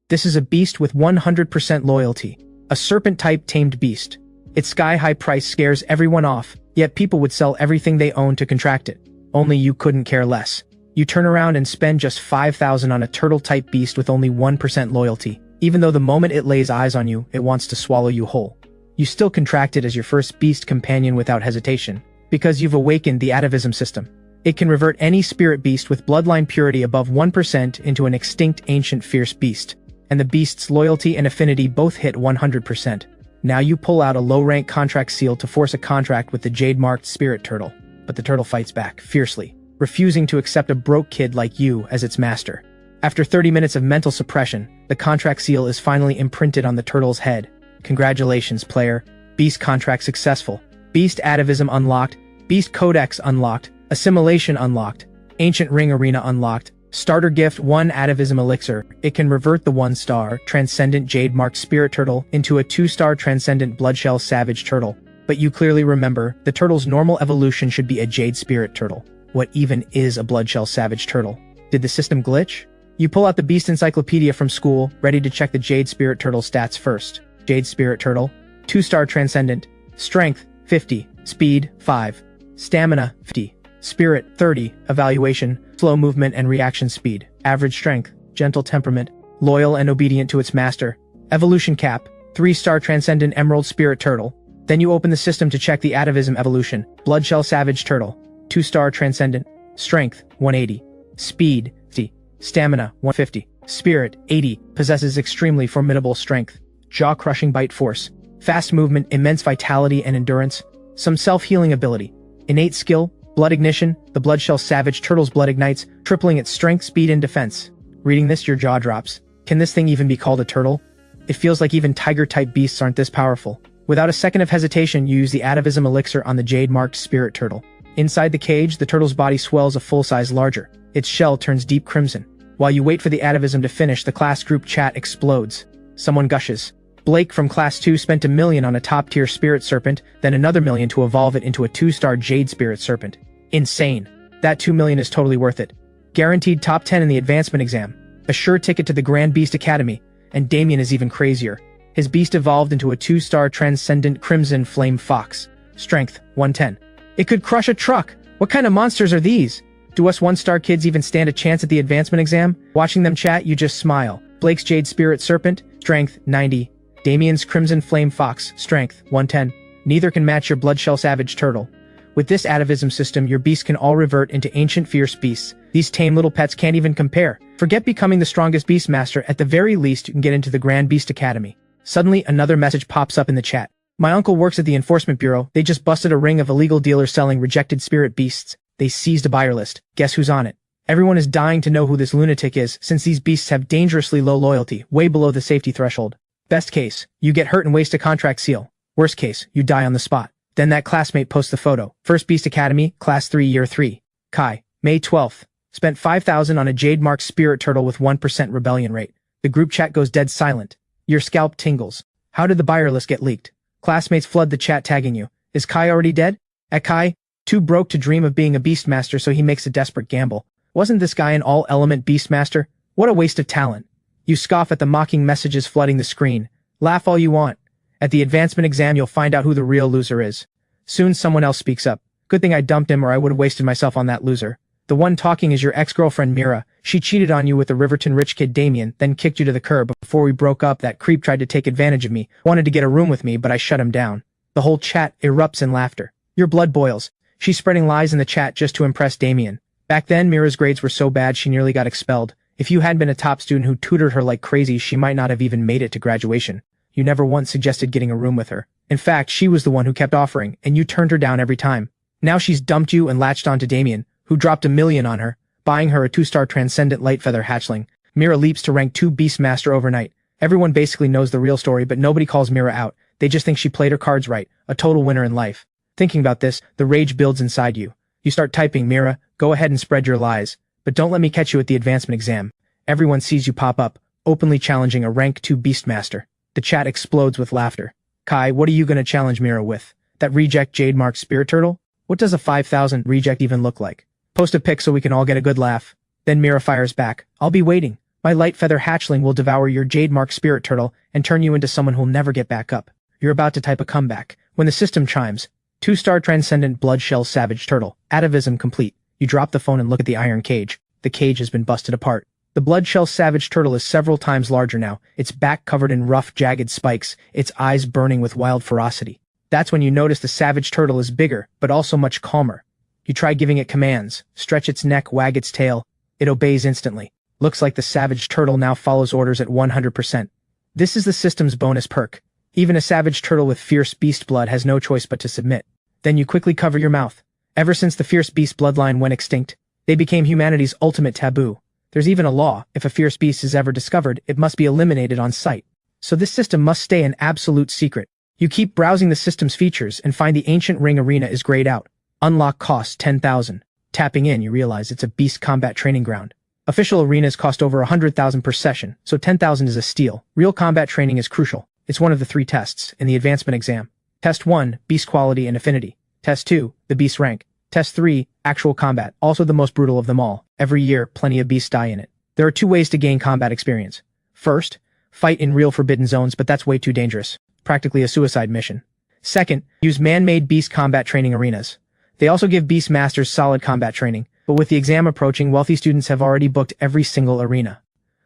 This is a beast with 100% loyalty. A serpent-type tamed beast. Its sky-high price scares everyone off, yet people would sell everything they own to contract it. Only you couldn't care less. You turn around and spend just 5,000 on a turtle-type beast with only 1% loyalty. Even though the moment it lays eyes on you, it wants to swallow you whole. You still contract it as your first beast companion without hesitation, because you've awakened the Atavism System. It can revert any spirit beast with bloodline purity above 1% into an extinct ancient fierce beast, and the beast's loyalty and affinity both hit 100%. Now you pull out a low-rank contract seal to force a contract with the jade-marked spirit turtle, but the turtle fights back, fiercely, refusing to accept a broke kid like you as its master. After 30 minutes of mental suppression, the contract seal is finally imprinted on the turtle's head. Congratulations, player. Beast contract successful. Beast Atavism unlocked. Beast Codex unlocked. Assimilation unlocked. Ancient Ring Arena unlocked. Starter gift 1 Atavism Elixir. It can revert the 1-star Transcendent Jade-marked Spirit Turtle into a 2-star Transcendent Bloodshell Savage Turtle. But you clearly remember, the turtle's normal evolution should be a Jade Spirit Turtle. What even is a Bloodshell Savage Turtle? Did the system glitch? You pull out the Beast Encyclopedia from school, ready to check the Jade Spirit Turtle stats first. Jade Spirit Turtle. 2-star Transcendent. Strength, 50. Speed, 5. Stamina, 50. Spirit, 30. Evaluation, slow movement and reaction speed. Average strength, gentle temperament. Loyal and obedient to its master. Evolution cap, 3-star Transcendent Emerald Spirit Turtle. Then you open the system to check the Atavism evolution. Bloodshell Savage Turtle. 2-star Transcendent. Strength, 180. Speed, 50. Stamina, 150. Spirit, 80. Possesses extremely formidable strength. Jaw-crushing bite force. Fast movement, immense vitality and endurance. Some self-healing ability. Innate skill, blood ignition. The Bloodshell Savage Turtle's blood ignites, tripling its strength, speed, and defense. Reading this, your jaw drops. Can this thing even be called a turtle? It feels like even tiger-type beasts aren't this powerful. Without a second of hesitation, you use the Atavism Elixir on the jade-marked Spirit Turtle. Inside the cage, the turtle's body swells a full size larger. Its shell turns deep crimson. While you wait for the Atavism to finish, the class group chat explodes. Someone gushes. Blake from Class 2 spent $1 million on a top-tier Spirit Serpent, then another $1 million to evolve it into a 2-star Jade Spirit Serpent. Insane. That $2 million is totally worth it. Guaranteed top 10 in the advancement exam. A sure ticket to the Grand Beast Academy. And Damien is even crazier. His beast evolved into a 2-star Transcendent Crimson Flame Fox. Strength, 110. It could crush a truck. What kind of monsters are these? Do us 1-star kids even stand a chance at the advancement exam? Watching them chat, you just smile. Blake's Jade Spirit Serpent, strength, 90. Damien's Crimson Flame Fox, strength, 110. Neither can match your Bloodshell Savage Turtle. With this Atavism system, your beasts can all revert into ancient fierce beasts. These tame little pets can't even compare. Forget becoming the strongest Beastmaster, at the very least you can get into the Grand Beast Academy. Suddenly, another message pops up in the chat. My uncle works at the Enforcement Bureau. They just busted a ring of illegal dealers selling rejected spirit beasts. They seized a buyer list. Guess who's on it? Everyone is dying to know who this lunatic is, since these beasts have dangerously low loyalty, way below the safety threshold. Best case, you get hurt and waste a contract seal. Worst case, you die on the spot. Then that classmate posts the photo. First Beast Academy, Class 3, Year 3. Kai, May 12th. Spent 5,000 on a jade-marked spirit turtle with 1% rebellion rate. The group chat goes dead silent. Your scalp tingles. How did the buyer list get leaked? Classmates flood the chat tagging you. Is Kai already dead? At Kai, too broke to dream of being a Beastmaster, so he makes a desperate gamble. Wasn't this guy an all-element Beastmaster? What a waste of talent. You scoff at the mocking messages flooding the screen. Laugh all you want. At the advancement exam, you'll find out who the real loser is. Soon someone else speaks up. Good thing I dumped him or I would have wasted myself on that loser. The one talking is your ex-girlfriend Mira. She cheated on you with the Riverton rich kid Damien, then kicked you to the curb. Before we broke up, that creep tried to take advantage of me, wanted to get a room with me, but I shut him down. The whole chat erupts in laughter. Your blood boils. She's spreading lies in the chat just to impress Damien. Back then, Mira's grades were so bad she nearly got expelled. If you hadn't been a top student who tutored her like crazy, she might not have even made it to graduation. You never once suggested getting a room with her. In fact, she was the one who kept offering, and you turned her down every time. Now she's dumped you and latched onto Damien, who dropped $1 million on her, buying her a 2-star Transcendent Lightfeather hatchling. Mira leaps to rank 2 Beastmaster overnight. Everyone basically knows the real story, but nobody calls Mira out. They just think she played her cards right, a total winner in life. Thinking about this, the rage builds inside you. You start typing, Mira, go ahead and spread your lies. But don't let me catch you at the advancement exam. Everyone sees you pop up, openly challenging a rank 2 Beastmaster. The chat explodes with laughter. Kai, what are you gonna challenge Mira with? That reject jade-marked spirit turtle? What does a 5,000 reject even look like? Post a pic so we can all get a good laugh. Then Mira fires back. I'll be waiting. My light feather hatchling will devour your jade-marked spirit turtle and turn you into someone who'll never get back up. You're about to type a comeback. When the system chimes, 2-star transcendent Bloodshell Savage Turtle, atavism complete. You drop the phone and look at the iron cage. The cage has been busted apart. The Bloodshell Savage Turtle is several times larger now, its back covered in rough, jagged spikes, its eyes burning with wild ferocity. That's when you notice the Savage Turtle is bigger, but also much calmer. You try giving it commands, stretch its neck, wag its tail. It obeys instantly. Looks like the Savage Turtle now follows orders at 100%. This is the system's bonus perk. Even a Savage Turtle with fierce beast blood has no choice but to submit. Then you quickly cover your mouth. Ever since the fierce beast bloodline went extinct, they became humanity's ultimate taboo. There's even a law: if a fierce beast is ever discovered, it must be eliminated on sight. So this system must stay an absolute secret. You keep browsing the system's features and find the ancient ring arena is grayed out. Unlock costs 10,000. Tapping in, you realize it's a beast combat training ground. Official arenas cost over 100,000 per session, so 10,000 is a steal. Real combat training is crucial. It's one of the 3 tests in the advancement exam. Test 1, beast quality and affinity. Test 2, the beast rank. Test 3, actual combat, also the most brutal of them all. Every year, plenty of beasts die in it. There are 2 ways to gain combat experience. First, fight in real forbidden zones, but that's way too dangerous. Practically a suicide mission. Second, use man-made beast combat training arenas. They also give beast masters solid combat training, but with the exam approaching, wealthy students have already booked every single arena.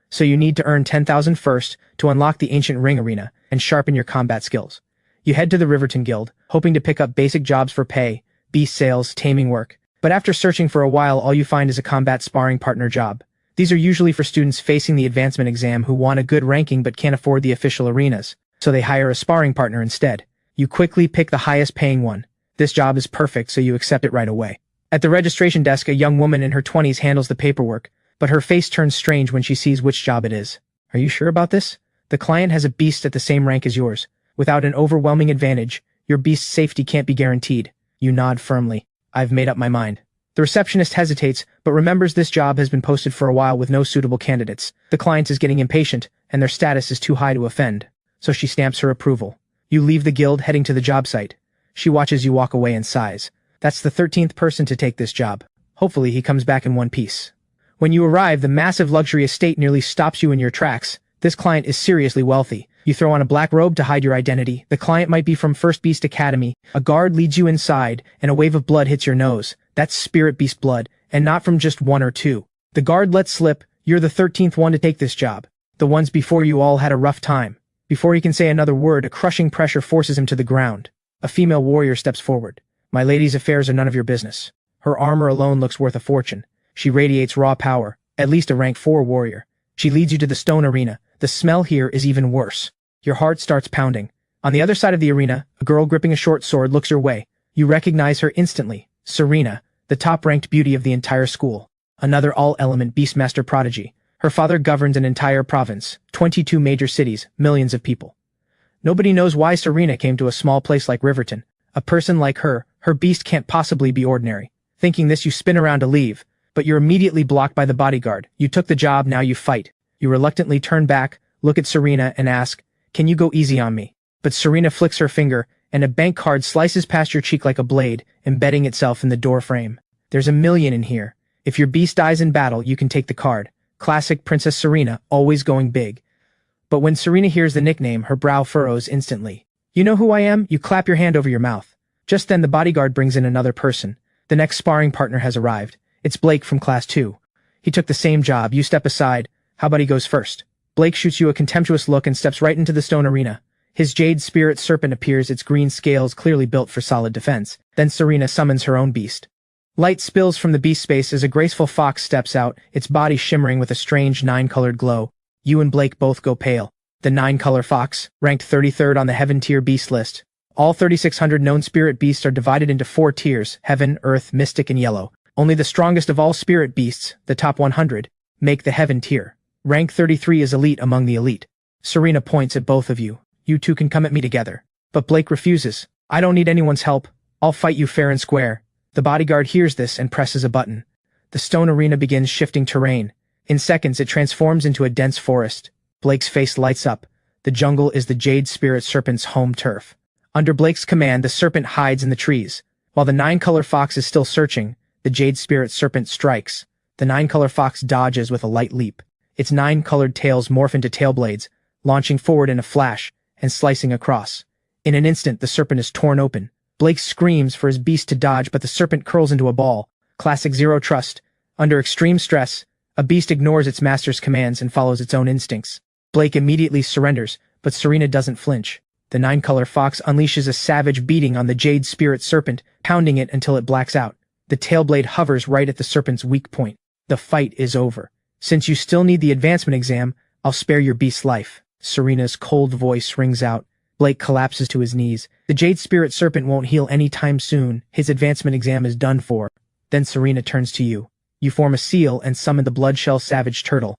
So you need to earn 10,000 first to unlock the ancient ring arena and sharpen your combat skills. You head to the Riverton Guild, hoping to pick up basic jobs for pay, beast sales, taming work. But after searching for a while, all you find is a combat sparring partner job. These are usually for students facing the advancement exam who want a good ranking but can't afford the official arenas, so they hire a sparring partner instead. You quickly pick the highest paying one. This job is perfect, so you accept it right away. At the registration desk, a young woman in her 20s handles the paperwork, but her face turns strange when she sees which job it is. Are you sure about this? The client has a beast at the same rank as yours. Without an overwhelming advantage, your beast's safety can't be guaranteed. You nod firmly. I've made up my mind. The receptionist hesitates, but remembers this job has been posted for a while with no suitable candidates. The client is getting impatient, and their status is too high to offend. So she stamps her approval. You leave the guild, heading to the job site. She watches you walk away and sighs. That's the 13th person to take this job. Hopefully he comes back in one piece. When you arrive, the massive luxury estate nearly stops you in your tracks. This client is seriously wealthy. You throw on a black robe to hide your identity. The client might be from First Beast Academy. A guard leads you inside, and a wave of blood hits your nose. That's spirit beast blood, and not from just 1 or 2. The guard lets slip, you're the 13th one to take this job. The ones before you all had a rough time. Before he can say another word, a crushing pressure forces him to the ground. A female warrior steps forward. My lady's affairs are none of your business. Her armor alone looks worth a fortune. She radiates raw power, at least a rank 4 warrior. She leads you to the stone arena. The smell here is even worse. Your heart starts pounding. On the other side of the arena, a girl gripping a short sword looks your way. You recognize her instantly. Serena, the top-ranked beauty of the entire school. Another all-element beastmaster prodigy. Her father governs an entire province, 22 major cities, millions of people. Nobody knows why Serena came to a small place like Riverton. A person like her beast can't possibly be ordinary. Thinking this, you spin around to leave, but you're immediately blocked by the bodyguard. You took the job, now you fight. You reluctantly turn back, look at Serena, and ask, "Can you go easy on me?" But Serena flicks her finger, and a bank card slices past your cheek like a blade, embedding itself in the door frame. There's $1 million in here. If your beast dies in battle, you can take the card. Classic Princess Serena, always going big. But when Serena hears the nickname, her brow furrows instantly. You know who I am? You clap your hand over your mouth. Just then the bodyguard brings in another person. The next sparring partner has arrived. It's Blake from Class 2. He took the same job. You step aside. How about he goes first? Blake shoots you a contemptuous look and steps right into the stone arena. His jade spirit serpent appears, its green scales clearly built for solid defense. Then Serena summons her own beast. Light spills from the beast space as a graceful fox steps out, its body shimmering with a strange 9-colored glow. You and Blake both go pale. The 9-color fox, ranked 33rd on the Heaven tier beast list. All 3,600 known spirit beasts are divided into 4 tiers: Heaven, Earth, Mystic, and Yellow. Only the strongest of all spirit beasts, the top 100, make the Heaven tier. Rank 33 is elite among the elite. Serena points at both of you. You two can come at me together. But Blake refuses. I don't need anyone's help. I'll fight you fair and square. The bodyguard hears this and presses a button. The stone arena begins shifting terrain. In seconds, it transforms into a dense forest. Blake's face lights up. The jungle is the Jade Spirit Serpent's home turf. Under Blake's command, the serpent hides in the trees. While the 9-color fox is still searching, the Jade Spirit Serpent strikes. The 9-color fox dodges with a light leap. Its 9 colored tails morph into tail blades, launching forward in a flash and slicing across. In an instant, the serpent is torn open. Blake screams for his beast to dodge, but the serpent curls into a ball. Classic zero trust. Under extreme stress, a beast ignores its master's commands and follows its own instincts. Blake immediately surrenders, but Serena doesn't flinch. The 9-color fox unleashes a savage beating on the jade spirit serpent, pounding it until it blacks out. The tail blade hovers right at the serpent's weak point. The fight is over. Since you still need the advancement exam, I'll spare your beast's life. Serena's cold voice rings out. Blake collapses to his knees. The jade spirit serpent won't heal anytime soon. His advancement exam is done for. Then Serena turns to you. You form a seal and summon the Bloodshell Savage Turtle.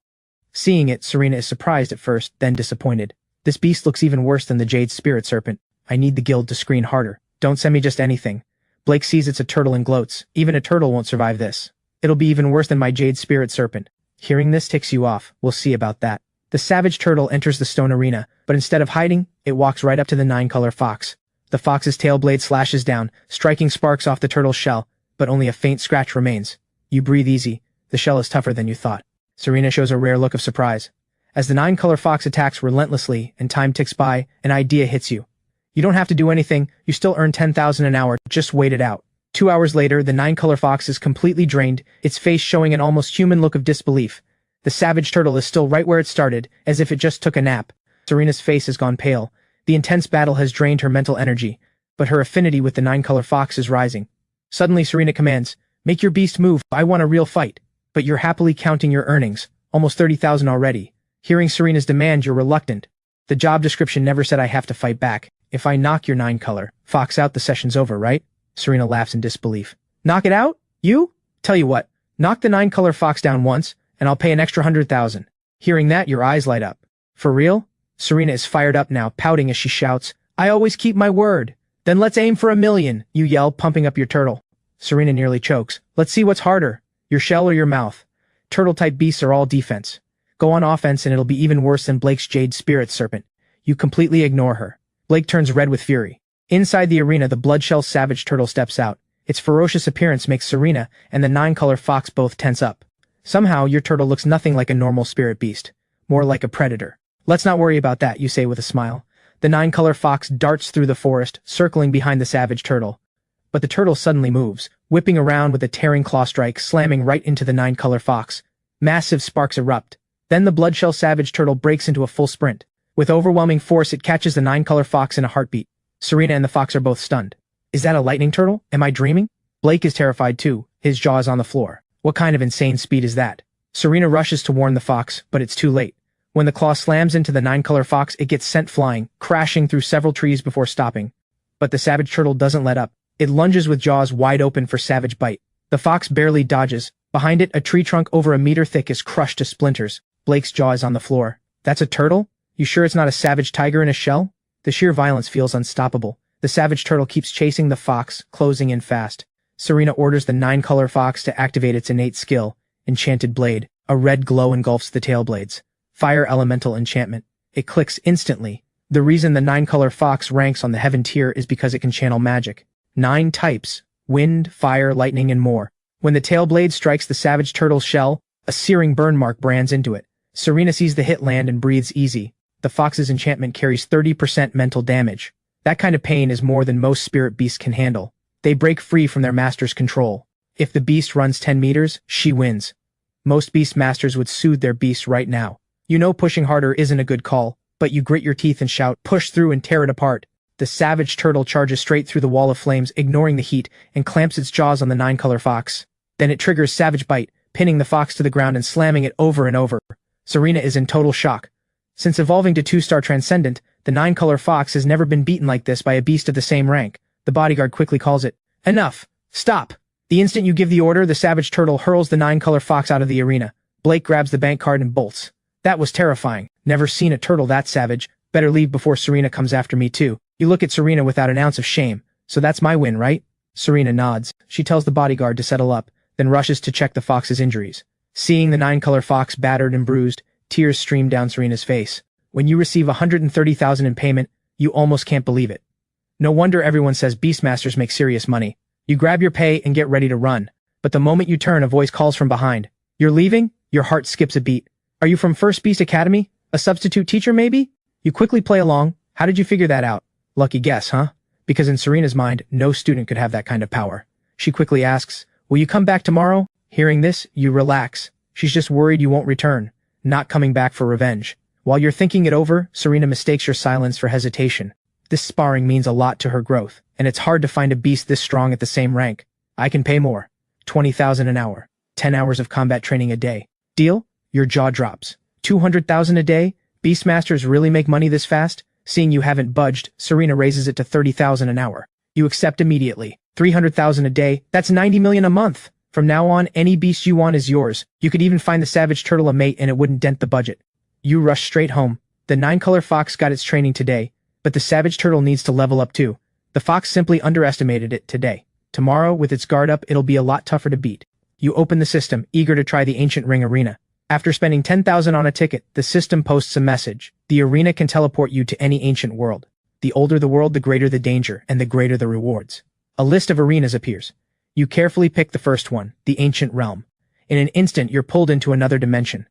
Seeing it, Serena is surprised at first, then disappointed. This beast looks even worse than the jade spirit serpent. I need the guild to screen harder. Don't send me just anything. Blake sees it's a turtle and gloats. Even a turtle won't survive this. It'll be even worse than my jade spirit serpent. Hearing this ticks you off. We'll see about that. The savage turtle enters the stone arena, but instead of hiding, it walks right up to the 9-color fox. The fox's tail blade slashes down, striking sparks off the turtle's shell, but only a faint scratch remains. You breathe easy. The shell is tougher than you thought. Serena shows a rare look of surprise. As the 9-color fox attacks relentlessly and time ticks by, an idea hits you. You don't have to do anything, you still earn 10,000 an hour, just wait it out. 2 hours later, the 9-color fox is completely drained, its face showing an almost human look of disbelief. The savage turtle is still right where it started, as if it just took a nap. Serena's face has gone pale. The intense battle has drained her mental energy, but her affinity with the 9-color fox is rising. Suddenly Serena commands, "Make your beast move, I want a real fight." But you're happily counting your earnings, almost 30,000 already. Hearing Serena's demand, you're reluctant. The job description never said I have to fight back. If I knock your 9-color fox out, the session's over, right? Serena laughs in disbelief. Knock it out? You? Tell you what, knock the 9-color fox down once, and I'll pay an extra 100,000. Hearing that, your eyes light up. For real? Serena is fired up now, pouting as she shouts, "I always keep my word." "Then let's aim for 1,000,000, you yell, pumping up your turtle. Serena nearly chokes. "Let's see what's harder, your shell or your mouth." Turtle-type beasts are all defense. Go on offense and it'll be even worse than Blake's jade spirit serpent. You completely ignore her. Blake turns red with fury. Inside the arena, the Bloodshell Savage Turtle steps out. Its ferocious appearance makes Serena and the 9-color fox both tense up. Somehow, your turtle looks nothing like a normal spirit beast. More like a predator. "Let's not worry about that," you say with a smile. The 9-color fox darts through the forest, circling behind the savage turtle. But the turtle suddenly moves, whipping around with a tearing claw strike, slamming right into the 9-color fox. Massive sparks erupt. Then the Bloodshell Savage Turtle breaks into a full sprint. With overwhelming force, it catches the 9-color fox in a heartbeat. Serena and the fox are both stunned. Is that a lightning turtle? Am I dreaming? Blake is terrified too, his jaw is on the floor. What kind of insane speed is that? Serena rushes to warn the fox, but it's too late. When the claw slams into the 9-color fox, it gets sent flying, crashing through several trees before stopping. But the savage turtle doesn't let up. It lunges with jaws wide open for savage bite. The fox barely dodges. Behind it, a tree trunk over a meter thick is crushed to splinters. Blake's jaw is on the floor. That's a turtle? You sure it's not a savage tiger in a shell? The sheer violence feels unstoppable. The savage turtle keeps chasing the fox, closing in fast. Serena orders the 9-color fox to activate its innate skill, Enchanted Blade. A red glow engulfs the tail blades. Fire elemental enchantment. It clicks instantly. The reason the 9-color fox ranks on the heaven tier is because it can channel magic. 9 types: wind, fire, lightning, and more. When the tail blade strikes the savage turtle's shell, a searing burn mark brands into it. Serena sees the hit land and breathes easy. The fox's enchantment carries 30% mental damage. That kind of pain is more than most spirit beasts can handle. They break free from their master's control. If the beast runs 10 meters, she wins. Most beast masters would soothe their beasts right now. You know pushing harder isn't a good call, but you grit your teeth and shout, "Push through and tear it apart." The savage turtle charges straight through the wall of flames, ignoring the heat, and clamps its jaws on the 9-color fox. Then it triggers Savage Bite, pinning the fox to the ground and slamming it over and over. Serena is in total shock. Since evolving to 2-star Transcendent, the 9-color fox has never been beaten like this by a beast of the same rank. The bodyguard quickly calls it, "Enough! Stop!" The instant you give the order, the savage turtle hurls the 9-color fox out of the arena. Blake grabs the bank card and bolts. That was terrifying. Never seen a turtle that savage. Better leave before Serena comes after me too. You look at Serena without an ounce of shame. So that's my win, right? Serena nods. She tells the bodyguard to settle up, then rushes to check the fox's injuries. Seeing the 9-color fox battered and bruised, tears stream down Serena's face. When you receive 130,000 in payment, you almost can't believe it. No wonder everyone says Beastmasters make serious money. You grab your pay and get ready to run. But the moment you turn, a voice calls from behind. "You're leaving?" Your heart skips a beat. Are you from First Beast Academy? A substitute teacher maybe? You quickly play along. How did you figure that out? Lucky guess, huh? Because in Serena's mind, no student could have that kind of power. She quickly asks, will you come back tomorrow? Hearing this, you relax. She's just worried you won't return, not coming back for revenge. While you're thinking it over, Serena mistakes your silence for hesitation. This sparring means a lot to her growth, and it's hard to find a beast this strong at the same rank. I can pay more. 20,000 an hour. 10 hours of combat training a day. Deal? Your jaw drops. 200,000 a day? Beastmasters really make money this fast? Seeing you haven't budged, Serena raises it to 30,000 an hour. You accept immediately. 300,000 a day? That's 90 million a month. From now on, any beast you want is yours. You could even find the Savage Turtle a mate and it wouldn't dent the budget. You rush straight home. The 9-color fox got its training today, but the Savage Turtle needs to level up too. The fox simply underestimated it today. Tomorrow, with its guard up, it'll be a lot tougher to beat. You open the system, eager to try the Ancient Ring Arena. After spending 10,000 on a ticket, the system posts a message. The arena can teleport you to any ancient world. The older the world, the greater the danger, and the greater the rewards. A list of arenas appears. You carefully pick the first one, the Ancient Realm. In an instant, you're pulled into another dimension.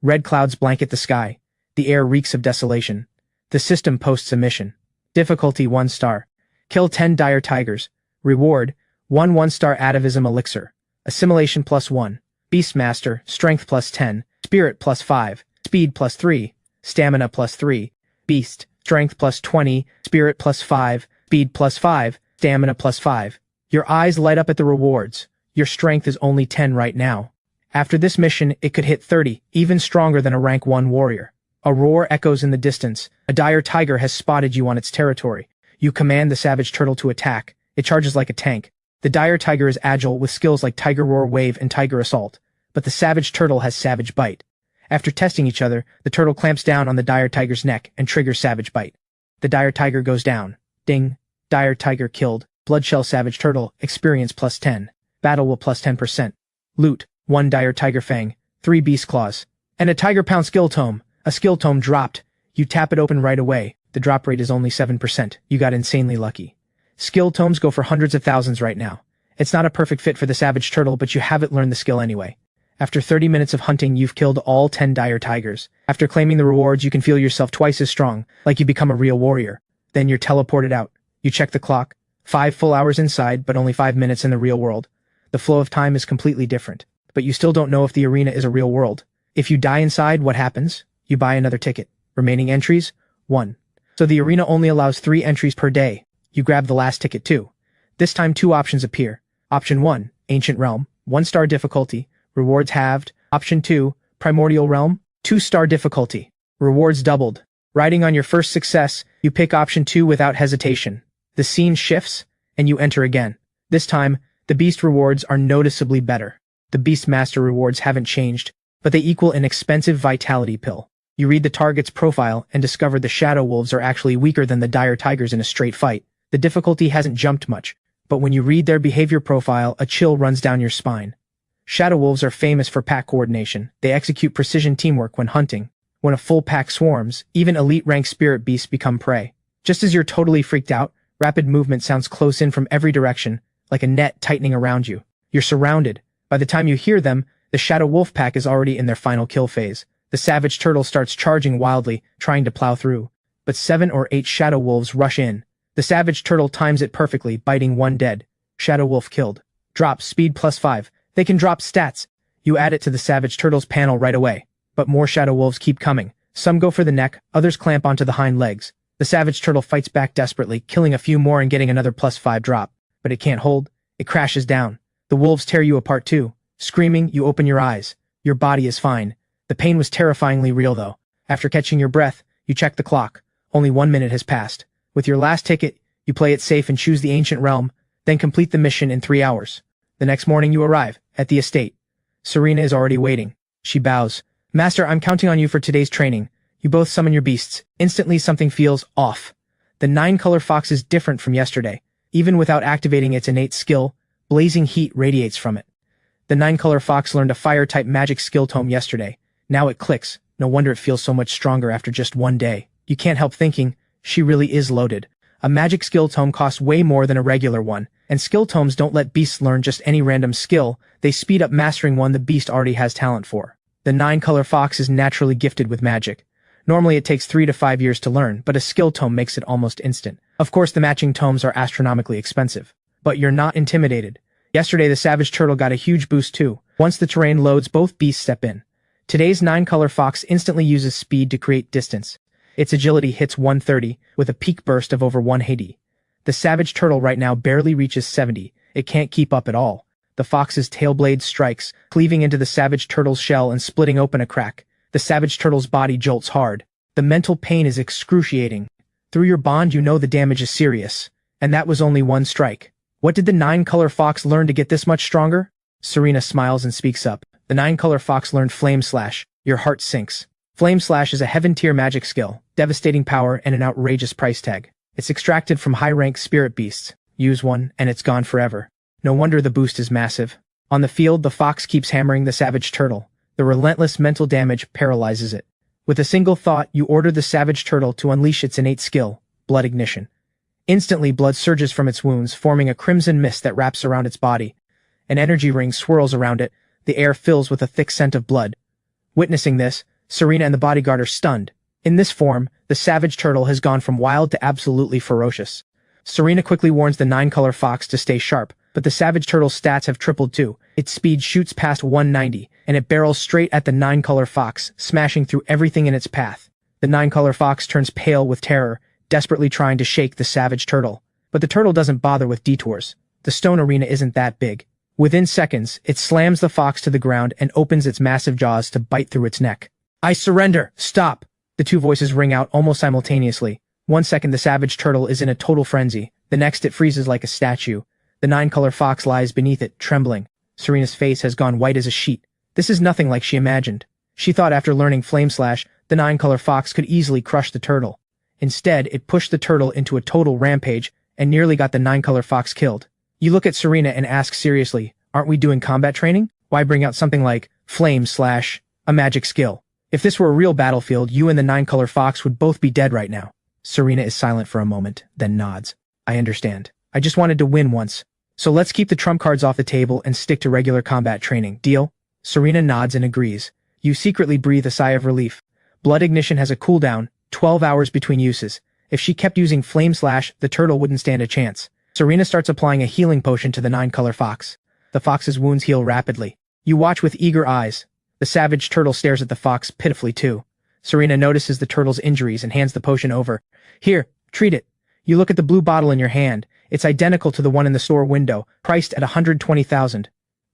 Red clouds blanket the sky. The air reeks of desolation. The system posts a mission. Difficulty 1 star. Kill 10 dire tigers. Reward, 1 1-star Atavism elixir. Assimilation +1. Beastmaster, strength +10. Spirit +5. Speed +3. Stamina +3. Beast, strength +20. Spirit +5. Speed +5. Stamina +5. Your eyes light up at the rewards. Your strength is only 10 right now. After this mission, it could hit 30, even stronger than a rank 1 warrior. A roar echoes in the distance. A dire tiger has spotted you on its territory. You command the Savage Turtle to attack. It charges like a tank. The dire tiger is agile with skills like Tiger Roar Wave and Tiger Assault, but the Savage Turtle has Savage Bite. After testing each other, the turtle clamps down on the dire tiger's neck and triggers Savage Bite. The dire tiger goes down. Ding. Dire tiger killed. Bloodshell Savage Turtle, experience +10. Battle will +10%. Loot, 1 dire tiger fang, 3 beast claws, and a tiger pound skill tome. A skill tome dropped. You tap it open right away. The drop rate is only 7%. You got insanely lucky. Skill tomes go for hundreds of thousands right now. It's not a perfect fit for the Savage Turtle, but you haven't learned the skill anyway. After 30 minutes of hunting, you've killed all 10 dire tigers. After claiming the rewards, you can feel yourself twice as strong, like you become a real warrior. Then you're teleported out. You check the clock. 5 full hours inside, but only 5 minutes in the real world. The flow of time is completely different. But you still don't know if the arena is a real world. If you die inside, what happens? You buy another ticket. Remaining entries? 1. So the arena only allows 3 entries per day. You grab the last ticket too. This time 2 options appear. Option 1, Ancient Realm, 1-star difficulty, rewards halved. Option 2, Primordial Realm, 2-star difficulty, rewards doubled. Riding on your first success, you pick option 2 without hesitation. The scene shifts, and you enter again. This time, the beast rewards are noticeably better. The Beastmaster rewards haven't changed, but they equal an expensive vitality pill. You read the target's profile and discover the Shadow Wolves are actually weaker than the dire tigers in a straight fight. The difficulty hasn't jumped much, but when you read their behavior profile, a chill runs down your spine. Shadow Wolves are famous for pack coordination. They execute precision teamwork when hunting. When a full pack swarms, even elite rank spirit beasts become prey. Just as you're totally freaked out, rapid movement sounds close in from every direction, like a net tightening around you. You're surrounded. By the time you hear them, the Shadow Wolf pack is already in their final kill phase. The Savage Turtle starts charging wildly, trying to plow through. But 7 or 8 Shadow Wolves rush in. The Savage Turtle times it perfectly, biting 1 dead. Shadow Wolf killed. Drop speed +5. They can drop stats. You add it to the Savage Turtle's panel right away. But more Shadow Wolves keep coming. Some go for the neck, others clamp onto the hind legs. The Savage Turtle fights back desperately, killing a few more and getting another +5 drop. But it can't hold. It crashes down. The wolves tear you apart too. Screaming, you open your eyes. Your body is fine. The pain was terrifyingly real though. After catching your breath, you check the clock. Only 1 minute has passed. With your last ticket, you play it safe and choose the Ancient Realm, then complete the mission in 3 hours. The next morning you arrive, at the estate. Serena is already waiting. She bows. Master, I'm counting on you for today's training. You both summon your beasts. Instantly something feels off. The 9-color fox is different from yesterday. Even without activating its innate skill, blazing heat radiates from it. The 9-color fox learned a fire-type magic skill tome yesterday. Now it clicks. No wonder it feels so much stronger after just 1 day. You can't help thinking, she really is loaded. A magic skill tome costs way more than a regular one, and skill tomes don't let beasts learn just any random skill, they speed up mastering one the beast already has talent for. The 9-color fox is naturally gifted with magic. Normally it takes 3 to 5 years to learn, but a skill tome makes it almost instant. Of course the matching tomes are astronomically expensive. But you're not intimidated. Yesterday the Savage Turtle got a huge boost too. Once the terrain loads, both beasts step in. Today's 9-color fox instantly uses speed to create distance. Its agility hits 130, with a peak burst of over 180. The Savage Turtle right now barely reaches 70. It can't keep up at all. The fox's tail blade strikes, cleaving into the Savage Turtle's shell and splitting open a crack. The Savage Turtle's body jolts hard. The mental pain is excruciating. Through your bond you know the damage is serious. And that was only one strike. What did the 9-color fox learn to get this much stronger? Serena smiles and speaks up. The 9-color fox learned Flame Slash. Your heart sinks. Flame Slash is a heaven-tier magic skill, devastating power and an outrageous price tag. It's extracted from high-rank spirit beasts. Use one, and it's gone forever. No wonder the boost is massive. On the field, the fox keeps hammering the Savage Turtle. The relentless mental damage paralyzes it. With a single thought, you order the Savage Turtle to unleash its innate skill, Blood Ignition. Instantly, blood surges from its wounds, forming a crimson mist that wraps around its body. An energy ring swirls around it. The air fills with a thick scent of blood. Witnessing this, Serena and the bodyguard are stunned. In this form, the Savage Turtle has gone from wild to absolutely ferocious. Serena quickly warns the 9-color fox to stay sharp, but the Savage Turtle's stats have tripled too. Its speed shoots past 190, and it barrels straight at the 9-color fox, smashing through everything in its path. The 9-color fox turns pale with terror, desperately trying to shake the Savage Turtle. But the turtle doesn't bother with detours. The stone arena isn't that big. Within seconds, it slams the fox to the ground and opens its massive jaws to bite through its neck. I surrender! Stop! The two voices ring out almost simultaneously. 1 second the Savage Turtle is in a total frenzy. The next it freezes like a statue. The 9-color fox lies beneath it, trembling. Serena's face has gone white as a sheet. This is nothing like she imagined. She thought after learning Flame Slash, the 9-color fox could easily crush the turtle. Instead, it pushed the turtle into a total rampage and nearly got the 9-color fox killed. You look at Serena and ask seriously, aren't we doing combat training? Why bring out something like Flame Slash, a magic skill? If this were a real battlefield, you and the 9-color fox would both be dead right now. Serena is silent for a moment, then nods. I understand. I just wanted to win once. So let's keep the trump cards off the table and stick to regular combat training. Deal? Serena nods and agrees. You secretly breathe a sigh of relief. Blood Ignition has a cooldown, 12 hours between uses. If she kept using Flame Slash, the turtle wouldn't stand a chance. Serena starts applying a healing potion to the 9-color fox. The fox's wounds heal rapidly. You watch with eager eyes. The Savage Turtle stares at the fox pitifully too. Serena notices the turtle's injuries and hands the potion over. Here, treat it. You look at the blue bottle in your hand. It's identical to the one in the store window, priced at 120,000.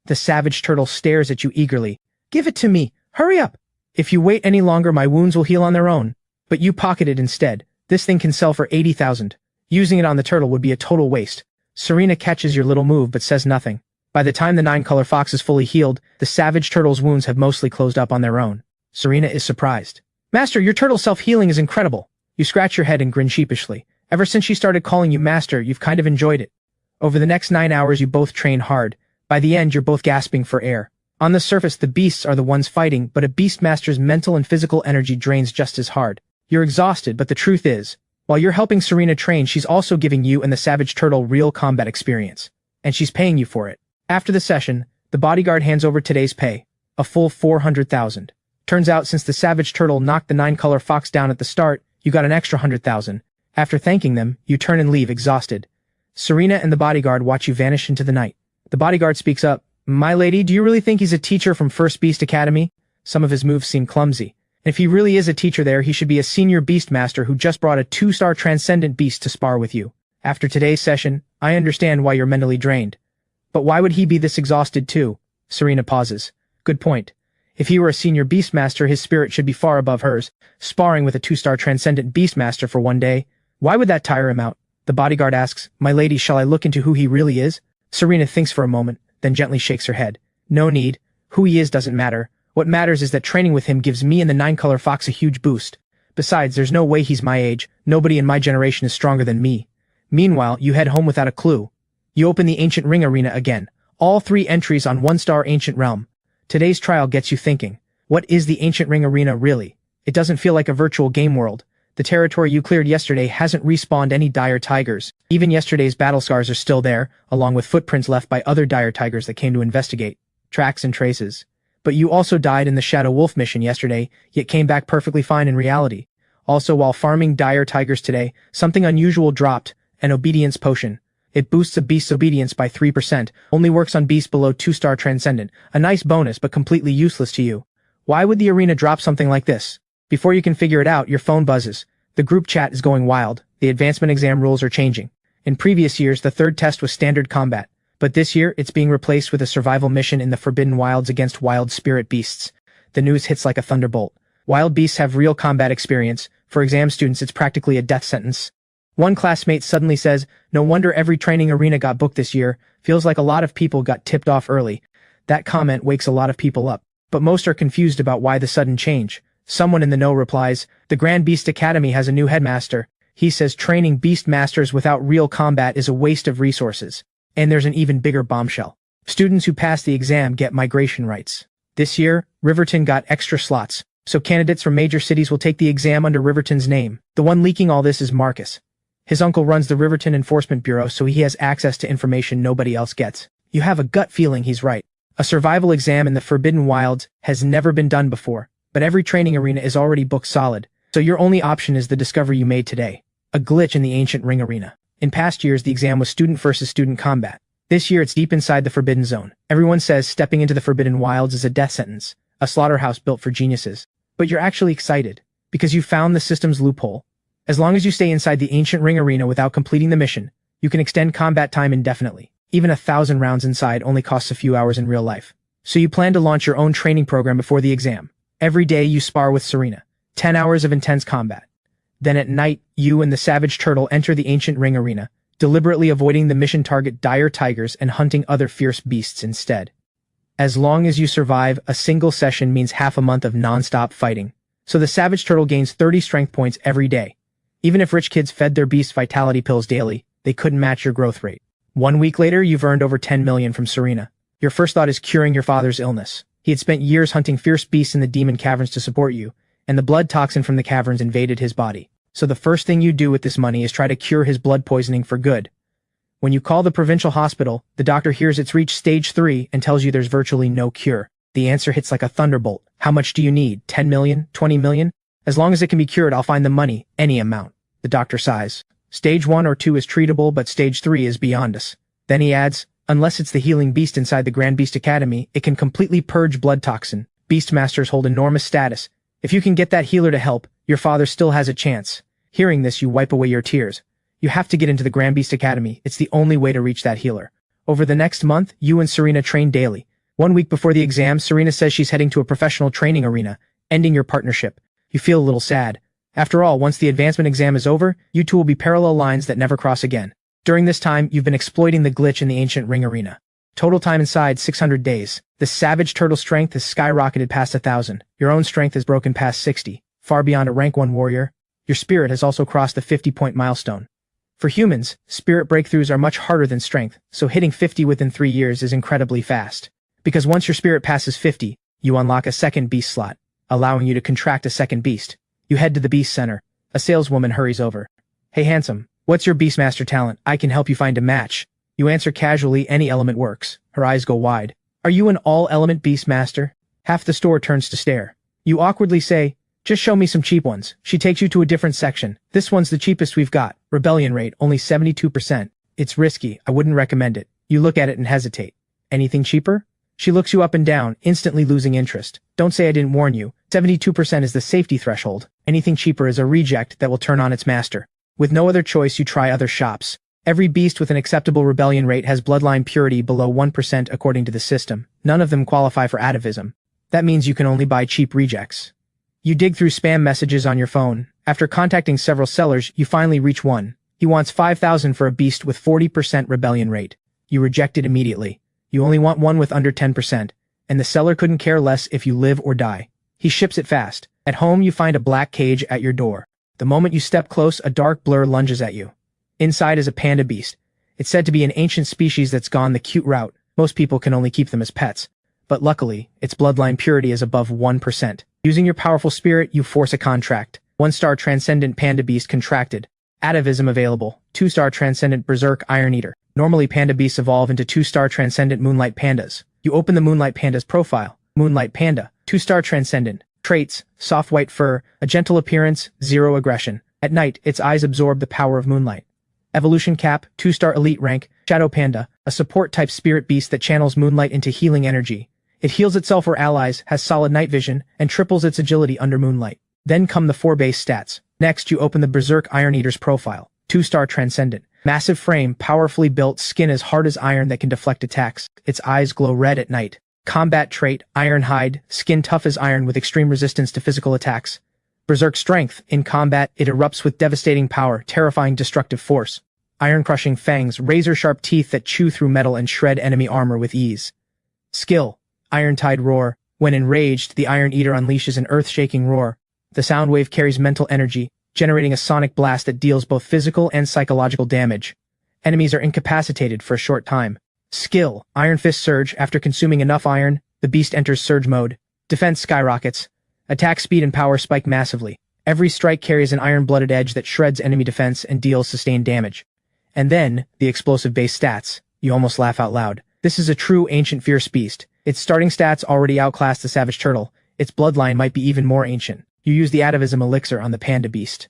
The Savage Turtle stares at you eagerly. Give it to me. Hurry up. If you wait any longer, my wounds will heal on their own. But you pocket it instead. This thing can sell for 80,000. Using it on the turtle would be a total waste. Serena catches your little move but says nothing. By the time the 9-color fox is fully healed, the Savage Turtle's wounds have mostly closed up on their own. Serena is surprised. Master, your turtle self-healing is incredible. You scratch your head and grin sheepishly. Ever since she started calling you master, you've kind of enjoyed it. Over the next 9 hours you both train hard. By the end, you're both gasping for air. On the surface, the beasts are the ones fighting, but a beastmaster's mental and physical energy drains just as hard. You're exhausted, but the truth is, while you're helping Serena train, she's also giving you and the Savage Turtle real combat experience. And she's paying you for it. After the session, the bodyguard hands over today's pay, a full 400,000. Turns out since the Savage Turtle knocked the 9-color fox down at the start, you got an extra 100,000. After thanking them, you turn and leave exhausted. Serena and the bodyguard watch you vanish into the night. The bodyguard speaks up. My lady, do you really think he's a teacher from First Beast Academy? Some of his moves seem clumsy. And if he really is a teacher there, he should be a senior beastmaster who just brought a 2-star transcendent beast to spar with you. After today's session, I understand why you're mentally drained. But why would he be this exhausted too? Serena pauses. Good point. If he were a senior beastmaster, his spirit should be far above hers. Sparring with a 2-star transcendent beastmaster for one day. Why would that tire him out? The bodyguard asks, My lady, shall I look into who he really is? Serena thinks for a moment, then gently shakes her head. No need. Who he is doesn't matter. What matters is that training with him gives me and the 9-color fox a huge boost. Besides, there's no way he's my age. Nobody in my generation is stronger than me. Meanwhile, you head home without a clue. You open the Ancient Ring Arena again. All 3 entries on 1-star Ancient Realm. Today's trial gets you thinking. What is the Ancient Ring Arena really? It doesn't feel like a virtual game world. The territory you cleared yesterday hasn't respawned any dire tigers. Even yesterday's battle scars are still there, along with footprints left by other dire tigers that came to investigate. Tracks and traces. But you also died in the Shadow Wolf mission yesterday, yet came back perfectly fine in reality. Also, while farming dire tigers today, something unusual dropped, an obedience potion. It boosts a beast's obedience by 3%, only works on beasts below 2-star transcendent, a nice bonus but completely useless to you. Why would the arena drop something like this? Before you can figure it out, your phone buzzes. The group chat is going wild, the advancement exam rules are changing. In previous years, the third test was standard combat, but this year, it's being replaced with a survival mission in the Forbidden Wilds against wild spirit beasts. The news hits like a thunderbolt. Wild beasts have real combat experience. For exam students, it's practically a death sentence. One classmate suddenly says, "No wonder every training arena got booked this year. Feels like a lot of people got tipped off early." That comment wakes a lot of people up, but most are confused about why the sudden change. Someone in the know replies, "The Grand Beast Academy has a new headmaster. He says training beast masters without real combat is a waste of resources." And there's an even bigger bombshell. Students who pass the exam get migration rights. This year, Riverton got extra slots, so candidates from major cities will take the exam under Riverton's name. The one leaking all this is Marcus. His uncle runs the Riverton Enforcement Bureau, so he has access to information nobody else gets. You have a gut feeling he's right. A survival exam in the Forbidden Wilds has never been done before, but every training arena is already booked solid, so your only option is the discovery you made today. A glitch in the ancient ring arena. In past years, the exam was student versus student combat. This year, it's deep inside the Forbidden Zone. Everyone says stepping into the Forbidden Wilds is a death sentence, a slaughterhouse built for geniuses. But you're actually excited, because you found the system's loophole. As long as you stay inside the ancient ring arena without completing the mission, you can extend combat time indefinitely. Even 1,000 rounds inside only costs a few hours in real life. So you plan to launch your own training program before the exam. Every day you spar with Serena. 10 hours of intense combat. Then at night, you and the Savage Turtle enter the ancient ring arena, deliberately avoiding the mission target dire tigers and hunting other fierce beasts instead. As long as you survive, a single session means half a month of non-stop fighting. So the Savage Turtle gains 30 strength points every day. Even if rich kids fed their beast vitality pills daily, they couldn't match your growth rate. 1 week later, you've earned over 10 million from Serena. Your first thought is curing your father's illness. He had spent years hunting fierce beasts in the demon caverns to support you, and the blood toxin from the caverns invaded his body. So the first thing you do with this money is try to cure his blood poisoning for good. When you call the provincial hospital, the doctor hears it's reached stage 3 and tells you there's virtually no cure. The answer hits like a thunderbolt. How much do you need? 10 million? 20 million? As long as it can be cured, I'll find the money, any amount. The doctor sighs. Stage 1 or 2 is treatable, but stage 3 is beyond us. Then he adds, unless it's the healing beast inside the Grand Beast Academy, it can completely purge blood toxin. Beastmasters hold enormous status. If you can get that healer to help, your father still has a chance. Hearing this, you wipe away your tears. You have to get into the Grand Beast Academy. It's the only way to reach that healer. Over the next month, you and Serena train daily. 1 week before the exam, Serena says she's heading to a professional training arena, ending your partnership. You feel a little sad. After all, once the advancement exam is over, you two will be parallel lines that never cross again. During this time, you've been exploiting the glitch in the ancient ring arena. Total time inside, 600 days. The Savage Turtle strength has skyrocketed past 1,000. Your own strength has broken past 60, far beyond a rank 1 warrior. Your spirit has also crossed the 50-point milestone. For humans, spirit breakthroughs are much harder than strength, so hitting 50 within 3 years is incredibly fast. Because once your spirit passes 50, you unlock a second beast slot, allowing you to contract a second beast. You head to the Beast Center. A saleswoman hurries over. "Hey handsome, what's your Beastmaster talent? I can help you find a match." You answer casually, "Any element works." Her eyes go wide. "Are you an all-element Beastmaster?" Half the store turns to stare. You awkwardly say, "Just show me some cheap ones." She takes you to a different section. "This one's the cheapest we've got. Rebellion rate, only 72%. It's risky, I wouldn't recommend it." You look at it and hesitate. "Anything cheaper?" She looks you up and down, instantly losing interest. "Don't say I didn't warn you. 72% is the safety threshold. Anything cheaper is a reject that will turn on its master." With no other choice, you try other shops. Every beast with an acceptable rebellion rate has bloodline purity below 1% according to the system. None of them qualify for atavism. That means you can only buy cheap rejects. You dig through spam messages on your phone. After contacting several sellers, you finally reach one. He wants 5,000 for a beast with 40% rebellion rate. You reject it immediately. You only want one with under 10%, and the seller couldn't care less if you live or die. He ships it fast. At home, you find a black cage at your door. The moment you step close, a dark blur lunges at you. Inside is a panda beast. It's said to be an ancient species that's gone the cute route. Most people can only keep them as pets. But luckily, its bloodline purity is above 1%. Using your powerful spirit, you force a contract. 1-star Transcendent Panda Beast contracted. Atavism available. 2-star Transcendent Berserk Iron Eater. Normally, panda beasts evolve into 2-star Transcendent Moonlight Pandas. You open the Moonlight Panda's profile. Moonlight Panda, 2-star Transcendent. Traits, soft white fur, a gentle appearance, 0 aggression. At night, its eyes absorb the power of moonlight. Evolution Cap, 2-star Elite Rank. Shadow Panda, a support-type spirit beast that channels moonlight into healing energy. It heals itself or allies, has solid night vision, and triples its agility under moonlight. Then come the 4 base stats. Next, you open the Berserk Iron Eater's profile. 2-star Transcendent. Massive frame, powerfully built, skin as hard as iron that can deflect attacks. Its eyes glow red at night. Combat trait, Iron Hide, skin tough as iron with extreme resistance to physical attacks. Berserk Strength, in combat, it erupts with devastating power, terrifying destructive force. Iron-crushing fangs, razor-sharp teeth that chew through metal and shred enemy armor with ease. Skill, Iron-Tide Roar, when enraged, the Iron Eater unleashes an earth-shaking roar. The sound wave carries mental energy, generating a sonic blast that deals both physical and psychological damage. Enemies are incapacitated for a short time. Skill, Iron Fist Surge, after consuming enough iron, the beast enters surge mode. Defense skyrockets. Attack speed and power spike massively. Every strike carries an iron-blooded edge that shreds enemy defense and deals sustained damage. And then, the explosive base stats. You almost laugh out loud. This is a true ancient fierce beast. Its starting stats already outclass the Savage Turtle. Its bloodline might be even more ancient. You use the Atavism elixir on the panda beast.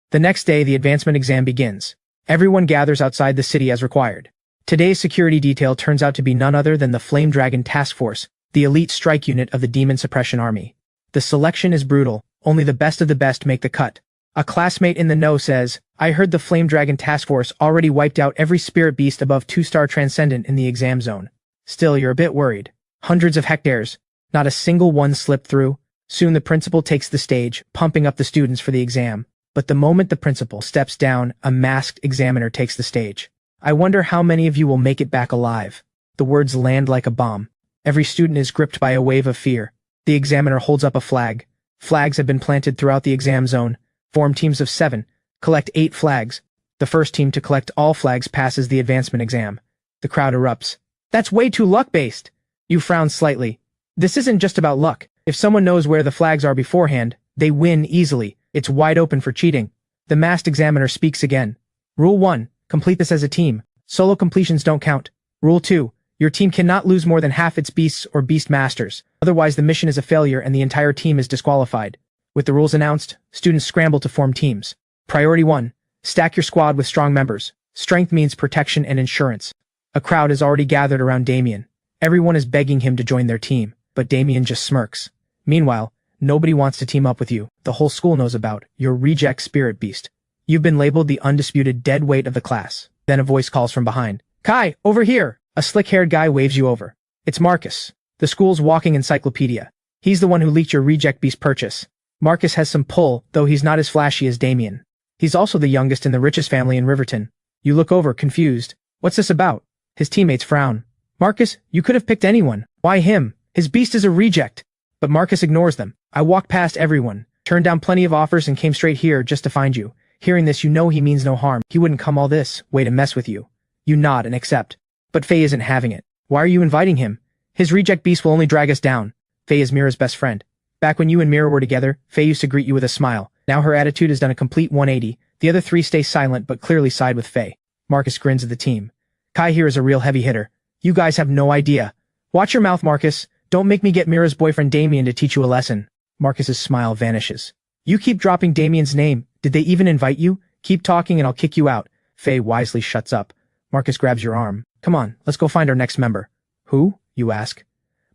The next day, the advancement exam begins. Everyone gathers outside the city as required. Today's security detail turns out to be none other than the Flame Dragon Task Force, the elite strike unit of the Demon Suppression Army. The selection is brutal. Only the best of the best make the cut. A classmate in the know says, "I heard the Flame Dragon Task Force already wiped out every spirit beast above 2-star Transcendent in the exam zone." Still, you're a bit worried. Hundreds of hectares. Not a single one slipped through. Soon the principal takes the stage, pumping up the students for the exam. But the moment the principal steps down, a masked examiner takes the stage. "I wonder how many of you will make it back alive." The words land like a bomb. Every student is gripped by a wave of fear. The examiner holds up a flag. Flags have been planted throughout the exam zone. Form teams of 7. Collect 8 flags. The first team to collect all flags passes the advancement exam. The crowd erupts. "That's way too luck-based." You frown slightly. This isn't just about luck. If someone knows where the flags are beforehand, they win easily. It's wide open for cheating. The masked examiner speaks again. Rule 1. Complete this as a team. Solo completions don't count. Rule 2. Your team cannot lose more than half its beasts or beast masters. Otherwise, the mission is a failure and the entire team is disqualified. With the rules announced, students scramble to form teams. Priority 1. Stack your squad with strong members. Strength means protection and insurance. A crowd has already gathered around Damien. Everyone is begging him to join their team, but Damien just smirks. Meanwhile, nobody wants to team up with you. The whole school knows about your reject spirit beast. You've been labeled the undisputed dead weight of the class. Then a voice calls from behind. "Kai, over here!" A slick-haired guy waves you over. It's Marcus, the school's walking encyclopedia. He's the one who leaked your reject beast purchase. Marcus has some pull, though he's not as flashy as Damien. He's also the youngest in the richest family in Riverton. You look over, confused. What's this about? His teammates frown. "Marcus, you could have picked anyone. Why him? His beast is a reject." But Marcus ignores them. "I walked past everyone, turned down plenty of offers and came straight here just to find you." Hearing this, you know he means no harm. He wouldn't come all this way to mess with you. You nod and accept. But Faye isn't having it. Why are you inviting him? His reject beast will only drag us down. Faye is Mira's best friend. Back when you and Mira were together, Faye used to greet you with a smile. Now her attitude has done a complete 180. The other 3 stay silent but clearly side with Faye. Marcus grins at the team. "Kai here is a real heavy hitter. You guys have no idea." "Watch your mouth, Marcus. Don't make me get Mira's boyfriend Damien to teach you a lesson." Marcus's smile vanishes. "You keep dropping Damien's name. Did they even invite you? Keep talking and I'll kick you out." Faye wisely shuts up. Marcus grabs your arm. "Come on, let's go find our next member." "Who?" you ask.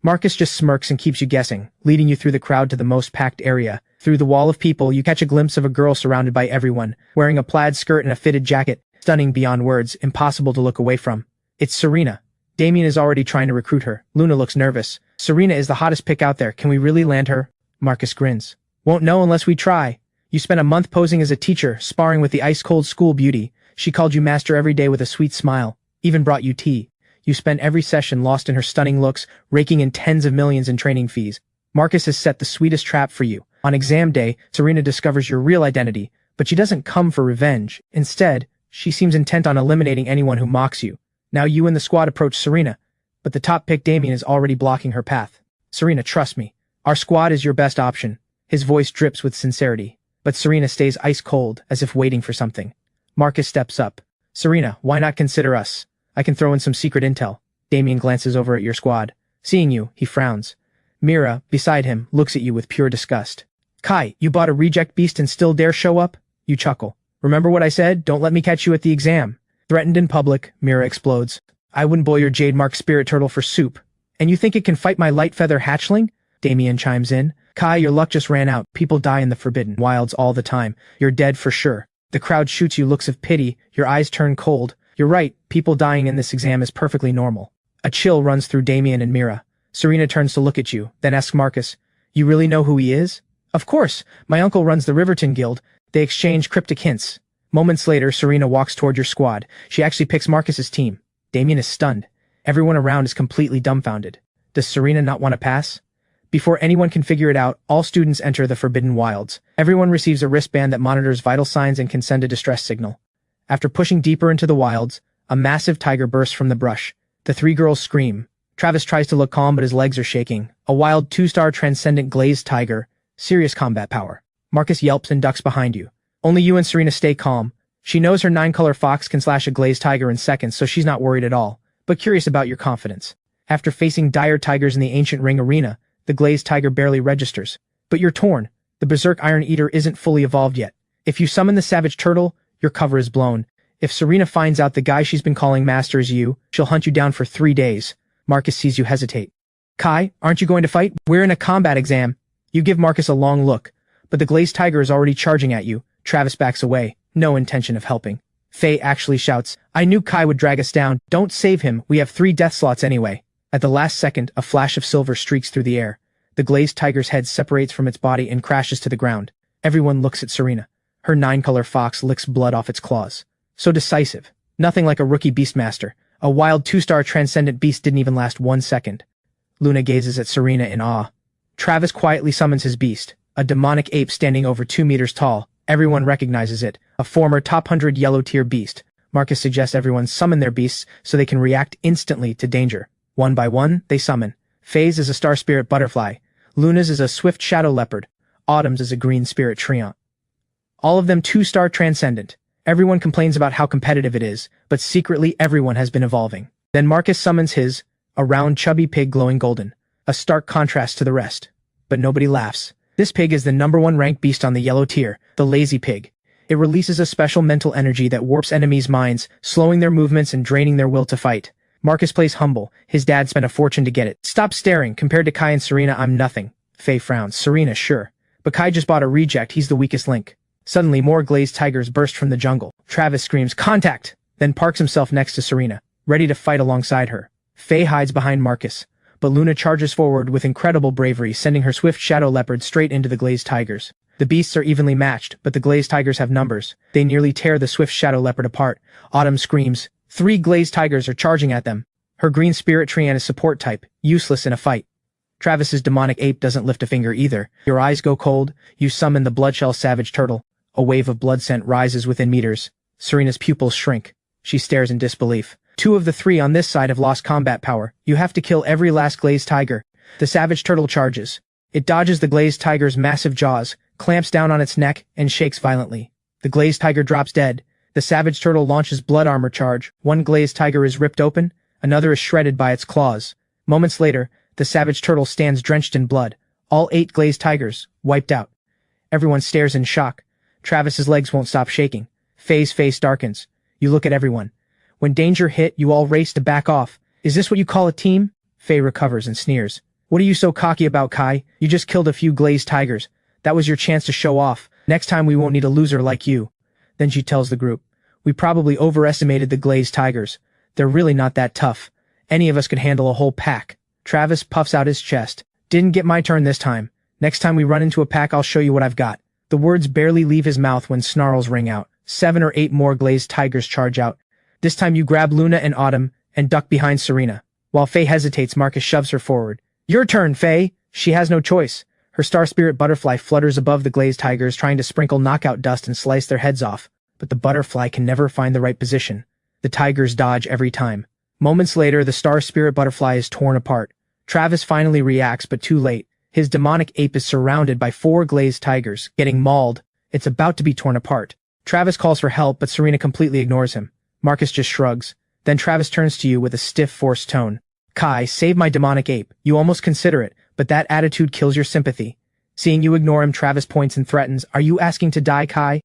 Marcus just smirks and keeps you guessing, leading you through the crowd to the most packed area. Through the wall of people, you catch a glimpse of a girl surrounded by everyone, wearing a plaid skirt and a fitted jacket, stunning beyond words, impossible to look away from. It's Serena. Damien is already trying to recruit her. Luna looks nervous. "Serena is the hottest pick out there. Can we really land her?" Marcus grins. "Won't know unless we try." You spent a month posing as a teacher, sparring with the ice-cold school beauty. She called you master every day with a sweet smile, even brought you tea. You spent every session lost in her stunning looks, raking in tens of millions in training fees. Marcus has set the sweetest trap for you. On exam day, Serena discovers your real identity, but she doesn't come for revenge. Instead, she seems intent on eliminating anyone who mocks you. Now you and the squad approach Serena, but the top pick Damien is already blocking her path. "Serena, trust me. Our squad is your best option." His voice drips with sincerity, but Serena stays ice cold, as if waiting for something. Marcus steps up. "Serena, why not consider us? I can throw in some secret intel." Damien glances over at your squad. Seeing you, he frowns. Mira, beside him, looks at you with pure disgust. Kai, you bought a reject beast and still dare show up? You chuckle. Remember what I said? Don't let me catch you at the exam. Threatened in public, Mira explodes. I wouldn't boil your jade mark spirit turtle for soup. And you think it can fight my light feather hatchling? Damien chimes in. Kai, your luck just ran out. People die in the Forbidden Wilds all the time. You're dead for sure. The crowd shoots you looks of pity. Your eyes turn cold. You're right. People dying in this exam is perfectly normal. A chill runs through Damien and Mira. Serena turns to look at you, then asks Marcus, you really know who he is? Of course. My uncle runs the Riverton Guild. They exchange cryptic hints. Moments later, Serena walks toward your squad. She actually picks Marcus's team. Damien is stunned. Everyone around is completely dumbfounded. Does Serena not want to pass? Before anyone can figure it out, all students enter the Forbidden Wilds. Everyone receives a wristband that monitors vital signs and can send a distress signal. After pushing deeper into the wilds, a massive tiger bursts from the brush. The three girls scream. Travis tries to look calm, but his legs are shaking. A wild 2-star transcendent glazed tiger. Serious combat power. Marcus yelps and ducks behind you. Only you and Serena stay calm. She knows her 9-color fox can slash a glazed tiger in seconds, so she's not worried at all, but curious about your confidence. After facing dire tigers in the ancient ring arena, the glazed tiger barely registers. But you're torn. The berserk iron eater isn't fully evolved yet. If you summon the savage turtle, your cover is blown. If Serena finds out the guy she's been calling master is you, she'll hunt you down for 3 days. Marcus sees you hesitate. Kai, aren't you going to fight? We're in a combat exam. You give Marcus a long look, but the glazed tiger is already charging at you. Travis backs away, no intention of helping. Faye actually shouts, I knew Kai would drag us down. Don't save him, we have 3 death slots anyway. At the last second, a flash of silver streaks through the air. The glazed tiger's head separates from its body and crashes to the ground. Everyone looks at Serena. Her 9-color fox licks blood off its claws. So decisive. Nothing like a rookie beastmaster. A wild 2-star transcendent beast didn't even last 1 second. Luna gazes at Serena in awe. Travis quietly summons his beast, a demonic ape standing over 2 meters tall. Everyone recognizes it, a former top 100 yellow-tier beast. Marcus suggests everyone summon their beasts so they can react instantly to danger. One by one, they summon. Faye's is a star spirit butterfly. Luna's is a swift shadow leopard. Autumn's is a green spirit treant. All of them 2-star transcendent. Everyone complains about how competitive it is, but secretly everyone has been evolving. Then Marcus summons his, a round chubby pig glowing golden. A stark contrast to the rest. But nobody laughs. This pig is the #1 ranked beast on the yellow tier, the lazy pig. It releases a special mental energy that warps enemies' minds, slowing their movements and draining their will to fight. Marcus plays humble. His dad spent a fortune to get it. Stop staring. Compared to Kai and Serena, I'm nothing. Faye frowns. Serena, sure. But Kai just bought a reject. He's the weakest link. Suddenly, more glazed tigers burst from the jungle. Travis screams, contact! Then parks himself next to Serena, ready to fight alongside her. Faye hides behind Marcus, but Luna charges forward with incredible bravery, sending her swift shadow leopard straight into the glazed tigers. The beasts are evenly matched, but the glazed tigers have numbers. They nearly tear the swift shadow leopard apart. Autumn screams. 3 glazed tigers are charging at them. Her green spirit treant is support type, useless in a fight. Travis's demonic ape doesn't lift a finger either. Your eyes go cold. You summon the Bloodshell Savage Turtle. A wave of blood scent rises within meters. Serena's pupils shrink. She stares in disbelief. 2 of the 3 on this side have lost combat power. You have to kill every last glazed tiger. The savage turtle charges. It dodges the glazed tiger's massive jaws, clamps down on its neck, and shakes violently. The glazed tiger drops dead. The savage turtle launches blood armor charge. 1 glazed tiger is ripped open. Another is shredded by its claws. Moments later, the savage turtle stands drenched in blood. All 8 glazed tigers, wiped out. Everyone stares in shock. Travis's legs won't stop shaking. Faye's face darkens. You look at everyone. When danger hit, you all race to back off. Is this what you call a team? Faye recovers and sneers. What are you so cocky about, Kai? You just killed a few glazed tigers. That was your chance to show off. Next time we won't need a loser like you. Then she tells the group. We probably overestimated the glazed tigers. They're really not that tough. Any of us could handle a whole pack. Travis puffs out his chest. Didn't get my turn this time. Next time we run into a pack, I'll show you what I've got. The words barely leave his mouth when snarls ring out. 7 or 8 more glazed tigers charge out. This time you grab Luna and Autumn and duck behind Serena. While Faye hesitates, Marcus shoves her forward. Your turn, Faye! She has no choice. Her star spirit butterfly flutters above the glazed tigers, trying to sprinkle knockout dust and slice their heads off. But the butterfly can never find the right position. The tigers dodge every time. Moments later, the star spirit butterfly is torn apart. Travis finally reacts, but too late. His demonic ape is surrounded by 4 glazed tigers, getting mauled. It's about to be torn apart. Travis calls for help, but Serena completely ignores him. Marcus just shrugs. Then Travis turns to you with a stiff, forced tone. Kai, save my demonic ape. You almost consider it, but that attitude kills your sympathy. Seeing you ignore him, Travis points and threatens, "Are you asking to die, Kai?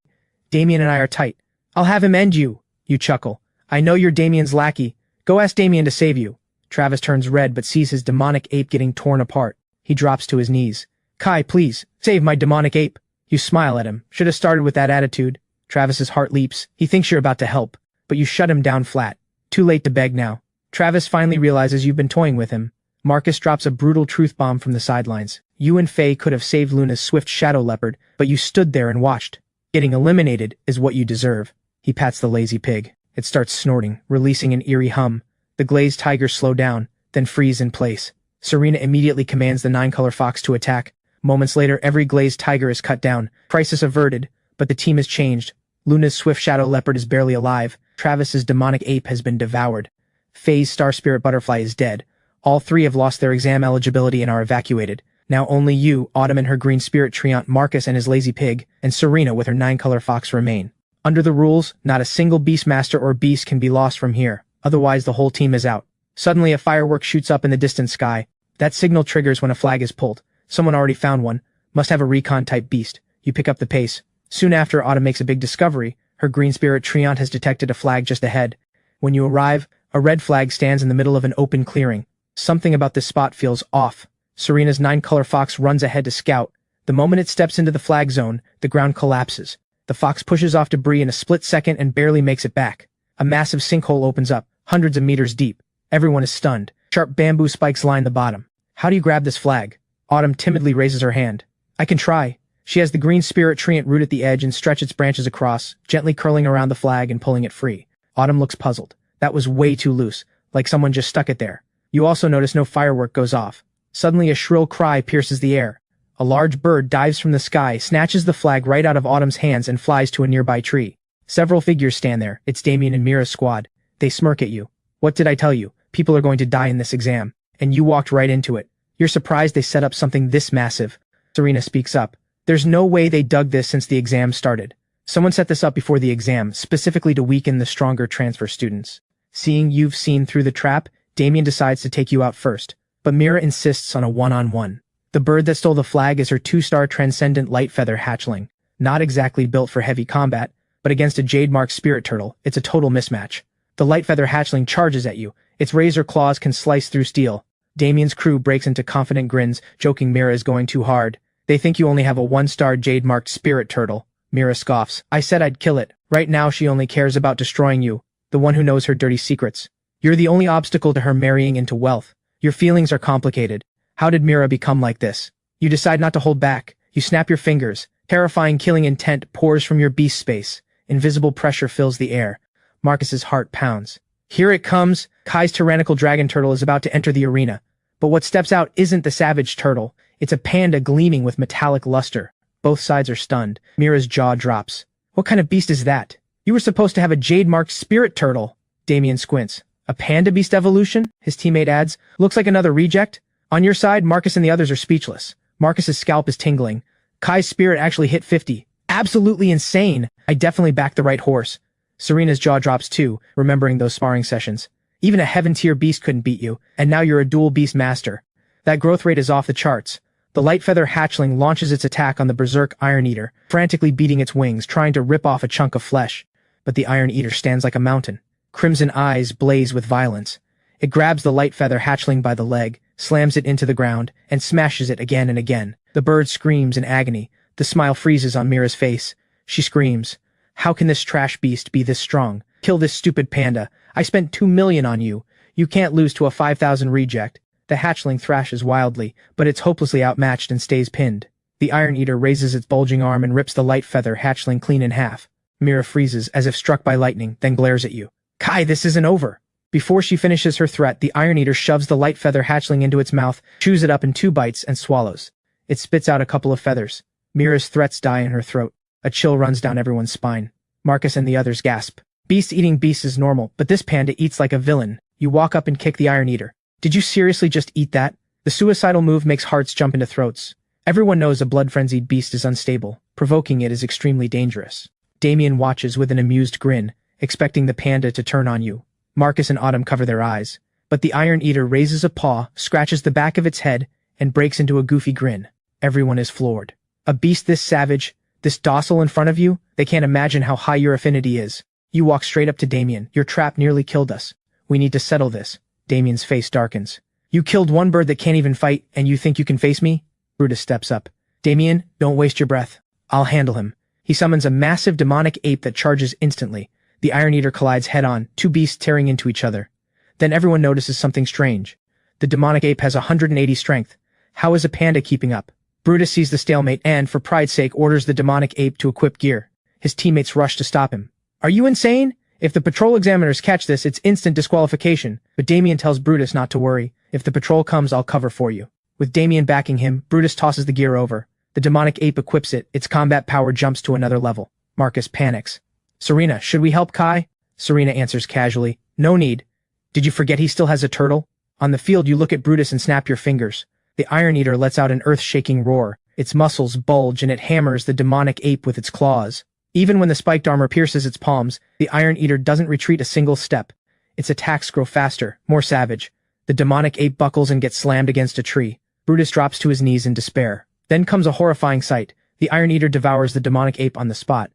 Damien and I are tight. I'll have him end you." You chuckle. "I know you're Damien's lackey. Go ask Damien to save you." Travis turns red but sees his demonic ape getting torn apart. He drops to his knees. "Kai, please, save my demonic ape." You smile at him. Should have started with that attitude. Travis's heart leaps. He thinks you're about to help, but you shut him down flat. Too late to beg now. Travis finally realizes you've been toying with him. Marcus drops a brutal truth bomb from the sidelines. You and Faye could have saved Luna's swift shadow leopard, but you stood there and watched. Getting eliminated is what you deserve. He pats the lazy pig. It starts snorting, releasing an eerie hum. The glazed tigers slow down, then freeze in place. Serena immediately commands the 9-color fox to attack. Moments later, every glazed tiger is cut down. Crisis averted, but the team has changed. Luna's swift shadow leopard is barely alive. Travis's demonic ape has been devoured. Faye's star spirit butterfly is dead. All three have lost their exam eligibility and are evacuated. Now only you, Autumn and her green spirit treant, Marcus and his lazy pig, and Serena with her 9-color fox remain. Under the rules, not a single beastmaster or beast can be lost from here. Otherwise, the whole team is out. Suddenly, a firework shoots up in the distant sky. That signal triggers when a flag is pulled. Someone already found one. Must have a recon-type beast. You pick up the pace. Soon after, Autumn makes a big discovery. Her green spirit treant has detected a flag just ahead. When you arrive, a red flag stands in the middle of an open clearing. Something about this spot feels off. Serena's 9-color fox runs ahead to scout. The moment it steps into the flag zone, the ground collapses. The fox pushes off debris in a split second and barely makes it back. A massive sinkhole opens up, hundreds of meters deep. Everyone is stunned. Sharp bamboo spikes line the bottom. How do you grab this flag? Autumn timidly raises her hand. I can try. She has the green spirit treant root at the edge and stretch its branches across, gently curling around the flag and pulling it free. Autumn looks puzzled. That was way too loose, like someone just stuck it there. You also notice no firework goes off. Suddenly a shrill cry pierces the air. A large bird dives from the sky, snatches the flag right out of Autumn's hands and flies to a nearby tree. Several figures stand there. It's Damien and Mira's squad. They smirk at you. What did I tell you? People are going to die in this exam. And you walked right into it. You're surprised they set up something this massive. Serena speaks up. There's no way they dug this since the exam started. Someone set this up before the exam, specifically to weaken the stronger transfer students. Seeing you've seen through the trap, Damien decides to take you out first. But Mira insists on a one-on-one. The bird that stole the flag is her 2-star transcendent light feather hatchling. Not exactly built for heavy combat, but against a jade-marked spirit turtle, it's a total mismatch. The light feather hatchling charges at you. Its razor claws can slice through steel. Damien's crew breaks into confident grins, joking Mira is going too hard. They think you only have a 1-star jade-marked spirit turtle. Mira scoffs. I said I'd kill it. Right now she only cares about destroying you, the one who knows her dirty secrets. You're the only obstacle to her marrying into wealth. Your feelings are complicated. How did Mira become like this? You decide not to hold back. You snap your fingers. Terrifying killing intent pours from your beast space. Invisible pressure fills the air. Marcus's heart pounds. Here it comes. Kai's tyrannical dragon turtle is about to enter the arena. But what steps out isn't the savage turtle. It's a panda gleaming with metallic luster. Both sides are stunned. Mira's jaw drops. What kind of beast is that? You were supposed to have a jade-marked spirit turtle. Damien squints. A panda beast evolution? His teammate adds. Looks like another reject. On your side, Marcus and the others are speechless. Marcus's scalp is tingling. Kai's spirit actually hit 50. Absolutely insane. I definitely backed the right horse. Serena's jaw drops too, remembering those sparring sessions. Even a heaven-tier beast couldn't beat you, and now you're a dual beast master. That growth rate is off the charts. The light feather hatchling launches its attack on the berserk Iron Eater, frantically beating its wings, trying to rip off a chunk of flesh. But the Iron Eater stands like a mountain. Crimson eyes blaze with violence. It grabs the light feather hatchling by the leg, slams it into the ground, and smashes it again and again. The bird screams in agony. The smile freezes on Mira's face. She screams. How can this trash beast be this strong? Kill this stupid panda. I spent 2 million on you. You can't lose to a 5,000 reject. The hatchling thrashes wildly, but it's hopelessly outmatched and stays pinned. The Iron Eater raises its bulging arm and rips the light feather hatchling clean in half. Mira freezes as if struck by lightning, then glares at you. Kai, this isn't over. Before she finishes her threat, the Iron Eater shoves the light feather hatchling into its mouth, chews it up in 2 bites, and swallows. It spits out a couple of feathers. Mira's threats die in her throat. A chill runs down everyone's spine. Marcus and the others gasp. Beast eating beasts is normal, but this panda eats like a villain. You walk up and kick the Iron Eater. Did you seriously just eat that? The suicidal move makes hearts jump into throats. Everyone knows a blood-frenzied beast is unstable. Provoking it is extremely dangerous. Damien watches with an amused grin, expecting the panda to turn on you. Marcus and Autumn cover their eyes. But the Iron Eater raises a paw, scratches the back of its head, and breaks into a goofy grin. Everyone is floored. A beast this savage, this docile in front of you, they can't imagine how high your affinity is. You walk straight up to Damien. Your trap nearly killed us. We need to settle this. Damien's face darkens. You killed one bird that can't even fight, and you think you can face me? Brutus steps up. Damien, don't waste your breath. I'll handle him. He summons a massive demonic ape that charges instantly. The Iron Eater collides head-on, two beasts tearing into each other. Then everyone notices something strange. The demonic ape has 180 strength. How is a panda keeping up? Brutus sees the stalemate and, for pride's sake, orders the demonic ape to equip gear. His teammates rush to stop him. Are you insane? If the patrol examiners catch this, it's instant disqualification. But Damien tells Brutus not to worry. If the patrol comes, I'll cover for you. With Damien backing him, Brutus tosses the gear over. The demonic ape equips it. Its combat power jumps to another level. Marcus panics. Serena, should we help Kai? Serena answers casually. No need. Did you forget he still has a turtle? On the field, you look at Brutus and snap your fingers. The Iron Eater lets out an earth-shaking roar. Its muscles bulge and it hammers the demonic ape with its claws. Even when the spiked armor pierces its palms, the Iron Eater doesn't retreat a single step. Its attacks grow faster, more savage. The demonic ape buckles and gets slammed against a tree. Brutus drops to his knees in despair. Then comes a horrifying sight. The Iron Eater devours the demonic ape on the spot.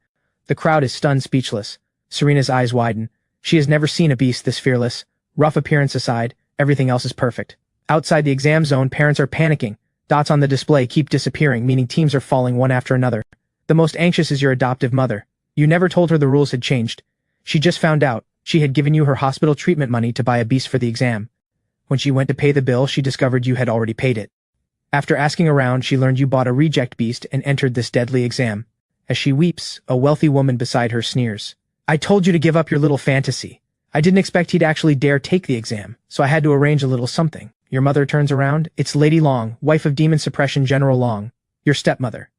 The crowd is stunned speechless. Serena's eyes widen. She has never seen a beast this fearless. Rough appearance aside, everything else is perfect. Outside the exam zone, parents are panicking. Dots on the display keep disappearing, meaning teams are falling one after another. The most anxious is your adoptive mother. You never told her the rules had changed. She just found out. She had given you her hospital treatment money to buy a beast for the exam. When she went to pay the bill, she discovered you had already paid it. After asking around, she learned you bought a reject beast and entered this deadly exam. As she weeps, a wealthy woman beside her sneers. I told you to give up your little fantasy. I didn't expect he'd actually dare take the exam, so I had to arrange a little something. Your mother turns around. It's Lady Long, wife of Demon Suppression General Long, your stepmother.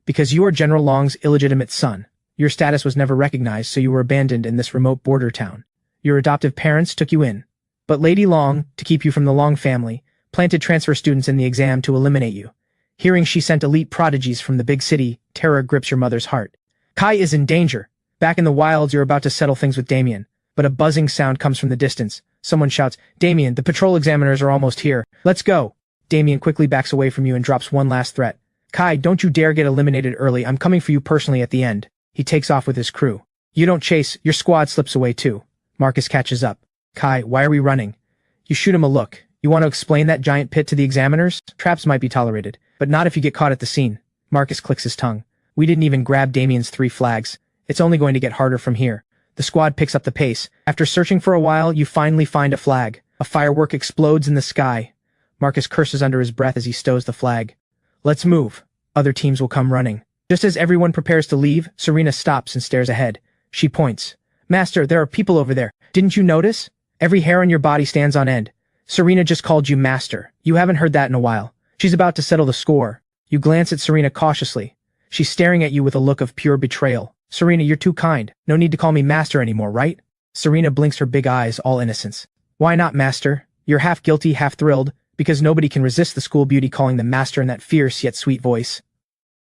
Because you are General Long's illegitimate son. Your status was never recognized, so you were abandoned in this remote border town. Your adoptive parents took you in. But Lady Long, to keep you from the Long family, planted transfer students in the exam to eliminate you. Hearing she sent elite prodigies from the big city, terror grips your mother's heart. Kai is in danger. Back in the wilds, you're about to settle things with Damien. But a buzzing sound comes from the distance. Someone shouts, Damien, the patrol examiners are almost here. Let's go. Damien quickly backs away from you and drops one last threat. Kai, don't you dare get eliminated early. I'm coming for you personally at the end. He takes off with his crew. You don't chase, your squad slips away too. Marcus catches up. Kai, why are we running? You shoot him a look. You want to explain that giant pit to the examiners? Traps might be tolerated, but not if you get caught at the scene. Marcus clicks his tongue. We didn't even grab Damien's 3 flags. It's only going to get harder from here. The squad picks up the pace. After searching for a while, you finally find a flag. A firework explodes in the sky. Marcus curses under his breath as he stows the flag. Let's move. Other teams will come running. Just as everyone prepares to leave, Serena stops and stares ahead. She points. Master, there are people over there. Didn't you notice? Every hair on your body stands on end. Serena just called you master. You haven't heard that in a while. She's about to settle the score. You glance at Serena cautiously. She's staring at you with a look of pure betrayal. Serena, you're too kind. No need to call me master anymore, right? Serena blinks her big eyes, all innocence. Why not, master? You're half guilty, half thrilled, because nobody can resist the school beauty calling them master in that fierce yet sweet voice.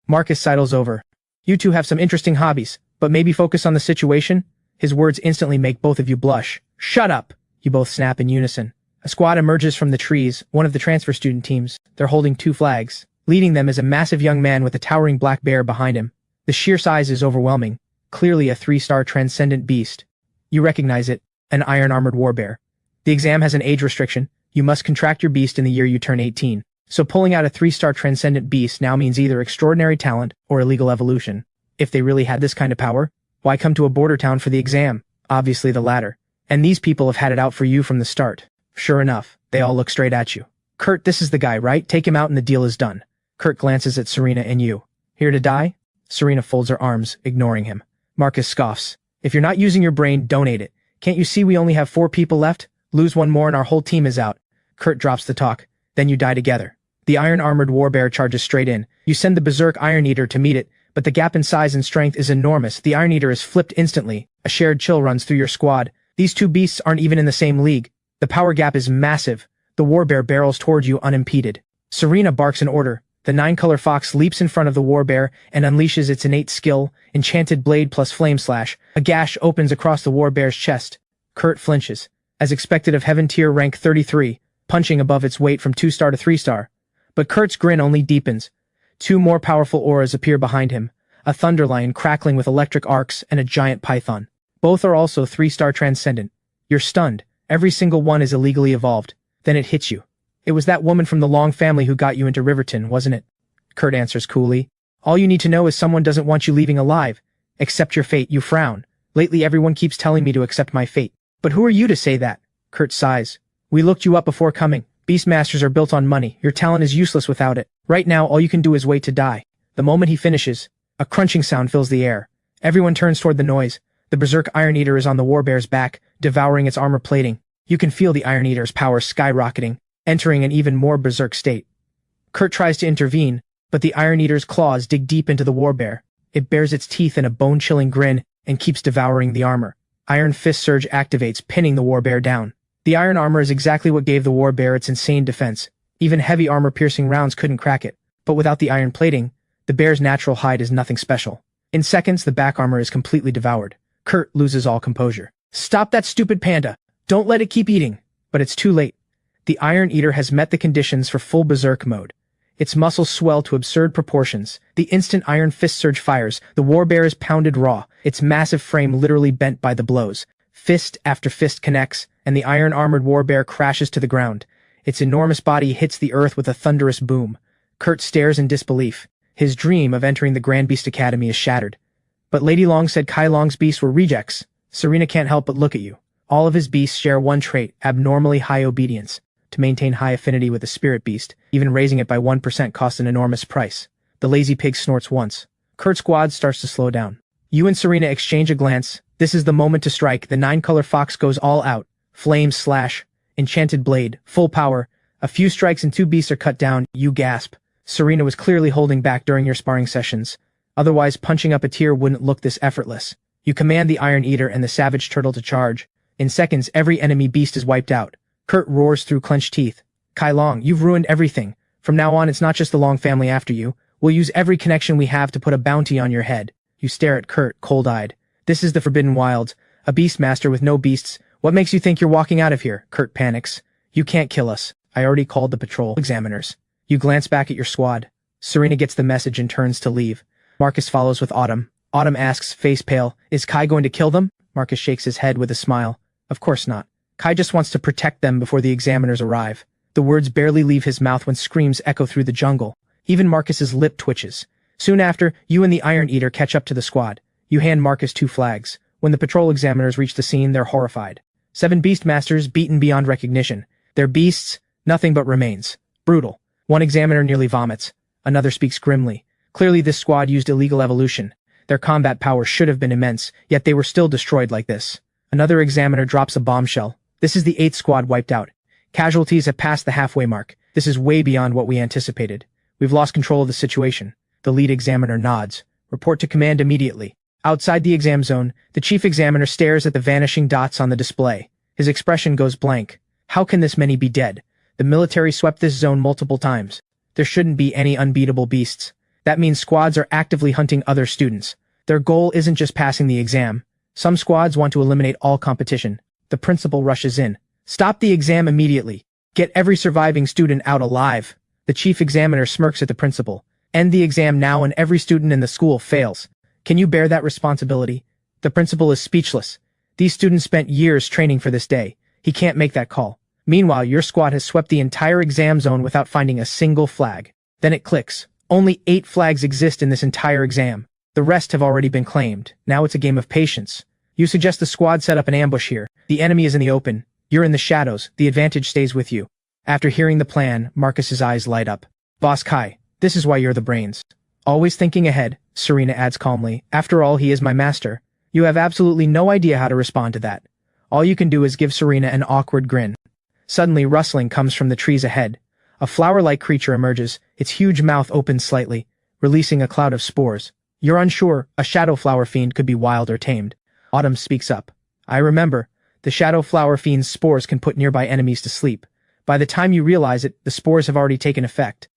Marcus sidles over. You two have some interesting hobbies, but maybe focus on the situation? His words instantly make both of you blush. Shut up! You both snap in unison. A squad emerges from the trees, one of the transfer student teams. They're holding 2 flags. Leading them is a massive young man with a towering black bear behind him. The sheer size is overwhelming. Clearly a 3-star transcendent beast. You recognize it, an iron-armored warbear. The exam has an age restriction. You must contract your beast in the year you turn 18. So pulling out a 3-star transcendent beast now means either extraordinary talent or illegal evolution. If they really had this kind of power, why come to a border town for the exam? Obviously the latter. And these people have had it out for you from the start. Sure enough, they all look straight at you. Kurt, this is the guy, right? Take him out and the deal is done. Kurt glances at Serena and you. Here to die? Serena folds her arms, ignoring him. Marcus scoffs. If you're not using your brain, donate it. Can't you see we only have 4 people left? Lose one more and our whole team is out. Kurt drops the talk. Then you die together. The iron-armored warbear charges straight in. You send the berserk Iron Eater to meet it, but the gap in size and strength is enormous. The Iron Eater is flipped instantly. A shared chill runs through your squad. These 2 beasts aren't even in the same league. The power gap is massive. The warbear barrels toward you unimpeded. Serena barks an order. The 9-color fox leaps in front of the warbear and unleashes its innate skill, Enchanted Blade plus Flame Slash. A gash opens across the warbear's chest. Kurt flinches. As expected of Heaven Tier rank 33, punching above its weight from 2-star to 3-star. But Kurt's grin only deepens. Two more powerful auras appear behind him, a thunderlion crackling with electric arcs and a giant python. Both are also 3-star transcendent. You're stunned. Every single one is illegally evolved. Then it hits you. It was that woman from the Long family who got you into Riverton, wasn't it? Kurt answers coolly. All you need to know is someone doesn't want you leaving alive. Accept your fate, you frown. Lately everyone keeps telling me to accept my fate. But who are you to say that? Kurt sighs. We looked you up before coming. Beastmasters are built on money. Your talent is useless without it. Right now all you can do is wait to die. The moment he finishes, a crunching sound fills the air. Everyone turns toward the noise. The berserk Iron Eater is on the warbear's back, devouring its armor plating. You can feel the Iron Eater's power skyrocketing, entering an even more berserk state. Kurt tries to intervene, but the Iron Eater's claws dig deep into the warbear. It bares its teeth in a bone-chilling grin and keeps devouring the armor. Iron Fist Surge activates, pinning the warbear down. The iron armor is exactly what gave the warbear its insane defense. Even heavy armor-piercing rounds couldn't crack it. But without the iron plating, the bear's natural hide is nothing special. In seconds, the back armor is completely devoured. Kurt loses all composure. Stop that stupid panda! Don't let it keep eating! But it's too late. The Iron Eater has met the conditions for full berserk mode. Its muscles swell to absurd proportions. The instant Iron Fist Surge fires, the warbear is pounded raw, its massive frame literally bent by the blows. Fist after fist connects, and the iron-armored warbear crashes to the ground. Its enormous body hits the earth with a thunderous boom. Kurt stares in disbelief. His dream of entering the Grand Beast Academy is shattered. But Lady Long said Kai Long's beasts were rejects. Serena can't help but look at you. All of his beasts share one trait, abnormally high obedience. To maintain high affinity with a spirit beast, even raising it by 1% costs an enormous price. The lazy pig snorts once. Kurt's squad starts to slow down. You and Serena exchange a glance. This is the moment to strike. The 9-color fox goes all out. Flame slash. Enchanted blade. Full power. A few strikes and 2 beasts are cut down. You gasp. Serena was clearly holding back during your sparring sessions. Otherwise, punching up a tier wouldn't look this effortless. You command the Iron Eater and the Savage Turtle to charge. In seconds, every enemy beast is wiped out. Kurt roars through clenched teeth. Kai Long, you've ruined everything. From now on, it's not just the Long family after you. We'll use every connection we have to put a bounty on your head. You stare at Kurt, cold-eyed. This is the Forbidden Wilds. A beastmaster with no beasts. What makes you think you're walking out of here? Kurt panics. You can't kill us. I already called the patrol examiners. You glance back at your squad. Serena gets the message and turns to leave. Marcus follows with Autumn. Autumn asks, face pale, is Kai going to kill them? Marcus shakes his head with a smile. Of course not. Kai just wants to protect them before the examiners arrive. The words barely leave his mouth when screams echo through the jungle. Even Marcus's lip twitches. Soon after, you and the Iron Eater catch up to the squad. You hand Marcus 2 flags. When the patrol examiners reach the scene, they're horrified. 7 beastmasters beaten beyond recognition. Their beasts, nothing but remains. Brutal. One examiner nearly vomits. Another speaks grimly. Clearly this squad used illegal evolution. Their combat power should have been immense, yet they were still destroyed like this. Another examiner drops a bombshell. This is the 8th squad wiped out. Casualties have passed the halfway mark. This is way beyond what we anticipated. We've lost control of the situation. The lead examiner nods. Report to command immediately. Outside the exam zone, the chief examiner stares at the vanishing dots on the display. His expression goes blank. How can this many be dead? The military swept this zone multiple times. There shouldn't be any unbeatable beasts. That means squads are actively hunting other students. Their goal isn't just passing the exam. Some squads want to eliminate all competition. The principal rushes in. Stop the exam immediately. Get every surviving student out alive. The chief examiner smirks at the principal. End the exam now and every student in the school fails. Can you bear that responsibility? The principal is speechless. These students spent years training for this day. He can't make that call. Meanwhile, your squad has swept the entire exam zone without finding a single flag. Then it clicks. Only 8 flags exist in this entire exam. The rest have already been claimed. Now it's a game of patience. You suggest the squad set up an ambush here. The enemy is in the open. You're in the shadows. The advantage stays with you. After hearing the plan, Marcus's eyes light up. Boss Kai, this is why you're the brains. Always thinking ahead, Serena adds calmly. After all, he is my master. You have absolutely no idea how to respond to that. All you can do is give Serena an awkward grin. Suddenly, rustling comes from the trees ahead. A flower-like creature emerges, its huge mouth opens slightly, releasing a cloud of spores. You're unsure, a shadow flower fiend could be wild or tamed. Autumn speaks up. I remember. The shadow flower fiend's spores can put nearby enemies to sleep. By the time you realize it, the spores have already taken effect.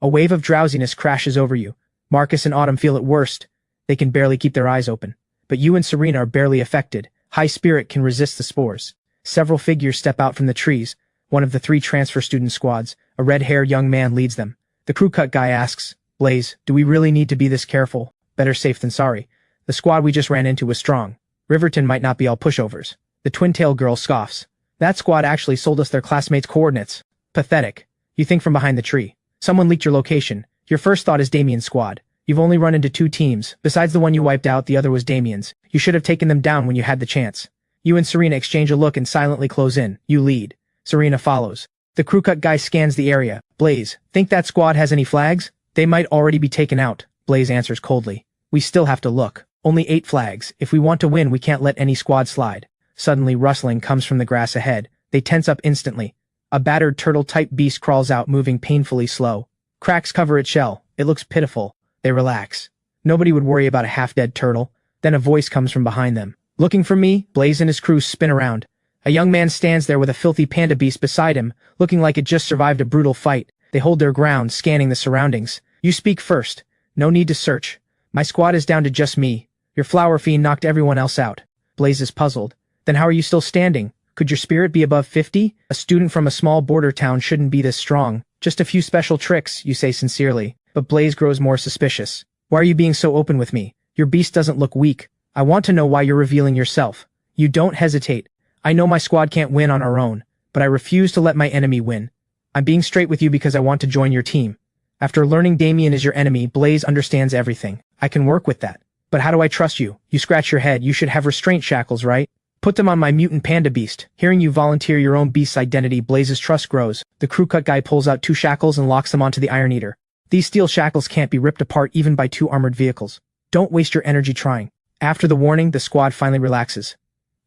A wave of drowsiness crashes over you. Marcus and Autumn feel it worst. They can barely keep their eyes open. But you and Serena are barely affected. High spirit can resist the spores. Several figures step out from the trees. One of the 3 transfer student squads. A red-haired young man leads them. The crew cut guy asks, Blaze, do we really need to be this careful? Better safe than sorry. The squad we just ran into was strong. Riverton might not be all pushovers. The twin-tail girl scoffs. That squad actually sold us their classmates' coordinates. Pathetic. You think from behind the tree. Someone leaked your location. Your first thought is Damien's squad. You've only run into 2 teams. Besides the one you wiped out, the other was Damien's. You should have taken them down when you had the chance. You and Serena exchange a look and silently close in. You lead. Serena follows. The crew cut guy scans the area. Blaze, think that squad has any flags? They might already be taken out. Blaze answers coldly. We still have to look. Only 8 flags. If we want to win, we can't let any squad slide. Suddenly, rustling comes from the grass ahead. They tense up instantly. A battered turtle-type beast crawls out, moving painfully slow. Cracks cover its shell. It looks pitiful. They relax. Nobody would worry about a half-dead turtle. Then a voice comes from behind them. Looking for me? Blaze and his crew spin around. A young man stands there with a filthy panda beast beside him, looking like it just survived a brutal fight. They hold their ground, scanning the surroundings. You speak first. No need to search. My squad is down to just me. Your flower fiend knocked everyone else out. Blaze is puzzled. Then how are you still standing? Could your spirit be above 50? A student from a small border town shouldn't be this strong. Just a few special tricks, you say sincerely. But Blaze grows more suspicious. Why are you being so open with me? Your beast doesn't look weak. I want to know why you're revealing yourself. You don't hesitate. I know my squad can't win on our own, but I refuse to let my enemy win. I'm being straight with you because I want to join your team. After learning Damien is your enemy, Blaze understands everything. I can work with that. But how do I trust you? You scratch your head. You should have restraint shackles, right? Put them on my mutant panda beast. Hearing you volunteer your own beast's identity, Blaze's trust grows. The crew cut guy pulls out 2 shackles and locks them onto the Iron Eater. These steel shackles can't be ripped apart even by 2 armored vehicles. Don't waste your energy trying. After the warning, the squad finally relaxes.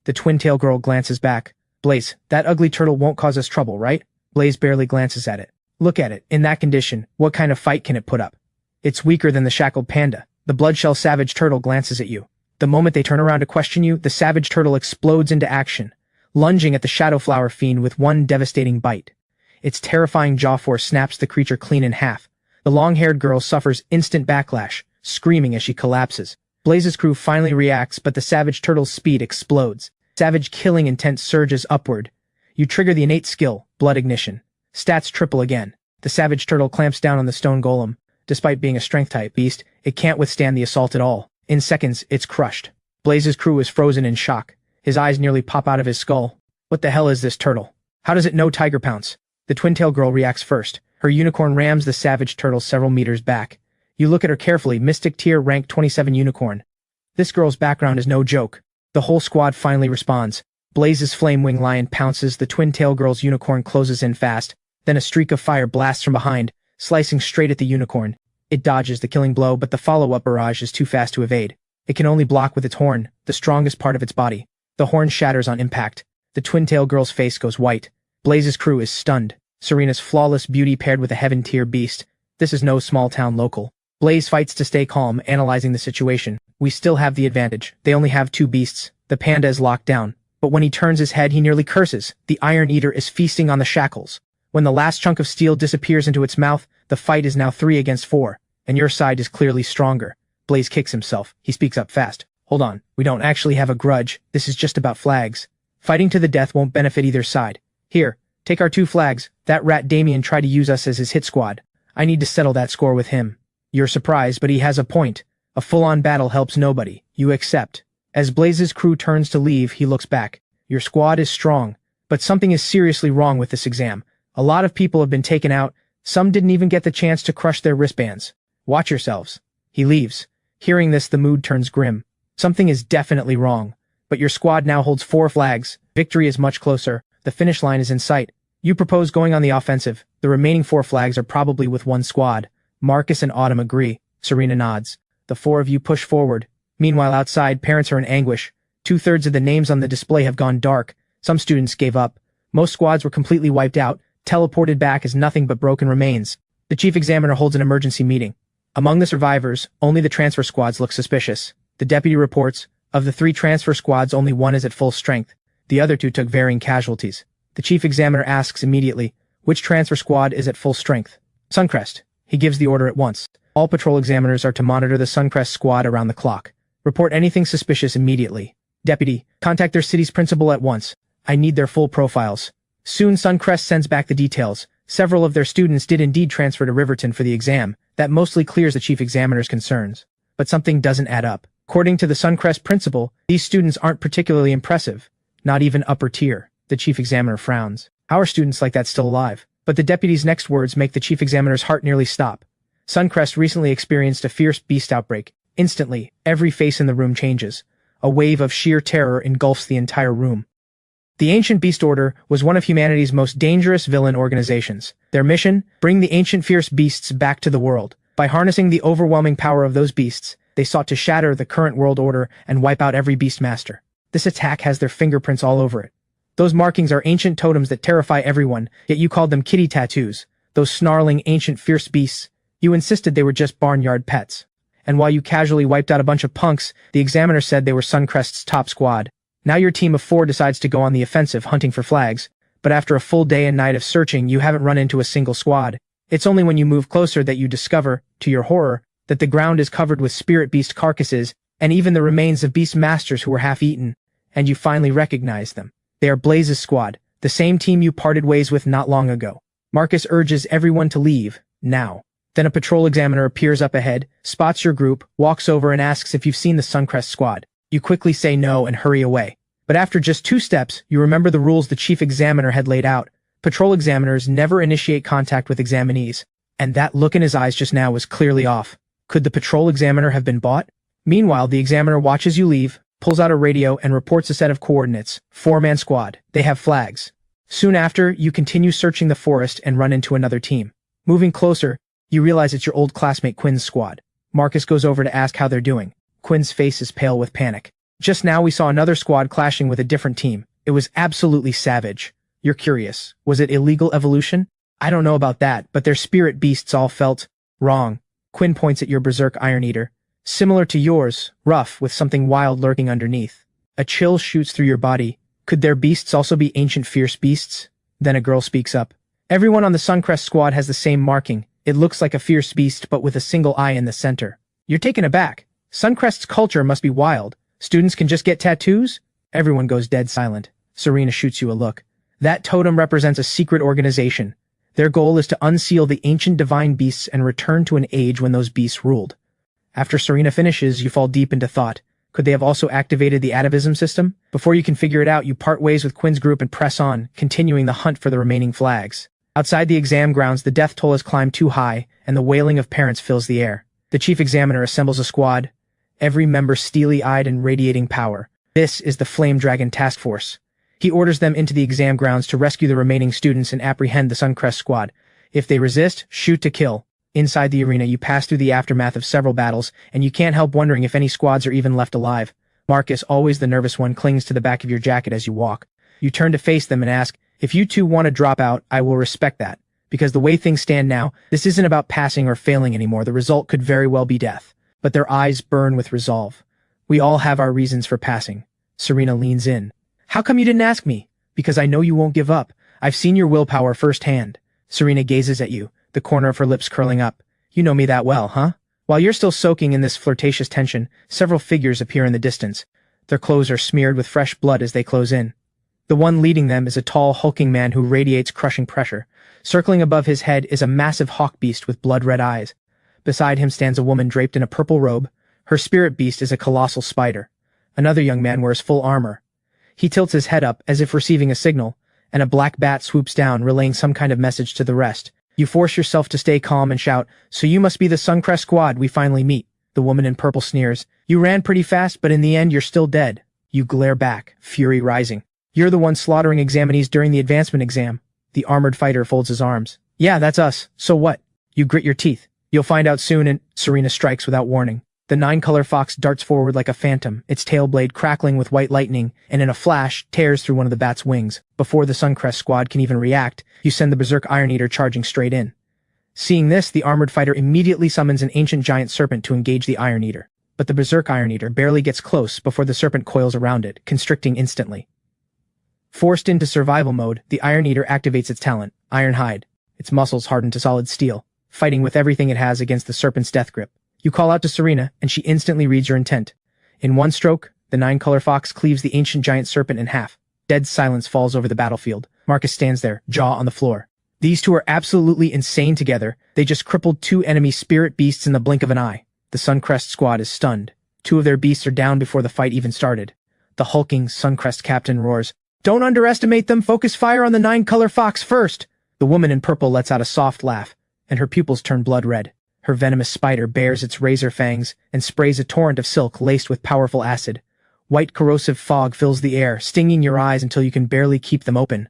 The twin-tail girl glances back. Blaze, that ugly turtle won't cause us trouble, right? Blaze barely glances at it. Look at it. In that condition, what kind of fight can it put up? It's weaker than the shackled panda. The Bloodshell Savage Turtle glances at you. The moment they turn around to question you, the Savage Turtle explodes into action, lunging at the Shadowflower Fiend with one devastating bite. Its terrifying jaw force snaps the creature clean in half. The long-haired girl suffers instant backlash, screaming as she collapses. Blaze's crew finally reacts, but the Savage Turtle's speed explodes. Savage killing intent surges upward. You trigger the innate skill, Blood Ignition. Stats triple again. The Savage Turtle clamps down on the stone golem. Despite being a strength-type beast, it can't withstand the assault at all. In seconds, it's crushed. Blaze's crew is frozen in shock. His eyes nearly pop out of his skull. What the hell is this turtle? How does it know Tiger Pounce? The twin-tail girl reacts first. Her unicorn rams the Savage Turtle several meters back. You look at her carefully, Mystic Tier Rank 27 unicorn. This girl's background is no joke. The whole squad finally responds. Blaze's Flamewing Lion pounces, the twin-tail girl's unicorn closes in fast. Then a streak of fire blasts from behind, slicing straight at the unicorn. It dodges the killing blow, but the follow-up barrage is too fast to evade. It can only block with its horn, the strongest part of its body. The horn shatters on impact. The twin-tail girl's face goes white. Blaze's crew is stunned. Serena's flawless beauty paired with a heaven-tier beast. This is no small-town local. Blaze fights to stay calm, analyzing the situation. We still have the advantage. They only have 2 beasts. The panda is locked down. But when he turns his head, he nearly curses. The Iron Eater is feasting on the shackles. When the last chunk of steel disappears into its mouth, the fight is now 3 against 4. And your side is clearly stronger. Blaze kicks himself. He speaks up fast. Hold on. We don't actually have a grudge. This is just about flags. Fighting to the death won't benefit either side. Here, take our 2 flags. That rat Damien tried to use us as his hit squad. I need to settle that score with him. You're surprised, but he has a point. A full-on battle helps nobody. You accept. As Blaze's crew turns to leave, he looks back. Your squad is strong, but something is seriously wrong with this exam. A lot of people have been taken out. Some didn't even get the chance to crush their wristbands. Watch yourselves. He leaves. Hearing this, the mood turns grim. Something is definitely wrong. But your squad now holds 4 flags. Victory is much closer. The finish line is in sight. You propose going on the offensive. The remaining 4 flags are probably with 1 squad. Marcus and Autumn agree. Serena nods. The 4 of you push forward. Meanwhile, outside, parents are in anguish. 2/3 of the names on the display have gone dark. Some students gave up. Most squads were completely wiped out, teleported back as nothing but broken remains. The chief examiner holds an emergency meeting. Among the survivors, only the transfer squads look suspicious. The deputy reports, of the 3 transfer squads, only 1 is at full strength. The other 2 took varying casualties. The chief examiner asks immediately, which transfer squad is at full strength? Suncrest. He gives the order at once. All patrol examiners are to monitor the Suncrest squad around the clock. Report anything suspicious immediately. Deputy, contact their city's principal at once. I need their full profiles. Soon Suncrest sends back the details. Several of their students did indeed transfer to Riverton for the exam. That mostly clears the chief examiner's concerns. But something doesn't add up. According to the Suncrest principal, these students aren't particularly impressive. Not even upper tier. The chief examiner frowns. How are students like that still alive? But the deputy's next words make the chief examiner's heart nearly stop. Suncrest recently experienced a fierce beast outbreak. Instantly, every face in the room changes. A wave of sheer terror engulfs the entire room. The Ancient Beast Order was one of humanity's most dangerous villain organizations. Their mission? Bring the ancient fierce beasts back to the world. By harnessing the overwhelming power of those beasts, they sought to shatter the current world order and wipe out every beastmaster. This attack has their fingerprints all over it. Those markings are ancient totems that terrify everyone, yet you called them kitty tattoos. Those snarling ancient fierce beasts. You insisted they were just barnyard pets. And while you casually wiped out a bunch of punks, the examiner said they were Suncrest's top squad. Now your team of 4 decides to go on the offensive hunting for flags, but after a full day and night of searching you haven't run into a single squad. It's only when you move closer that you discover, to your horror, that the ground is covered with spirit beast carcasses, and even the remains of beast masters who were half-eaten, and you finally recognize them. They are Blaze's squad, the same team you parted ways with not long ago. Marcus urges everyone to leave, now. Then a patrol examiner appears up ahead, spots your group, walks over and asks if you've seen the Suncrest squad. You quickly say no and hurry away. But after just 2 steps, you remember the rules the chief examiner had laid out. Patrol examiners never initiate contact with examinees. And that look in his eyes just now was clearly off. Could the patrol examiner have been bought? Meanwhile, the examiner watches you leave, pulls out a radio and reports a set of coordinates. 4-man squad. They have flags. Soon after, you continue searching the forest and run into another team. Moving closer, you realize it's your old classmate Quinn's squad. Marcus goes over to ask how they're doing. Quinn's face is pale with panic. Just now we saw another squad clashing with a different team. It was absolutely savage. You're curious. Was it illegal evolution? I don't know about that, but their spirit beasts all felt wrong. Quinn points at your berserk Iron Eater. Similar to yours, rough, with something wild lurking underneath. A chill shoots through your body. Could their beasts also be ancient fierce beasts? Then a girl speaks up. Everyone on the Suncrest squad has the same marking. It looks like a fierce beast but with a single eye in the center. You're taken aback. Suncrest's culture must be wild. Students can just get tattoos? Everyone goes dead silent. Serena shoots you a look. That totem represents a secret organization. Their goal is to unseal the ancient divine beasts and return to an age when those beasts ruled. After Serena finishes, you fall deep into thought. Could they have also activated the Atavism System? Before you can figure it out, you part ways with Quinn's group and press on, continuing the hunt for the remaining flags. Outside the exam grounds, the death toll has climbed too high, and the wailing of parents fills the air. The chief examiner assembles a squad, every member steely-eyed and radiating power. This is the Flame Dragon Task Force. He orders them into the exam grounds to rescue the remaining students and apprehend the Suncrest squad. If they resist, shoot to kill. Inside the arena, you pass through the aftermath of several battles, and you can't help wondering if any squads are even left alive. Marcus, always the nervous one, clings to the back of your jacket as you walk. You turn to face them and ask, if you two want to drop out, I will respect that. Because the way things stand now, this isn't about passing or failing anymore. The result could very well be death. But their eyes burn with resolve. We all have our reasons for passing. Serena leans in. How come you didn't ask me? Because I know you won't give up. I've seen your willpower firsthand. Serena gazes at you, the corner of her lips curling up. You know me that well, huh? While you're still soaking in this flirtatious tension, several figures appear in the distance. Their clothes are smeared with fresh blood as they close in. The one leading them is a tall, hulking man who radiates crushing pressure. Circling above his head is a massive hawk beast with blood-red eyes. Beside him stands a woman draped in a purple robe. Her spirit beast is a colossal spider. Another young man wears full armor. He tilts his head up as if receiving a signal, and a black bat swoops down, relaying some kind of message to the rest. You force yourself to stay calm and shout, "So you must be the Suncrest squad we finally meet." The woman in purple sneers. You ran pretty fast, but in the end you're still dead. You glare back, fury rising. You're the one slaughtering examinees during the advancement exam. The armored fighter folds his arms. Yeah, that's us. So what? You grit your teeth. You'll find out soon, and Serena strikes without warning. The 9-color fox darts forward like a phantom, its tail blade crackling with white lightning, and in a flash, tears through one of the bat's wings. Before the Suncrest squad can even react, you send the berserk Iron Eater charging straight in. Seeing this, the armored fighter immediately summons an ancient giant serpent to engage the Iron Eater. But the berserk Iron Eater barely gets close before the serpent coils around it, constricting instantly. Forced into survival mode, the Iron Eater activates its talent, Iron Hide. Its muscles harden to solid steel, fighting with everything it has against the serpent's death grip. You call out to Serena, and she instantly reads your intent. In one stroke, the 9-color fox cleaves the ancient giant serpent in half. Dead silence falls over the battlefield. Marcus stands there, jaw on the floor. These two are absolutely insane together. They just crippled two enemy spirit beasts in the blink of an eye. The Suncrest squad is stunned. Two of their beasts are down before the fight even started. The hulking Suncrest captain roars, "Don't underestimate them, focus fire on the 9-color fox first!" The woman in purple lets out a soft laugh, and her pupils turn blood red. Her venomous spider bares its razor fangs and sprays a torrent of silk laced with powerful acid. White corrosive fog fills the air, stinging your eyes until you can barely keep them open.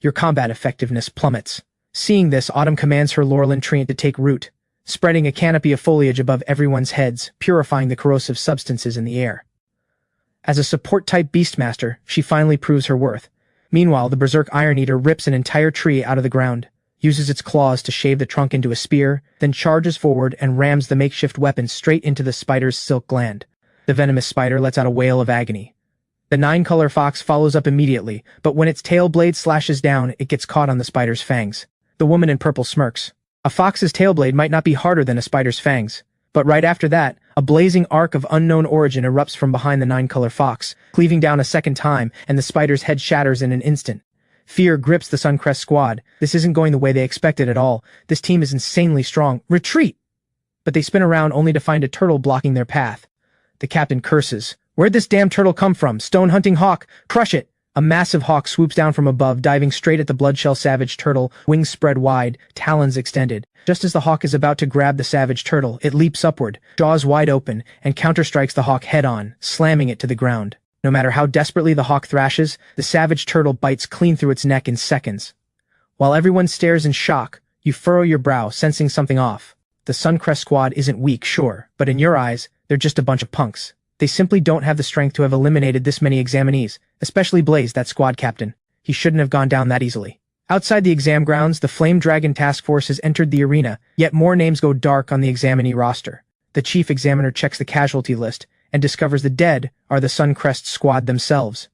Your combat effectiveness plummets. Seeing this, Autumn commands her laurelin tree to take root, spreading a canopy of foliage above everyone's heads, purifying the corrosive substances in the air. As a support-type beastmaster, she finally proves her worth. Meanwhile, the berserk Iron Eater rips an entire tree out of the ground, uses its claws to shave the trunk into a spear, then charges forward and rams the makeshift weapon straight into the spider's silk gland. The venomous spider lets out a wail of agony. The 9-color fox follows up immediately, but when its tail blade slashes down, it gets caught on the spider's fangs. The woman in purple smirks. A fox's tail blade might not be harder than a spider's fangs. But right after that, a blazing arc of unknown origin erupts from behind the 9-color fox, cleaving down a second time, and the spider's head shatters in an instant. Fear grips the Suncrest squad. This isn't going the way they expected at all. This team is insanely strong. Retreat! But they spin around only to find a turtle blocking their path. The captain curses. Where'd this damn turtle come from? Stone-hunting hawk! Crush it! A massive hawk swoops down from above, diving straight at the Bloodshell Savage Turtle, wings spread wide, talons extended. Just as the hawk is about to grab the Savage Turtle, it leaps upward, jaws wide open, and counterstrikes the hawk head-on, slamming it to the ground. No matter how desperately the hawk thrashes, the Savage Turtle bites clean through its neck in seconds. While everyone stares in shock, you furrow your brow, sensing something off. The Suncrest squad isn't weak, sure, but in your eyes, they're just a bunch of punks. They simply don't have the strength to have eliminated this many examinees, especially Blaze, that squad captain. He shouldn't have gone down that easily. Outside the exam grounds, the Flame Dragon Task Force has entered the arena, yet more names go dark on the examinee roster. The chief examiner checks the casualty list and discovers the dead are the Suncrest squad themselves.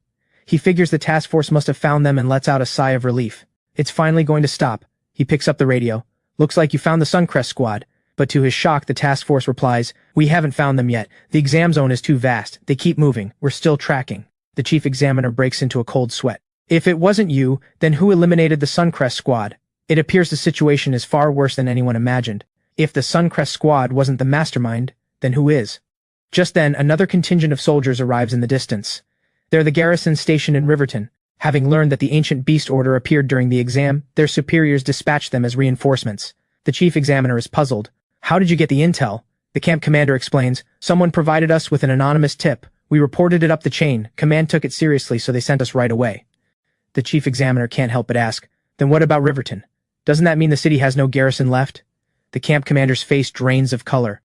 He figures the task force must have found them and lets out a sigh of relief. It's finally going to stop. He picks up the radio. Looks like you found the Suncrest squad. But to his shock, the task force replies, "We haven't found them yet. The exam zone is too vast. They keep moving. We're still tracking." The chief examiner breaks into a cold sweat. If it wasn't you, then who eliminated the Suncrest squad? It appears the situation is far worse than anyone imagined. If the Suncrest squad wasn't the mastermind, then who is? Just then, another contingent of soldiers arrives in the distance. They're the garrison stationed in Riverton. Having learned that the ancient beast order appeared during the exam, their superiors dispatched them as reinforcements. The chief examiner is puzzled. How did you get the intel? The camp commander explains, "Someone provided us with an anonymous tip. We reported it up the chain. Command took it seriously, so they sent us right away." The chief examiner can't help but ask, "Then what about Riverton? Doesn't that mean the city has no garrison left?" The camp commander's face drains of color.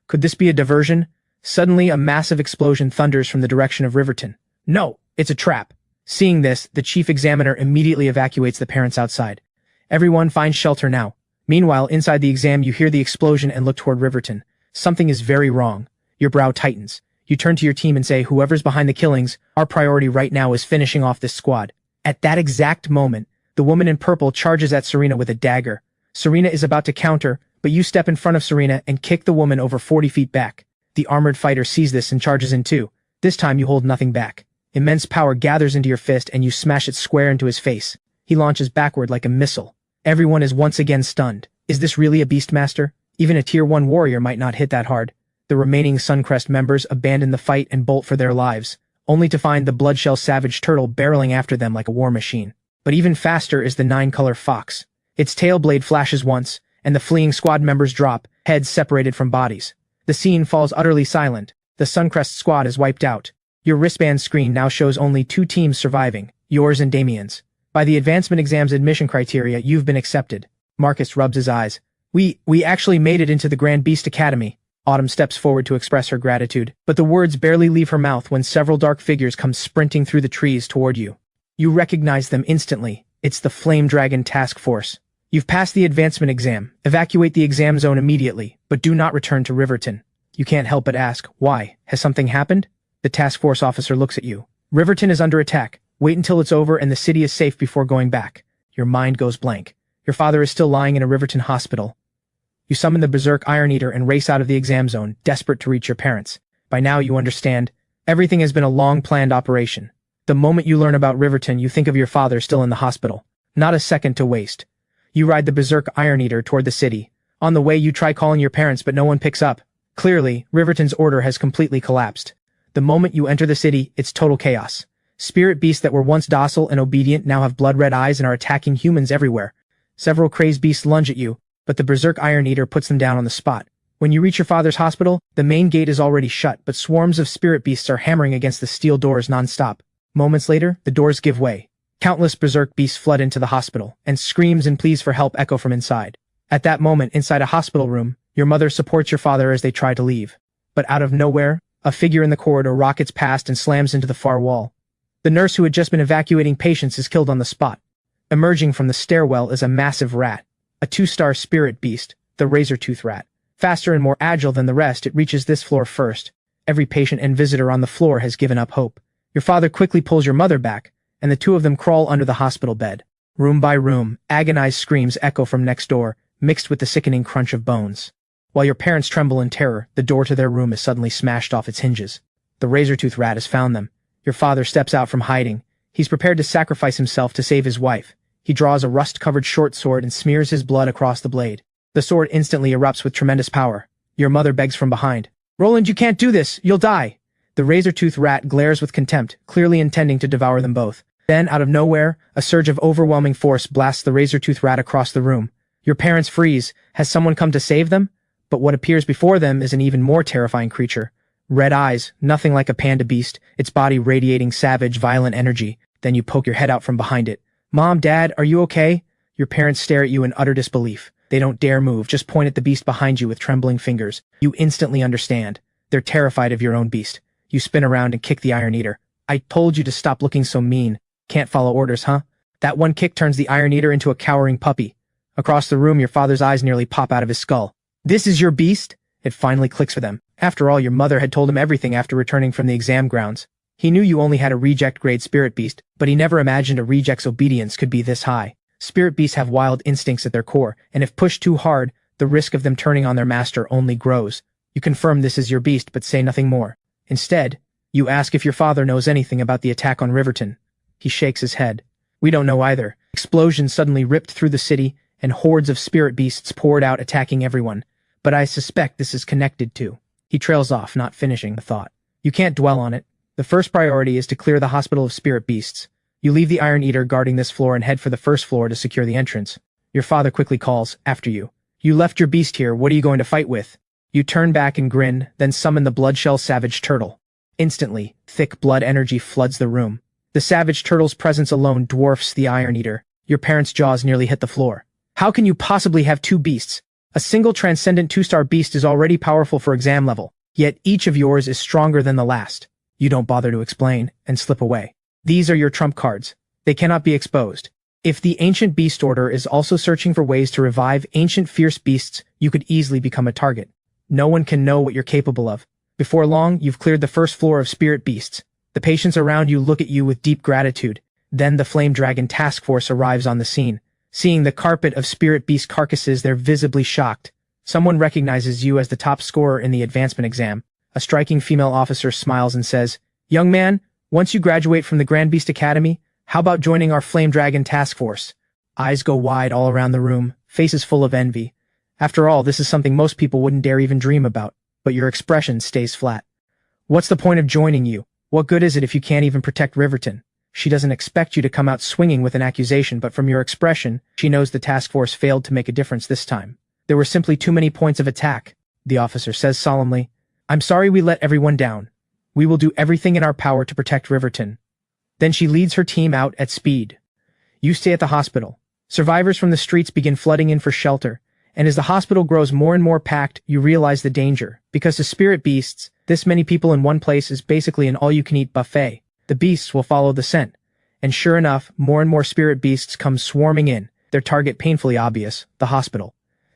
Could this be a diversion? Suddenly, a massive explosion thunders from the direction of Riverton. No, it's a trap. Seeing this, the chief examiner immediately evacuates the parents outside. Everyone finds shelter now. Meanwhile, inside the exam, you hear the explosion and look toward Riverton. Something is very wrong. Your brow tightens. You turn to your team and say, "Whoever's behind the killings, our priority right now is finishing off this squad." At that exact moment, the woman in purple charges at Serena with a dagger. Serena is about to counter, but you step in front of Serena and kick the woman over 40 feet back. The armored fighter sees this and charges in too. This time you hold nothing back. Immense power gathers into your fist and you smash it square into his face. He launches backward like a missile. Everyone is once again stunned. Is this really a Beastmaster? Even a Tier 1 warrior might not hit that hard. The remaining Suncrest members abandon the fight and bolt for their lives, only to find the Bloodshell Savage Turtle barreling after them like a war machine. But even faster is the 9-color fox. Its tail blade flashes once, and the fleeing squad members drop, heads separated from bodies. The scene falls utterly silent. The Suncrest squad is wiped out. Your wristband screen now shows only 2 teams surviving, yours and Damien's. By the advancement exam's admission criteria, you've been accepted. Marcus rubs his eyes. We actually made it into the Grand Beast Academy. Autumn steps forward to express her gratitude, but the words barely leave her mouth when several dark figures come sprinting through the trees toward you. You recognize them instantly. It's the Flame Dragon Task Force. You've passed the advancement exam. Evacuate the exam zone immediately, but do not return to Riverton. You can't help but ask, why? Has something happened? The task force officer looks at you. Riverton is under attack. Wait until it's over and the city is safe before going back. Your mind goes blank. Your father is still lying in a Riverton hospital. You summon the Berserk Iron Eater and race out of the exam zone, desperate to reach your parents. By now you understand. Everything has been a long-planned operation. The moment you learn about Riverton, you think of your father still in the hospital. Not a second to waste. You ride the berserk Iron Eater toward the city. On the way you try calling your parents but no one picks up. Clearly, Riverton's order has completely collapsed. The moment you enter the city, it's total chaos. Spirit beasts that were once docile and obedient now have blood-red eyes and are attacking humans everywhere. Several crazed beasts lunge at you, but the berserk Iron Eater puts them down on the spot. When you reach your father's hospital, the main gate is already shut, but swarms of spirit beasts are hammering against the steel doors non-stop. Moments later, the doors give way. Countless berserk beasts flood into the hospital, and screams and pleas for help echo from inside. At that moment, inside a hospital room, your mother supports your father as they try to leave. But out of nowhere, a figure in the corridor rockets past and slams into the far wall. The nurse who had just been evacuating patients is killed on the spot. Emerging from the stairwell is a massive rat. A 2-star spirit beast, the razor-tooth rat. Faster and more agile than the rest, it reaches this floor first. Every patient and visitor on the floor has given up hope. Your father quickly pulls your mother back, and the two of them crawl under the hospital bed. Room by room, agonized screams echo from next door, mixed with the sickening crunch of bones. While your parents tremble in terror, the door to their room is suddenly smashed off its hinges. The razor-tooth rat has found them. Your father steps out from hiding. He's prepared to sacrifice himself to save his wife. He draws a rust-covered short sword and smears his blood across the blade. The sword instantly erupts with tremendous power. Your mother begs from behind. "Roland, you can't do this! You'll die!" The razor-tooth rat glares with contempt, clearly intending to devour them both. Then, out of nowhere, a surge of overwhelming force blasts the razor-tooth rat across the room. Your parents freeze. Has someone come to save them? But what appears before them is an even more terrifying creature. Red eyes, nothing like a panda beast, its body radiating savage, violent energy. Then you poke your head out from behind it. "Mom, Dad, are you okay?" Your parents stare at you in utter disbelief. They don't dare move, just point at the beast behind you with trembling fingers. You instantly understand. They're terrified of your own beast. You spin around and kick the Iron Eater. "I told you to stop looking so mean. Can't follow orders, huh?" That one kick turns the Iron Eater into a cowering puppy. Across the room, your father's eyes nearly pop out of his skull. "This is your beast?" It finally clicks for them. After all, your mother had told him everything after returning from the exam grounds. He knew you only had a reject-grade spirit beast, but he never imagined a reject's obedience could be this high. Spirit beasts have wild instincts at their core, and if pushed too hard, the risk of them turning on their master only grows. You confirm this is your beast, but say nothing more. Instead, you ask if your father knows anything about the attack on Riverton. He shakes his head. "We don't know either." Explosions suddenly ripped through the city, and hordes of spirit beasts poured out attacking everyone. "But I suspect this is connected to." He trails off, not finishing the thought. You can't dwell on it. The first priority is to clear the hospital of spirit beasts. You leave the Iron Eater guarding this floor and head for the first floor to secure the entrance. Your father quickly calls, after you. "You left your beast here, what are you going to fight with?" You turn back and grin, then summon the Bloodshell Savage Turtle. Instantly, thick blood energy floods the room. The Savage Turtle's presence alone dwarfs the Iron Eater. Your parents' jaws nearly hit the floor. How can you possibly have two beasts? A single transcendent 2-star beast is already powerful for exam level, yet each of yours is stronger than the last. You don't bother to explain, and slip away. These are your trump cards. They cannot be exposed. If the Ancient Beast Order is also searching for ways to revive ancient fierce beasts, you could easily become a target. No one can know what you're capable of. Before long, you've cleared the first floor of spirit beasts. The patients around you look at you with deep gratitude. Then the Flame Dragon Task Force arrives on the scene. Seeing the carpet of spirit beast carcasses, they're visibly shocked. Someone recognizes you as the top scorer in the advancement exam. A striking female officer smiles and says, "Young man, once you graduate from the Grand Beast Academy, how about joining our Flame Dragon Task Force?" Eyes go wide all around the room, faces full of envy. After all, this is something most people wouldn't dare even dream about, but your expression stays flat. "What's the point of joining you? What good is it if you can't even protect Riverton?" She doesn't expect you to come out swinging with an accusation, but from your expression, she knows the task force failed to make a difference this time. "There were simply too many points of attack," the officer says solemnly. "I'm sorry we let everyone down. We will do everything in our power to protect Riverton." Then she leads her team out at speed. You stay at the hospital. Survivors from the streets begin flooding in for shelter, and as the hospital grows more and more packed, you realize the danger. Because to spirit beasts, this many people in one place is basically an all-you-can-eat buffet. The beasts will follow the scent. And sure enough, more and more spirit beasts come swarming in, their target painfully obvious, the hospital.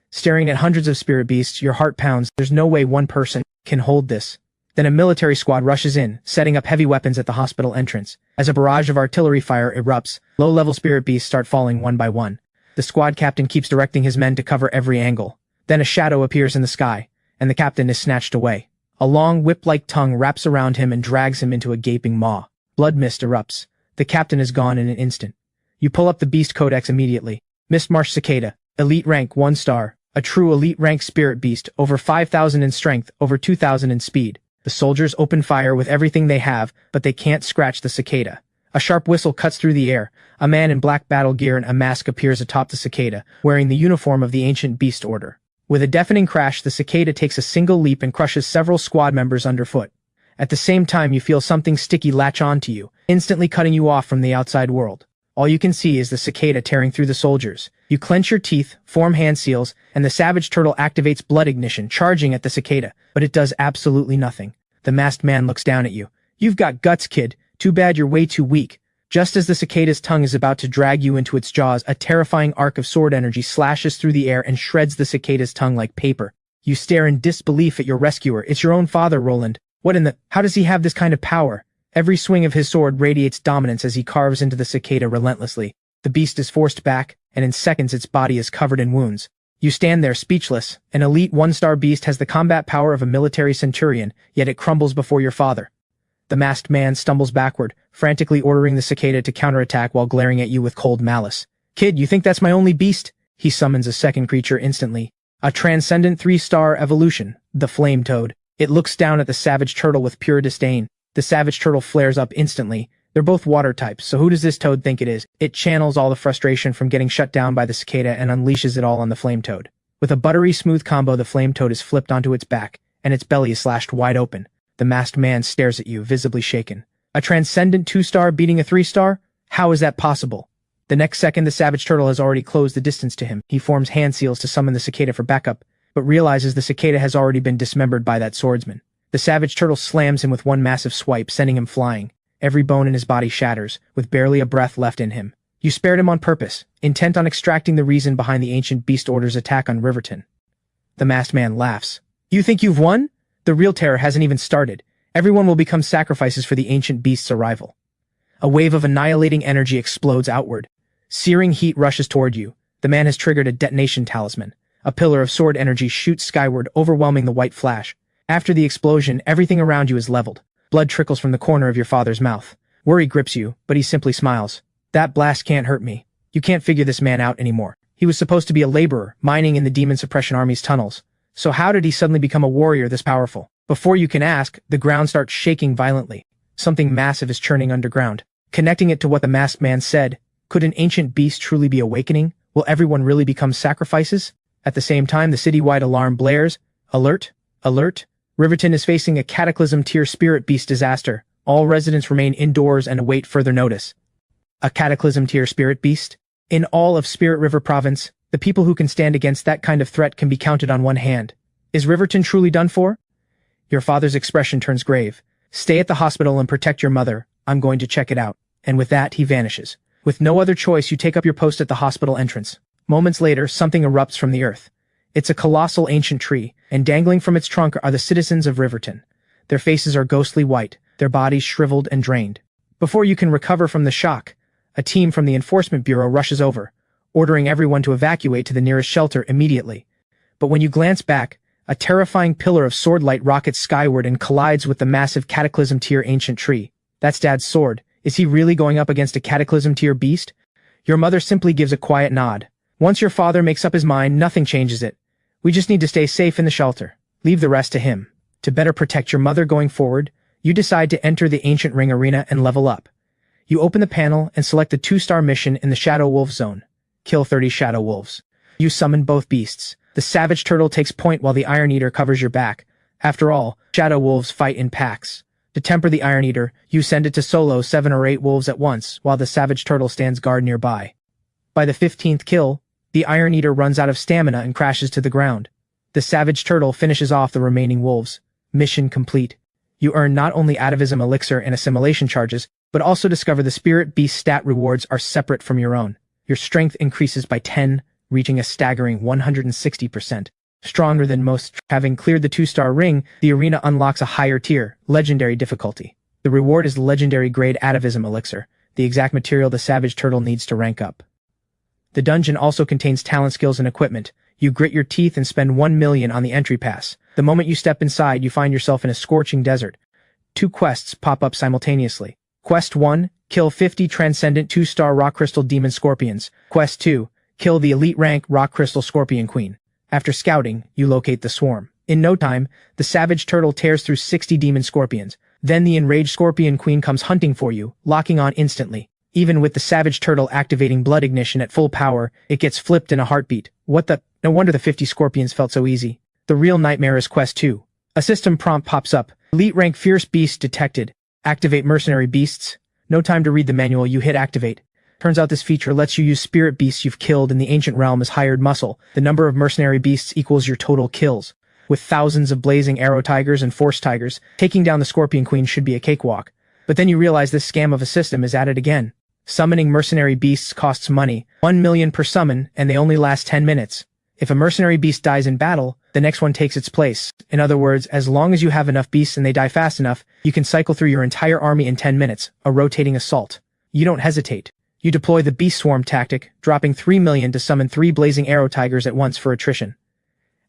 Staring at hundreds of spirit beasts, your heart pounds. There's no way one person can hold this. Then a military squad rushes in, setting up heavy weapons at the hospital entrance. As a barrage of artillery fire erupts, low-level spirit beasts start falling one by one. The squad captain keeps directing his men to cover every angle. Then a shadow appears in the sky, and the captain is snatched away. A long whip-like tongue wraps around him and drags him into a gaping maw. Blood mist erupts. The captain is gone in an instant. You pull up the Beast Codex immediately. Mistmarsh Cicada, Elite Rank 1 star, a true elite rank spirit beast, over 5,000 in strength, over 2,000 in speed. The soldiers open fire with everything they have, but they can't scratch the cicada. A sharp whistle cuts through the air. A man in black battle gear and a mask appears atop the cicada, wearing the uniform of the ancient beast order. With a deafening crash, the cicada takes a single leap and crushes several squad members underfoot. At the same time, you feel something sticky latch onto you, instantly cutting you off from the outside world. All you can see is the cicada tearing through the soldiers. You clench your teeth, form hand seals, and the savage turtle activates blood ignition, charging at the cicada, but it does absolutely nothing. The masked man looks down at you. You've got guts, kid. Too bad you're way too weak. Just as the cicada's tongue is about to drag you into its jaws, a terrifying arc of sword energy slashes through the air and shreds the cicada's tongue like paper. You stare in disbelief at your rescuer. It's your own father, Roland. What in the— How does he have this kind of power? Every swing of his sword radiates dominance as he carves into the cicada relentlessly. The beast is forced back, and in seconds its body is covered in wounds. You stand there speechless. An elite 1-star beast has the combat power of a military centurion, yet it crumbles before your father. The masked man stumbles backward, frantically ordering the cicada to counterattack while glaring at you with cold malice. Kid, you think that's my only beast? He summons a second creature instantly. A transcendent 3-star evolution, the flame toad. It looks down at the savage turtle with pure disdain. The savage turtle flares up instantly. They're both water types, so who does this toad think it is? It channels all the frustration from getting shut down by the cicada and unleashes it all on the flame toad. With a buttery smooth combo, the flame toad is flipped onto its back, and its belly is slashed wide open. The masked man stares at you, visibly shaken. A transcendent 2-star beating a 3-star? How is that possible? The next second, the savage turtle has already closed the distance to him. He forms hand seals to summon the cicada for backup, but realizes the cicada has already been dismembered by that swordsman. The savage turtle slams him with one massive swipe, sending him flying. Every bone in his body shatters, with barely a breath left in him. You spared him on purpose, intent on extracting the reason behind the ancient beast order's attack on Riverton. The masked man laughs. You think you've won? The real terror hasn't even started. Everyone will become sacrifices for the ancient beast's arrival. A wave of annihilating energy explodes outward. Searing heat rushes toward you. The man has triggered a detonation talisman. A pillar of sword energy shoots skyward, overwhelming the white flash. After the explosion, everything around you is leveled. Blood trickles from the corner of your father's mouth. Worry grips you, but he simply smiles. That blast can't hurt me. You can't figure this man out anymore. He was supposed to be a laborer, mining in the Demon Suppression Army's tunnels. So how did he suddenly become a warrior this powerful? Before you can ask, the ground starts shaking violently. Something massive is churning underground. Connecting it to what the masked man said, could an ancient beast truly be awakening? Will everyone really become sacrifices? At the same time, the citywide alarm blares. Alert! Alert! Riverton is facing a cataclysm-tier spirit beast disaster. All residents remain indoors and await further notice. A cataclysm-tier spirit beast? In all of Spirit River Province, the people who can stand against that kind of threat can be counted on one hand. Is Riverton truly done for? Your father's expression turns grave. Stay at the hospital and protect your mother. I'm going to check it out. And with that, he vanishes. With no other choice, you take up your post at the hospital entrance. Moments later, something erupts from the earth. It's a colossal ancient tree, and dangling from its trunk are the citizens of Riverton. Their faces are ghostly white, their bodies shriveled and drained. Before you can recover from the shock, a team from the Enforcement Bureau rushes over, ordering everyone to evacuate to the nearest shelter immediately. But when you glance back, a terrifying pillar of sword light rockets skyward and collides with the massive cataclysm-tier ancient tree. That's Dad's sword. Is he really going up against a cataclysm-tier beast? Your mother simply gives a quiet nod. Once your father makes up his mind, nothing changes it. We just need to stay safe in the shelter. Leave the rest to him. To better protect your mother going forward, you decide to enter the Ancient Ring Arena and level up. You open the panel and select the 2-star mission in the Shadow Wolf Zone. Kill 30 Shadow Wolves. You summon both beasts. The Savage Turtle takes point while the Iron Eater covers your back. After all, Shadow Wolves fight in packs. To temper the Iron Eater, you send it to solo 7 or 8 wolves at once, while the Savage Turtle stands guard nearby. By the 15th kill, the Iron Eater runs out of stamina and crashes to the ground. The Savage Turtle finishes off the remaining wolves. Mission complete. You earn not only Atavism Elixir and Assimilation charges, but also discover the Spirit Beast stat rewards are separate from your own. Your strength increases by 10, reaching a staggering 160%. Stronger than most. Having cleared the 2-star ring, the arena unlocks a higher tier, Legendary difficulty. The reward is the Legendary grade Atavism Elixir, the exact material the Savage Turtle needs to rank up. The dungeon also contains talent skills and equipment. You grit your teeth and spend 1 million on the entry pass. The moment you step inside, you find yourself in a scorching desert. 2 quests pop up simultaneously. Quest 1, kill 50 transcendent 2-star rock crystal demon scorpions. Quest 2, Kill the elite rank rock crystal scorpion queen. After scouting, you locate the swarm. In no time, the savage turtle tears through 60 demon scorpions. Then the enraged scorpion queen comes hunting for you, locking on instantly. Even with the savage turtle activating blood ignition at full power, it gets flipped in a heartbeat. No wonder the 50 scorpions felt so easy. The real nightmare is Quest 2. A system prompt pops up. Elite rank fierce beast detected. Activate mercenary beasts. No time to read the manual, you hit activate. Turns out this feature lets you use spirit beasts you've killed in the ancient realm as hired muscle. The number of mercenary beasts equals your total kills. With thousands of blazing arrow tigers and force tigers, taking down the scorpion queen should be a cakewalk. But then you realize this scam of a system is at it again. Summoning mercenary beasts costs money, 1 million per summon, and they only last 10 minutes. If a mercenary beast dies in battle, the next one takes its place. In other words, as long as you have enough beasts and they die fast enough, you can cycle through your entire army in 10 minutes, a rotating assault. You don't hesitate. You deploy the beast swarm tactic, dropping 3 million to summon 3 blazing arrow tigers at once for attrition.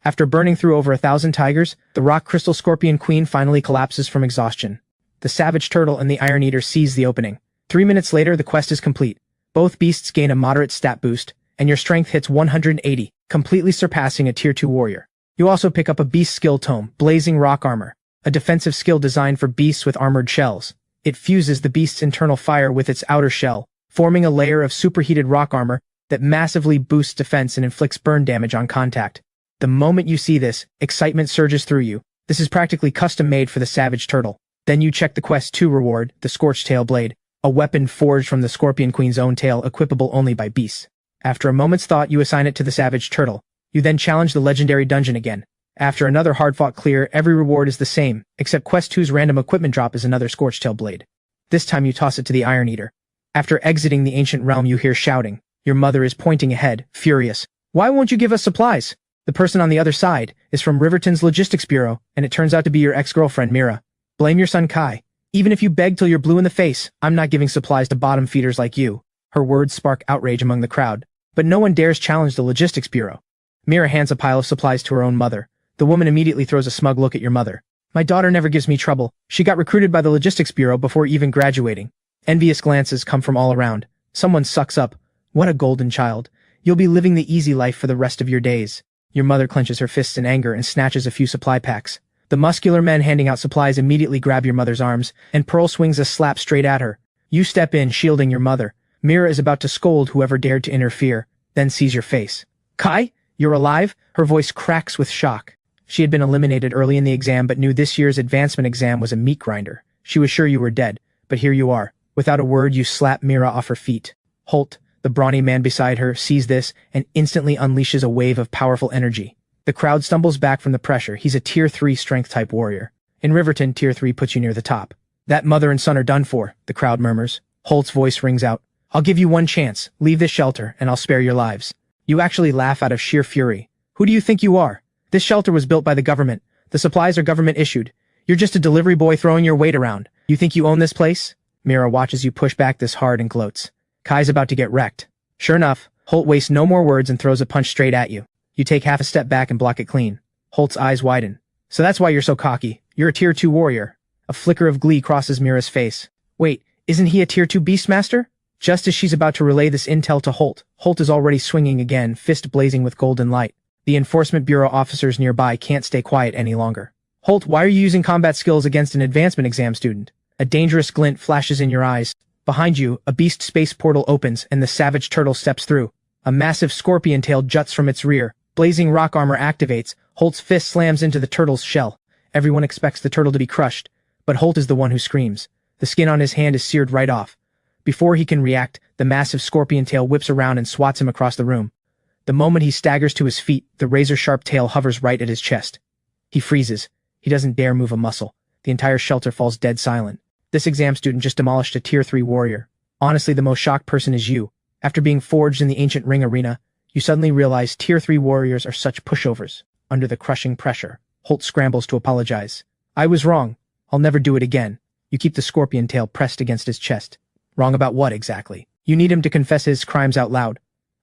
After burning through over 1,000 tigers, the rock crystal scorpion queen finally collapses from exhaustion. The savage turtle and the iron eater seize the opening. 3 minutes later, the quest is complete. Both beasts gain a moderate stat boost, and your strength hits 180, completely surpassing a tier 2 warrior. You also pick up a beast skill tome, Blazing Rock Armor, a defensive skill designed for beasts with armored shells. It fuses the beast's internal fire with its outer shell, forming a layer of superheated rock armor that massively boosts defense and inflicts burn damage on contact. The moment you see this, excitement surges through you. This is practically custom-made for the savage turtle. Then you check the Quest 2 reward, the Scorched Tail Blade, a weapon forged from the Scorpion Queen's own tail, equipable only by beasts. After a moment's thought, you assign it to the savage turtle. You then challenge the legendary dungeon again. After another hard-fought clear, every reward is the same, except Quest 2's random equipment drop is another Scorched Tail Blade. This time you toss it to the Iron Eater. After exiting the ancient realm, you hear shouting. Your mother is pointing ahead, furious. Why won't you give us supplies? The person on the other side is from Riverton's Logistics Bureau, and it turns out to be your ex-girlfriend, Mira. Blame your son Kai. Even if you beg till you're blue in the face, I'm not giving supplies to bottom feeders like you. Her words spark outrage among the crowd, but no one dares challenge the Logistics Bureau. Mira hands a pile of supplies to her own mother. The woman immediately throws a smug look at your mother. My daughter never gives me trouble. She got recruited by the Logistics Bureau before even graduating. Envious glances come from all around. Someone sucks up. What a golden child. You'll be living the easy life for the rest of your days. Your mother clenches her fists in anger and snatches a few supply packs. The muscular men handing out supplies immediately grab your mother's arms, and Pearl swings a slap straight at her. You step in, shielding your mother. Mira is about to scold whoever dared to interfere, then sees your face. Kai, you're alive? Her voice cracks with shock. She had been eliminated early in the exam but knew this year's advancement exam was a meat grinder. She was sure you were dead, but here you are. Without a word, you slap Mira off her feet. Holt, the brawny man beside her, sees this and instantly unleashes a wave of powerful energy. The crowd stumbles back from the pressure. He's a tier 3 strength-type warrior. In Riverton, tier 3 puts you near the top. That mother and son are done for, the crowd murmurs. Holt's voice rings out. I'll give you one chance. Leave this shelter, and I'll spare your lives. You actually laugh out of sheer fury. Who do you think you are? This shelter was built by the government. The supplies are government-issued. You're just a delivery boy throwing your weight around. You think you own this place? Mira watches you push back this hard and gloats. Kai's about to get wrecked. Sure enough, Holt wastes no more words and throws a punch straight at you. You take half a step back and block it clean. Holt's eyes widen. So that's why you're so cocky. You're a tier 2 warrior. A flicker of glee crosses Mira's face. Wait, isn't he a tier 2 beastmaster? Just as she's about to relay this intel to Holt, Holt is already swinging again, fist blazing with golden light. The Enforcement Bureau officers nearby can't stay quiet any longer. Holt, why are you using combat skills against an advancement exam student? A dangerous glint flashes in your eyes. Behind you, a beast space portal opens and the savage turtle steps through. A massive scorpion tail juts from its rear. Blazing rock armor activates. Holt's fist slams into the turtle's shell. Everyone expects the turtle to be crushed, but Holt is the one who screams. The skin on his hand is seared right off. Before he can react, the massive scorpion tail whips around and swats him across the room. The moment he staggers to his feet, the razor-sharp tail hovers right at his chest. He freezes. He doesn't dare move a muscle. The entire shelter falls dead silent. This exam student just demolished a tier 3 warrior. Honestly, the most shocked person is you. After being forged in the ancient ring arena, you suddenly realize tier 3 warriors are such pushovers. Under the crushing pressure, Holt scrambles to apologize. I was wrong. I'll never do it again. You keep the scorpion tail pressed against his chest. Wrong about what exactly? You need him to confess his crimes out loud.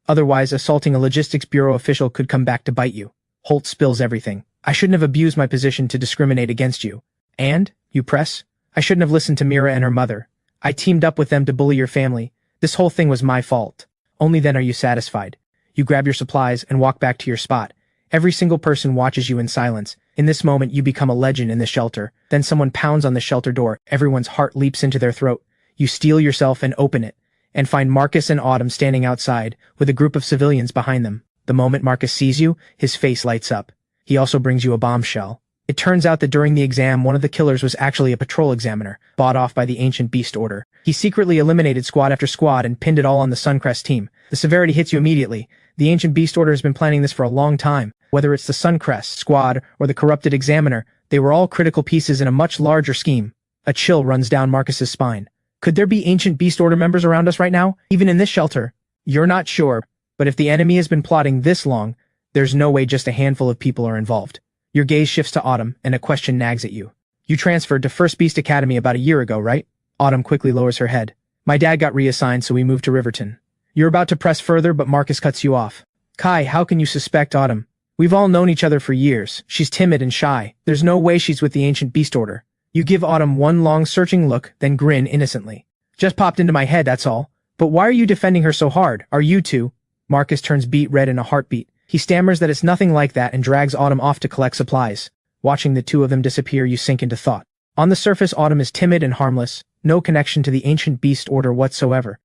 Otherwise, assaulting a Logistics Bureau official could come back to bite you. Holt spills everything. I shouldn't have abused my position to discriminate against you. And? You press? I shouldn't have listened to Mira and her mother. I teamed up with them to bully your family. This whole thing was my fault. Only then are you satisfied. You grab your supplies and walk back to your spot. Every single person watches you in silence. In this moment, you become a legend in the shelter. Then someone pounds on the shelter door. Everyone's heart leaps into their throat. You steel yourself and open it, and find Marcus and Autumn standing outside, with a group of civilians behind them. The moment Marcus sees you, his face lights up. He also brings you a bombshell. It turns out that during the exam, one of the killers was actually a patrol examiner, bought off by the Ancient Beast Order. He secretly eliminated squad after squad and pinned it all on the Suncrest team. The severity hits you immediately. The Ancient Beast Order has been planning this for a long time. Whether it's the Suncrest squad or the corrupted examiner, they were all critical pieces in a much larger scheme. A chill runs down Marcus's spine. Could there be Ancient Beast Order members around us right now, even in this shelter? You're not sure, but if the enemy has been plotting this long, there's no way just a handful of people are involved. Your gaze shifts to Autumn, and a question nags at you. You transferred to First Beast Academy about a year ago, right? Autumn quickly lowers her head. My dad got reassigned, so we moved to Riverton. You're about to press further, but Marcus cuts you off. Kai, how can you suspect Autumn? We've all known each other for years. She's timid and shy. There's no way she's with the Ancient Beast Order. You give Autumn one long searching look, then grin innocently. Just popped into my head, that's all. But why are you defending her so hard? Are you two? Marcus turns beet red in a heartbeat. He stammers that it's nothing like that and drags Autumn off to collect supplies. Watching the two of them disappear, you sink into thought. On the surface, Autumn is timid and harmless, no connection to the Ancient Beast Order whatsoever.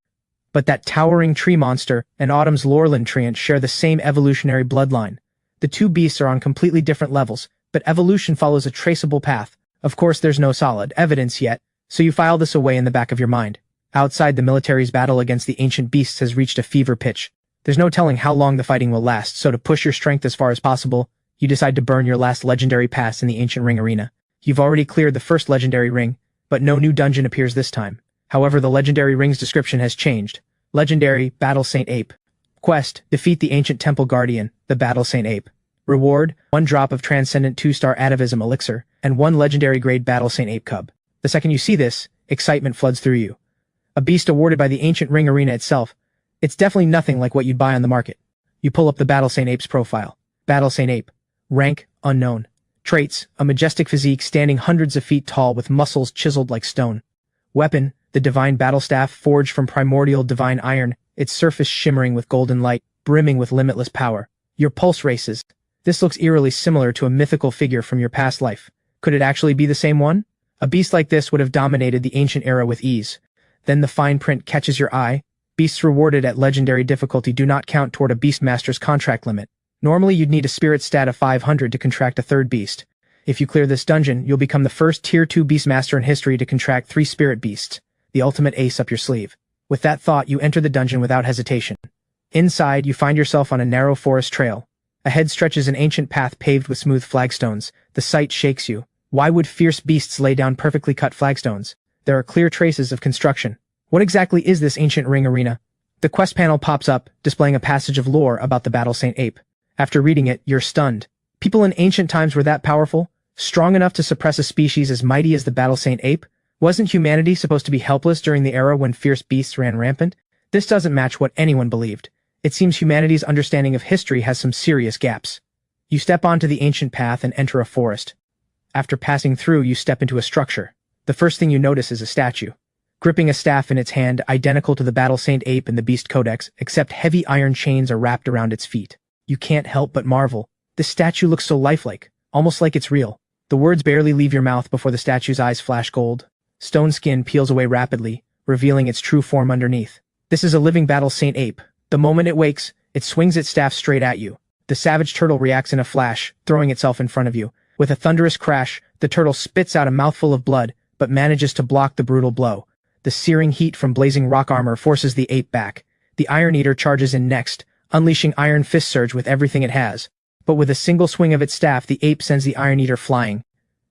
But that towering tree monster and Autumn's Lorland treant share the same evolutionary bloodline. The two beasts are on completely different levels, but evolution follows a traceable path. Of course, there's no solid evidence yet, so you file this away in the back of your mind. Outside, the military's battle against the ancient beasts has reached a fever pitch. There's no telling how long the fighting will last, so to push your strength as far as possible, you decide to burn your last legendary pass in the Ancient Ring Arena. You've already cleared the first legendary ring, but no new dungeon appears this time. However, the legendary ring's description has changed. Legendary, Battle Saint Ape. Quest, defeat the Ancient Temple Guardian, the Battle Saint Ape. Reward, 1 drop of Transcendent 2-star Atavism Elixir, and 1 legendary grade Battle Saint Ape Cub. The second you see this, excitement floods through you. A beast awarded by the Ancient Ring Arena itself. It's definitely nothing like what you'd buy on the market. You pull up the Battle Saint Ape's profile. Battle Saint Ape. Rank, unknown. Traits, a majestic physique standing hundreds of feet tall with muscles chiseled like stone. Weapon, the divine battle staff forged from primordial divine iron, its surface shimmering with golden light, brimming with limitless power. Your pulse races. This looks eerily similar to a mythical figure from your past life. Could it actually be the same one? A beast like this would have dominated the ancient era with ease. Then the fine print catches your eye. Beasts rewarded at legendary difficulty do not count toward a Beastmaster's contract limit. Normally you'd need a spirit stat of 500 to contract a third beast. If you clear this dungeon, you'll become the first Tier 2 Beastmaster in history to contract 3 spirit beasts, the ultimate ace up your sleeve. With that thought, you enter the dungeon without hesitation. Inside, you find yourself on a narrow forest trail. Ahead stretches an ancient path paved with smooth flagstones. The sight shakes you. Why would fierce beasts lay down perfectly cut flagstones? There are clear traces of construction. What exactly is this ancient ring arena? The quest panel pops up, displaying a passage of lore about the Battle Saint Ape. After reading it, you're stunned. People in ancient times were that powerful? Strong enough to suppress a species as mighty as the Battle Saint Ape? Wasn't humanity supposed to be helpless during the era when fierce beasts ran rampant? This doesn't match what anyone believed. It seems humanity's understanding of history has some serious gaps. You step onto the ancient path and enter a forest. After passing through, you step into a structure. The first thing you notice is a statue. Gripping a staff in its hand, identical to the Battle Saint Ape in the Beast Codex, except heavy iron chains are wrapped around its feet. You can't help but marvel. This statue looks so lifelike, almost like it's real. The words barely leave your mouth before the statue's eyes flash gold. Stone skin peels away rapidly, revealing its true form underneath. This is a living Battle Saint Ape. The moment it wakes, it swings its staff straight at you. The savage turtle reacts in a flash, throwing itself in front of you. With a thunderous crash, the turtle spits out a mouthful of blood, but manages to block the brutal blow. The searing heat from blazing rock armor forces the ape back. The Iron Eater charges in next, unleashing Iron Fist Surge with everything it has. But with a single swing of its staff, the ape sends the Iron Eater flying.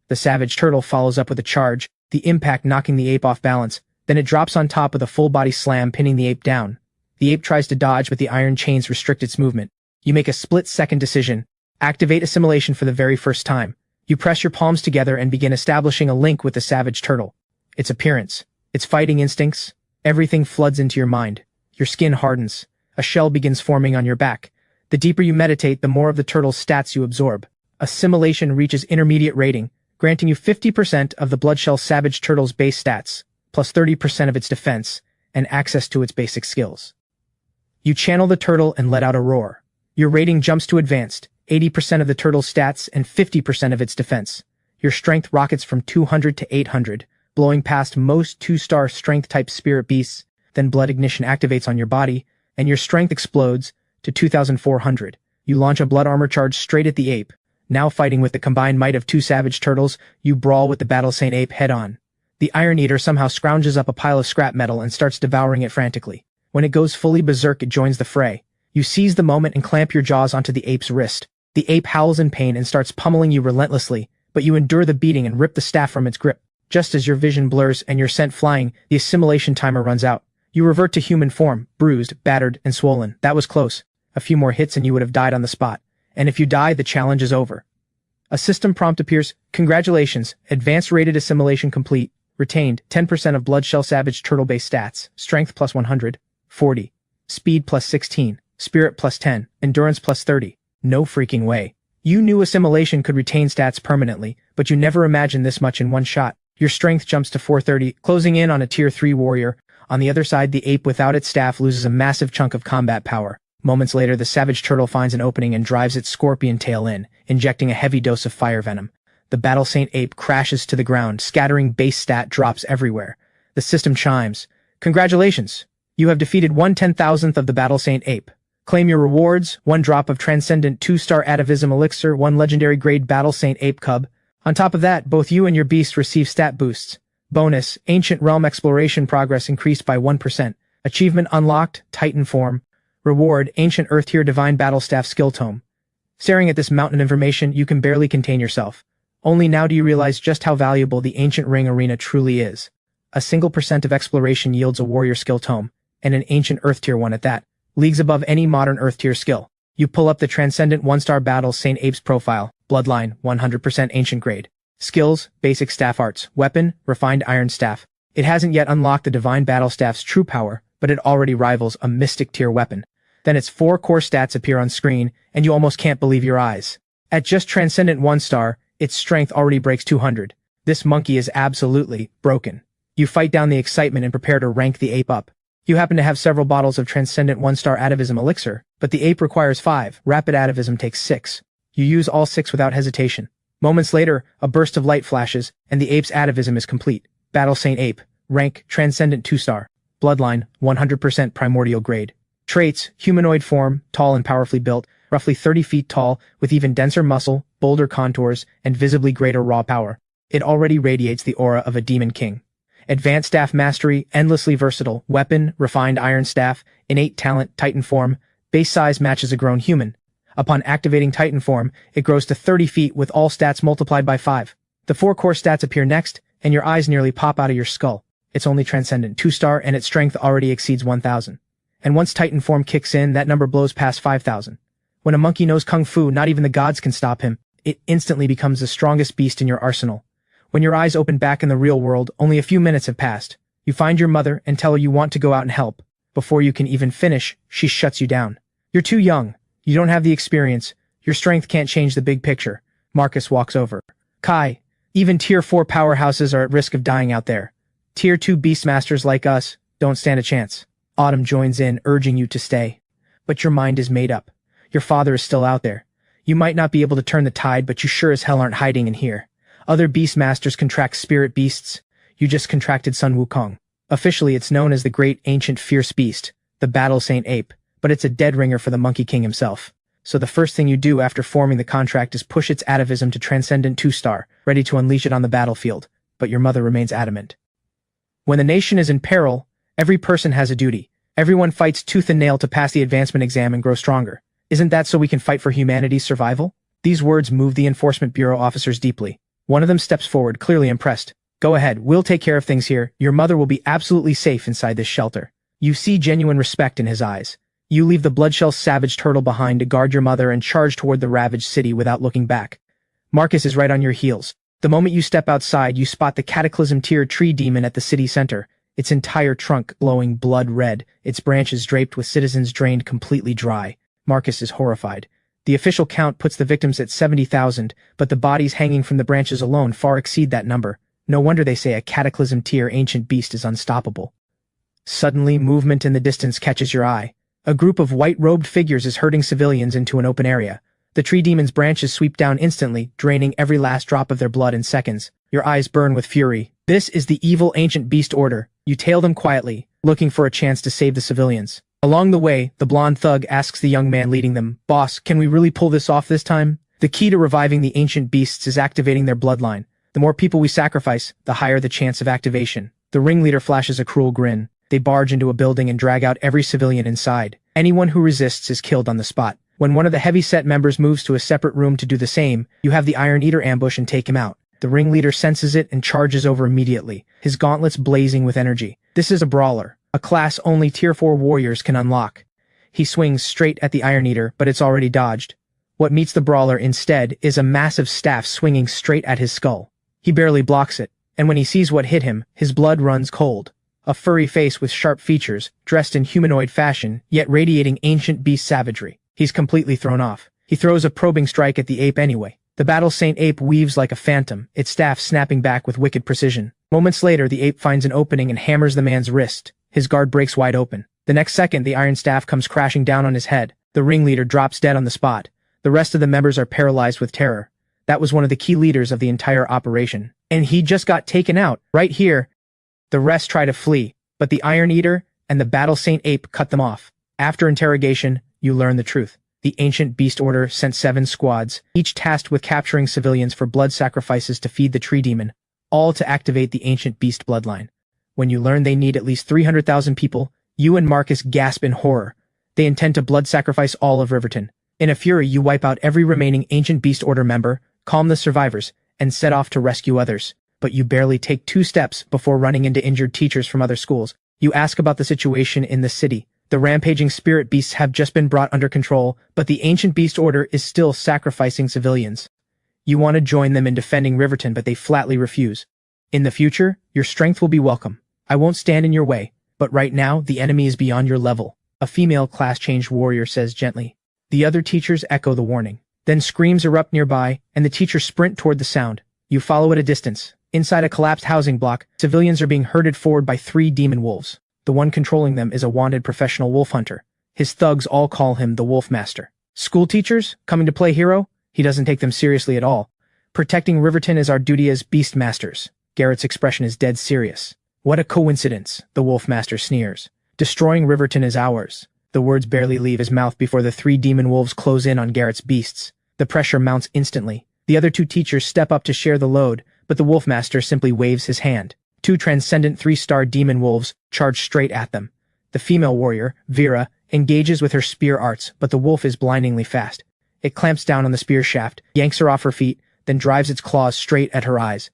The savage turtle follows up with a charge, the impact knocking the ape off balance. Then it drops on top with a full-body slam, pinning the ape down. The ape tries to dodge, but the iron chains restrict its movement. You make a split-second decision. Activate assimilation for the very first time. You press your palms together and begin establishing a link with the savage turtle. Its appearance, its fighting instincts, everything floods into your mind. Your skin hardens. A shell begins forming on your back. The deeper you meditate, the more of the turtle's stats you absorb. Assimilation reaches intermediate rating, granting you 50% of the Bloodshell Savage Turtle's base stats, plus 30% of its defense, and access to its basic skills. You channel the turtle and let out a roar. Your rating jumps to advanced, 80% of the turtle's stats and 50% of its defense. Your strength rockets from 200 to 800, blowing past most 2-star strength-type spirit beasts. Then blood ignition activates on your body, and your strength explodes to 2,400. You launch a blood armor charge straight at the ape. Now fighting with the combined might of 2 savage turtles, you brawl with the Battle Saint ape head-on. The Iron Eater somehow scrounges up a pile of scrap metal and starts devouring it frantically. When it goes fully berserk, it joins the fray. You seize the moment and clamp your jaws onto the ape's wrist. The ape howls in pain and starts pummeling you relentlessly, but you endure the beating and rip the staff from its grip. Just as your vision blurs and your scent flying, the assimilation timer runs out. You revert to human form, bruised, battered, and swollen. That was close. A few more hits and you would have died on the spot. And if you die, the challenge is over. A system prompt appears. Congratulations, advanced rated assimilation complete. Retained 10% of Bloodshell Savage Turtle base stats. Strength plus 100, 40. Speed plus 16. Spirit plus 10. Endurance plus 30. No freaking way. You knew assimilation could retain stats permanently, but you never imagined this much in one shot. Your strength jumps to 430, closing in on a tier 3 warrior. On the other side, the ape without its staff loses a massive chunk of combat power. Moments later, the savage turtle finds an opening and drives its scorpion tail in, injecting a heavy dose of fire venom. The Battle Saint ape crashes to the ground, scattering base stat drops everywhere. The system chimes. Congratulations! You have defeated 1/10,000th of the Battle Saint ape. Claim your rewards: 1 drop of Transcendent 2-star Atavism Elixir, 1 legendary grade Battle Saint ape cub. On top of that, both you and your beast receive stat boosts. Bonus: Ancient Realm Exploration progress increased by 1%. Achievement unlocked: Titan form. Reward: Ancient Earth Tier Divine Battlestaff Skill Tome. Staring at this mountain of information, you can barely contain yourself. Only now do you realize just how valuable the Ancient Ring Arena truly is. A single % of exploration yields a Warrior Skill Tome, and an Ancient Earth Tier one at that, leagues above any modern Earth Tier skill. You pull up the Transcendent 1-star Battle Saint Ape's profile. Bloodline, 100% Ancient Grade. Skills: Basic Staff Arts. Weapon: Refined Iron Staff. It hasn't yet unlocked the Divine Battle Staff's true power, but it already rivals a Mystic Tier weapon. Then its 4 core stats appear on screen, and you almost can't believe your eyes. At just Transcendent 1-star, its strength already breaks 200. This monkey is absolutely broken. You fight down the excitement and prepare to rank the ape up. You happen to have several bottles of Transcendent 1-star Atavism Elixir, but the ape requires 5, Rapid Atavism takes 6. You use all 6 without hesitation. Moments later, a burst of light flashes, and the ape's atavism is complete. Battle Saint Ape. Rank: Transcendent 2-star. Bloodline: 100% Primordial Grade. Traits: Humanoid form, tall and powerfully built, roughly 30 feet tall, with even denser muscle, bolder contours, and visibly greater raw power. It already radiates the aura of a Demon King. Advanced Staff Mastery: Endlessly versatile. Weapon: Refined Iron Staff. Innate talent: Titan form. Base size matches a grown human. Upon activating Titan form, it grows to 30 feet with all stats multiplied by 5. The 4 core stats appear next, and your eyes nearly pop out of your skull. It's only Transcendent 2-star, and its strength already exceeds 1,000. And once Titan form kicks in, that number blows past 5,000. When a monkey knows Kung Fu, not even the gods can stop him. It instantly becomes the strongest beast in your arsenal. When your eyes open back in the real world, only a few minutes have passed. You find your mother and tell her you want to go out and help. Before you can even finish, she shuts you down. You're too young. You don't have the experience. Your strength can't change the big picture. Marcus walks over. Kai, even Tier 4 powerhouses are at risk of dying out there. Tier 2 beastmasters like us don't stand a chance. Autumn joins in, urging you to stay. But your mind is made up. Your father is still out there. You might not be able to turn the tide, but you sure as hell aren't hiding in here. Other beastmasters contract spirit beasts. You just contracted Sun Wukong. Officially, it's known as the Great Ancient Fierce Beast, the Battle Saint Ape, but it's a dead ringer for the Monkey King himself. So the first thing you do after forming the contract is push its atavism to Transcendent 2-star, ready to unleash it on the battlefield, but your mother remains adamant. When the nation is in peril, every person has a duty. Everyone fights tooth and nail to pass the advancement exam and grow stronger. Isn't that so we can fight for humanity's survival? These words move the Enforcement Bureau officers deeply. One of them steps forward, clearly impressed. Go ahead, we'll take care of things here. Your mother will be absolutely safe inside this shelter. You see genuine respect in his eyes. You leave the Bloodshell Savage Turtle behind to guard your mother and charge toward the ravaged city without looking back. Marcus is right on your heels. The moment you step outside, you spot the Cataclysm Tier tree demon at the city center, its entire trunk glowing blood red, its branches draped with citizens drained completely dry. Marcus is horrified. The official count puts the victims at 70,000, but the bodies hanging from the branches alone far exceed that number. No wonder they say a Cataclysm Tier ancient beast is unstoppable. Suddenly, movement in the distance catches your eye. A group of white-robed figures is herding civilians into an open area. The tree demon's branches sweep down instantly, draining every last drop of their blood in seconds. Your eyes burn with fury. This is the evil ancient beast order. You tail them quietly, looking for a chance to save the civilians. Along the way, the blonde thug asks the young man leading them, "Boss, can we really pull this off this time?" The key to reviving the ancient beasts is activating their bloodline. The more people we sacrifice, the higher the chance of activation. The ringleader flashes a cruel grin. They barge into a building and drag out every civilian inside. Anyone who resists is killed on the spot. When one of the heavy-set members moves to a separate room to do the same, you have the Iron Eater ambush and take him out. The ringleader senses it and charges over immediately, his gauntlets blazing with energy. This is a brawler, a class only Tier 4 warriors can unlock. He swings straight at the Iron Eater, but it's already dodged. What meets the brawler instead is a massive staff swinging straight at his skull. He barely blocks it, and when he sees what hit him, his blood runs cold. A furry face with sharp features, dressed in humanoid fashion, yet radiating ancient beast savagery. He's completely thrown off. He throws a probing strike at the ape anyway. The battle saint ape weaves like a phantom, its staff snapping back with wicked precision. Moments later, the ape finds an opening and hammers the man's wrist. His guard breaks wide open. The next second, the iron staff comes crashing down on his head. The ringleader drops dead on the spot. The rest of the members are paralyzed with terror. That was one of the key leaders of the entire operation. And he just got taken out, right here. The rest try to flee, but the Iron Eater and the Battle Saint Ape cut them off. After interrogation, you learn the truth. The ancient beast order sent 7 squads, each tasked with capturing civilians for blood sacrifices to feed the tree demon, all to activate the ancient beast bloodline. When you learn they need at least 300,000 people, you and Marcus gasp in horror. They intend to blood sacrifice all of Riverton. In a fury, you wipe out every remaining ancient beast order member, calm the survivors, and set off to rescue others. But you barely take 2 steps before running into injured teachers from other schools. You ask about the situation in the city. The rampaging spirit beasts have just been brought under control, but the ancient beast order is still sacrificing civilians. You want to join them in defending Riverton, but they flatly refuse. In the future, your strength will be welcome. I won't stand in your way, but right now, the enemy is beyond your level. A female class-changed warrior says gently. The other teachers echo the warning. Then screams erupt nearby, and the teachers sprint toward the sound. You follow at a distance. Inside a collapsed housing block, civilians are being herded forward by 3 demon wolves. The one controlling them is a wanted professional wolf hunter. His thugs all call him the Wolf Master. School teachers, coming to play hero? He doesn't take them seriously at all. Protecting Riverton is our duty as Beast Masters. Garrett's expression is dead serious. What a coincidence, the Wolf Master sneers. Destroying Riverton is ours. The words barely leave his mouth before the 3 demon wolves close in on Garrett's beasts. The pressure mounts instantly. The other 2 teachers step up to share the load, but the Wolf Master simply waves his hand. 2 transcendent 3-star demon wolves charge straight at them. The female warrior, Vera, engages with her spear arts, but the wolf is blindingly fast. It clamps down on the spear shaft, yanks her off her feet, then drives its claws straight at her eyes.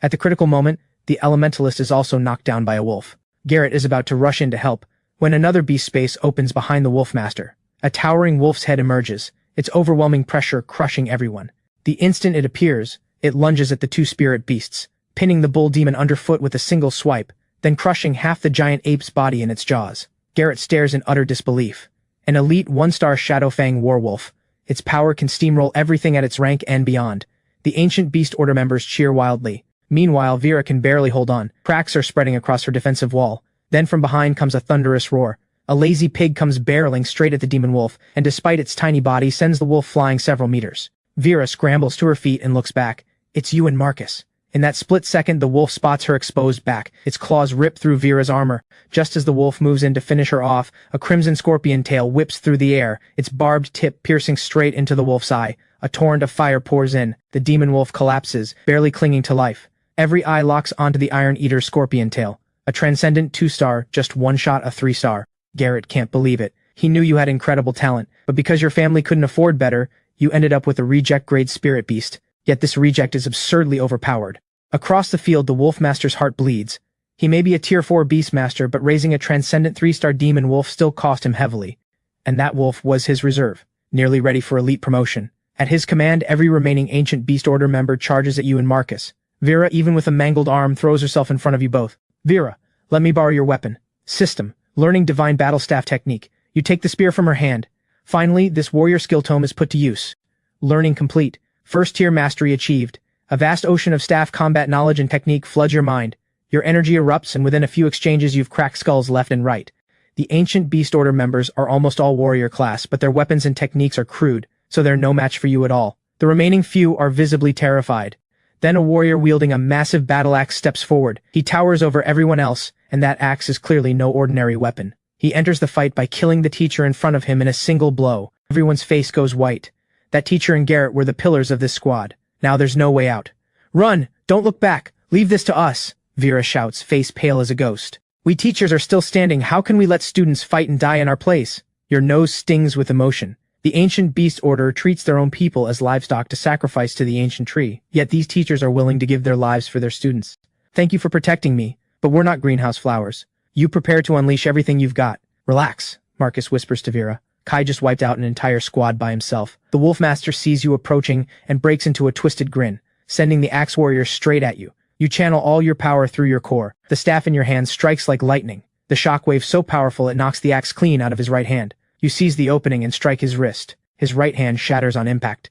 At the critical moment, the elementalist is also knocked down by a wolf. Garrett is about to rush in to help, when another beast space opens behind the Wolf Master. A towering wolf's head emerges, its overwhelming pressure crushing everyone. The instant it appears, it lunges at the 2 spirit beasts, pinning the bull demon underfoot with a single swipe, then crushing half the giant ape's body in its jaws. Garrett stares in utter disbelief. An elite 1-star Shadowfang warwolf. Its power can steamroll everything at its rank and beyond. The ancient beast order members cheer wildly. Meanwhile, Vera can barely hold on. Cracks are spreading across her defensive wall. Then from behind comes a thunderous roar. A lazy pig comes barreling straight at the demon wolf, and despite its tiny body, sends the wolf flying several meters. Vera scrambles to her feet and looks back. It's you and Marcus. In that split second, the wolf spots her exposed back. Its claws rip through Vera's armor. Just as the wolf moves in to finish her off, a crimson scorpion tail whips through the air, its barbed tip piercing straight into the wolf's eye. A torrent of fire pours in. The demon wolf collapses, barely clinging to life. Every eye locks onto the Iron Eater's scorpion tail. A transcendent 2-star, just one shot a 3-star. Garrett can't believe it. He knew you had incredible talent, but because your family couldn't afford better, you ended up with a reject-grade spirit beast. Yet this reject is absurdly overpowered. Across the field, the Wolf Master's heart bleeds. He may be a Tier 4 Beast Master, but raising a transcendent 3-star demon wolf still cost him heavily. And that wolf was his reserve, nearly ready for elite promotion. At his command, every remaining Ancient Beast Order member charges at you and Marcus. Vera, even with a mangled arm, throws herself in front of you both. Vera, let me borrow your weapon. System, learning Divine Battle Staff technique. You take the spear from her hand. Finally, this warrior skill tome is put to use. Learning complete. First tier mastery achieved. A vast ocean of staff combat knowledge and technique floods your mind. Your energy erupts, and within a few exchanges you've cracked skulls left and right. The Ancient Beast Order members are almost all warrior class, but their weapons and techniques are crude, so they're no match for you at all. The remaining few are visibly terrified. Then a warrior wielding a massive battle axe steps forward. He towers over everyone else, and that axe is clearly no ordinary weapon. He enters the fight by killing the teacher in front of him in a single blow. Everyone's face goes white. That teacher and Garrett were the pillars of this squad. Now there's no way out. Run! Don't look back! Leave this to us! Vera shouts, face pale as a ghost. We teachers are still standing. How can we let students fight and die in our place? Your nose stings with emotion. The Ancient Beast Order treats their own people as livestock to sacrifice to the ancient tree, yet these teachers are willing to give their lives for their students. Thank you for protecting me, but we're not greenhouse flowers. You prepare to unleash everything you've got. Relax, Marcus whispers to Vera. Kai just wiped out an entire squad by himself. The Wolfmaster sees you approaching and breaks into a twisted grin, sending the Axe Warrior straight at you. You channel all your power through your core. The staff in your hand strikes like lightning. The shockwave so powerful it knocks the axe clean out of his right hand. You seize the opening and strike his wrist. His right hand shatters on impact.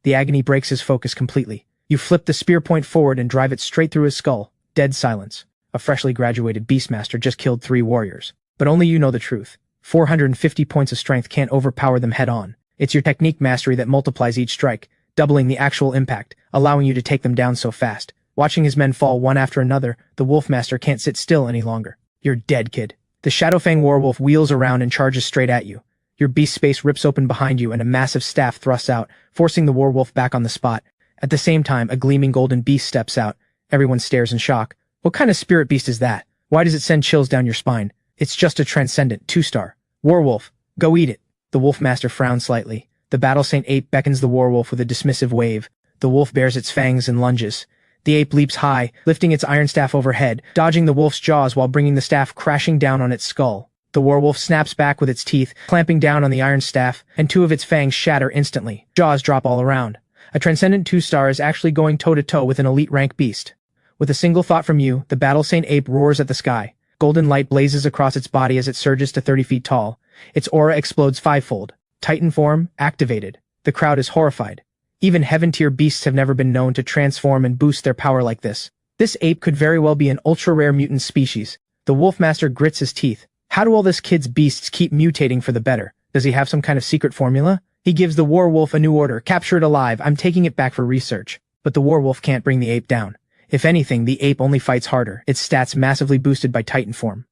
The agony breaks his focus completely. You flip the spear point forward and drive it straight through his skull. Dead silence. A freshly graduated Beastmaster just killed 3 warriors. But only you know the truth. 450 points of strength can't overpower them head-on. It's your technique mastery that multiplies each strike, doubling the actual impact, allowing you to take them down so fast. Watching his men fall one after another, the Wolfmaster can't sit still any longer. You're dead, kid. The Shadowfang Warwolf wheels around and charges straight at you. Your beast space rips open behind you and a massive staff thrusts out, forcing the Warwolf back on the spot. At the same time, a gleaming golden beast steps out. Everyone stares in shock. What kind of spirit beast is that? Why does it send chills down your spine? It's just a transcendent 2-star. Warwolf, go eat it. The Wolfmaster frowns slightly. The Battle Saint Ape beckons the Warwolf with a dismissive wave. The wolf bares its fangs and lunges. The ape leaps high, lifting its iron staff overhead, dodging the wolf's jaws while bringing the staff crashing down on its skull. The werewolf snaps back with its teeth, clamping down on the iron staff, and 2 of its fangs shatter instantly. Jaws drop all around. A transcendent 2-star is actually going toe-to-toe with an elite rank beast. With a single thought from you, the Battle Saint Ape roars at the sky. Golden light blazes across its body as it surges to 30 feet tall. Its aura explodes 5-fold. Titan form activated. The crowd is horrified. Even heaven-tier beasts have never been known to transform and boost their power like this. This ape could very well be an ultra-rare mutant species. The Wolfmaster grits his teeth. How do all this kid's beasts keep mutating for the better? Does he have some kind of secret formula? He gives the Warwolf a new order. Capture it alive. I'm taking it back for research. But the Warwolf can't bring the ape down. If anything, the ape only fights harder, its stats massively boosted by Titan form.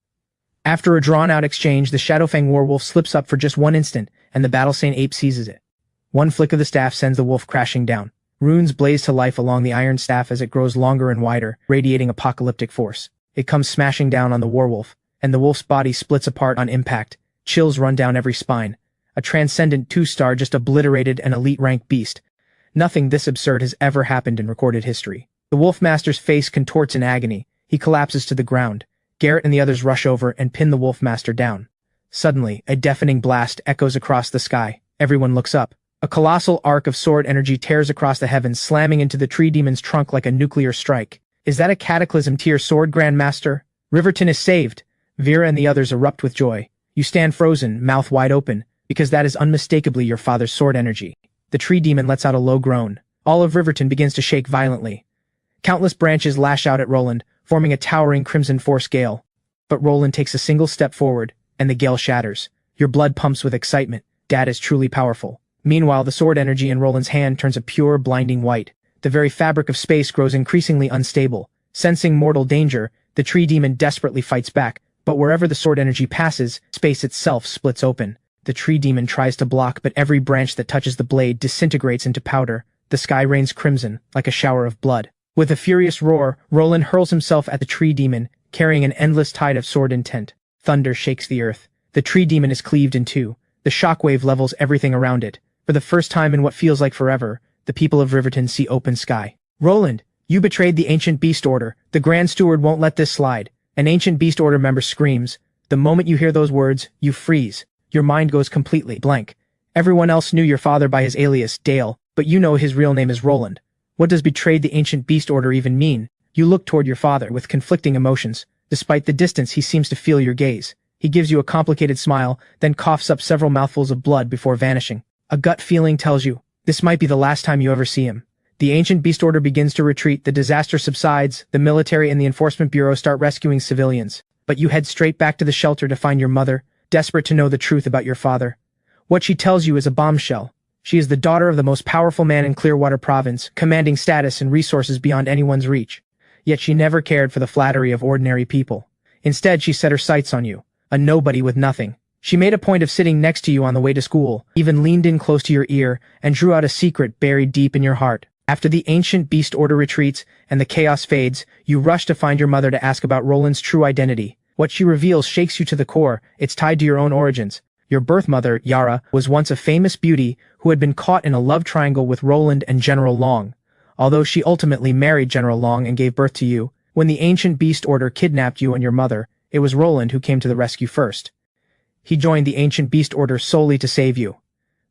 After a drawn-out exchange, the Shadowfang Warwolf slips up for just one instant, and the Battle Saint Ape seizes it. One flick of the staff sends the wolf crashing down. Runes blaze to life along the iron staff as it grows longer and wider, radiating apocalyptic force. It comes smashing down on the Warwolf, and the wolf's body splits apart on impact. Chills run down every spine. A transcendent 2-star just obliterated an elite rank beast. Nothing this absurd has ever happened in recorded history. The Wolfmaster's face contorts in agony. He collapses to the ground. Garrett and the others rush over and pin the Wolfmaster down. Suddenly, a deafening blast echoes across the sky. Everyone looks up. A colossal arc of sword energy tears across the heavens, slamming into the tree demon's trunk like a nuclear strike. Is that a Cataclysm tier sword, Grandmaster? Riverton is saved. Vera and the others erupt with joy. You stand frozen, mouth wide open, because that is unmistakably your father's sword energy. The tree demon lets out a low groan. All of Riverton begins to shake violently. Countless branches lash out at Roland, forming a towering crimson force gale. But Roland takes a single step forward, and the gale shatters. Your blood pumps with excitement. Dad is truly powerful. Meanwhile, the sword energy in Roland's hand turns a pure, blinding white. The very fabric of space grows increasingly unstable. Sensing mortal danger, the tree demon desperately fights back, but wherever the sword energy passes, space itself splits open. The tree demon tries to block, but every branch that touches the blade disintegrates into powder. The sky rains crimson, like a shower of blood. With a furious roar, Roland hurls himself at the tree demon, carrying an endless tide of sword intent. Thunder shakes the earth. The tree demon is cleaved in two. The shockwave levels everything around it. For the first time in what feels like forever, the people of Riverton see open sky. Roland, you betrayed the Ancient Beast Order. The Grand Steward won't let this slide. An Ancient Beast Order member screams. The moment you hear those words, you freeze. Your mind goes completely blank. Everyone else knew your father by his alias, Dale, but you know his real name is Roland. What does betrayed the Ancient Beast Order even mean? You look toward your father with conflicting emotions. Despite the distance, he seems to feel your gaze. He gives you a complicated smile, then coughs up several mouthfuls of blood before vanishing. A gut feeling tells you, this might be the last time you ever see him. The Ancient Beast Order begins to retreat, the disaster subsides, the military and the Enforcement Bureau start rescuing civilians. But you head straight back to the shelter to find your mother, desperate to know the truth about your father. What she tells you is a bombshell. She is the daughter of the most powerful man in Clearwater Province, commanding status and resources beyond anyone's reach. Yet she never cared for the flattery of ordinary people. Instead, she set her sights on you, a nobody with nothing. She made a point of sitting next to you on the way to school, even leaned in close to your ear, and drew out a secret buried deep in your heart. After the ancient beast order retreats and the chaos fades, you rush to find your mother to ask about Roland's true identity. What she reveals shakes you to the core. It's tied to your own origins. Your birth mother, Yara, was once a famous beauty who had been caught in a love triangle with Roland and General Long. Although she ultimately married General Long and gave birth to you, when the ancient beast order kidnapped you and your mother, it was Roland who came to the rescue first. He joined the ancient beast order solely to save you.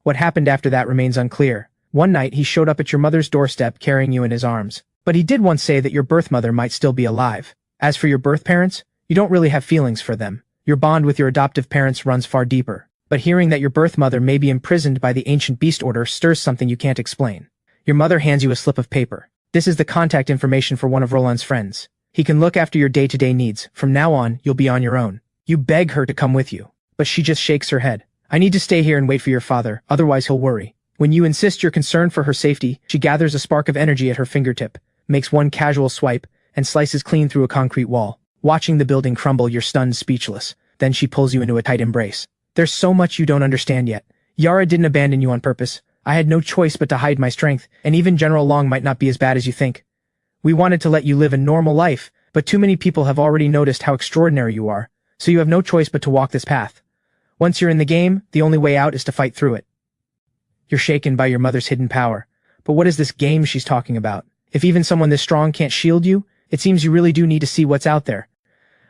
What happened after that remains unclear. One night he showed up at your mother's doorstep carrying you in his arms. But he did once say that your birth mother might still be alive. As for your birth parents, you don't really have feelings for them. Your bond with your adoptive parents runs far deeper. But hearing that your birth mother may be imprisoned by the ancient beast order stirs something you can't explain. Your mother hands you a slip of paper. This is the contact information for one of Roland's friends. He can look after your day-to-day needs. From now on, you'll be on your own. You beg her to come with you. But she just shakes her head. I need to stay here and wait for your father, otherwise he'll worry. When you insist you're concerned for her safety, she gathers a spark of energy at her fingertip, makes one casual swipe, and slices clean through a concrete wall. Watching the building crumble, you're stunned speechless. Then she pulls you into a tight embrace. There's so much you don't understand yet. Yara didn't abandon you on purpose. I had no choice but to hide my strength, and even General Long might not be as bad as you think. We wanted to let you live a normal life, but too many people have already noticed how extraordinary you are, so you have no choice but to walk this path. Once you're in the game, the only way out is to fight through it. You're shaken by your mother's hidden power. But what is this game she's talking about? If even someone this strong can't shield you, it seems you really do need to see what's out there.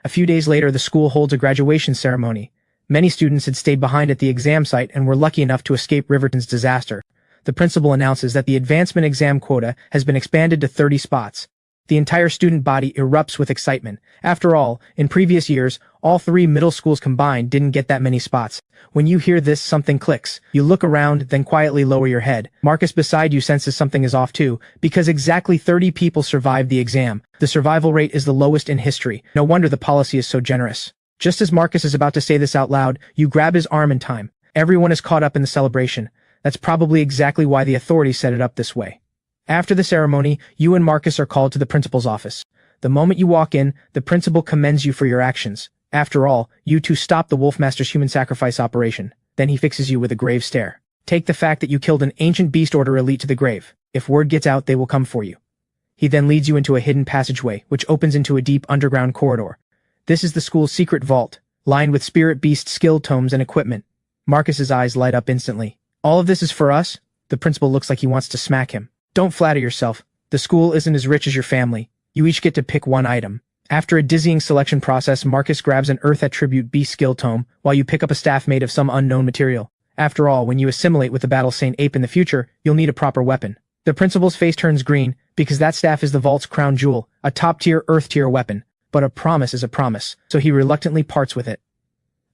A few days later, the school holds a graduation ceremony. Many students had stayed behind at the exam site and were lucky enough to escape Riverton's disaster. The principal announces that the advancement exam quota has been expanded to 30 spots. The entire student body erupts with excitement. After all, in previous years, all 3 middle schools combined didn't get that many spots. When you hear this, something clicks. You look around, then quietly lower your head. Marcus beside you senses something is off too, because exactly 30 people survived the exam. The survival rate is the lowest in history. No wonder the policy is so generous. Just as Marcus is about to say this out loud, you grab his arm in time. Everyone is caught up in the celebration. That's probably exactly why the authorities set it up this way. After the ceremony, you and Marcus are called to the principal's office. The moment you walk in, the principal commends you for your actions. After all, you two stopped the Wolfmaster's human sacrifice operation. Then he fixes you with a grave stare. Take the fact that you killed an ancient beast order elite to the grave. If word gets out, they will come for you. He then leads you into a hidden passageway, which opens into a deep underground corridor. This is the school's secret vault, lined with spirit beast skill tomes and equipment. Marcus's eyes light up instantly. All of this is for us? The principal looks like he wants to smack him. Don't flatter yourself. The school isn't as rich as your family. You each get to pick one item. After a dizzying selection process, Marcus grabs an Earth Attribute Beast skill tome, while you pick up a staff made of some unknown material. After all, when you assimilate with the Battle Saint Ape in the future, you'll need a proper weapon. The principal's face turns green, because that staff is the vault's crown jewel, a top-tier Earth-tier weapon. But a promise is a promise, so he reluctantly parts with it.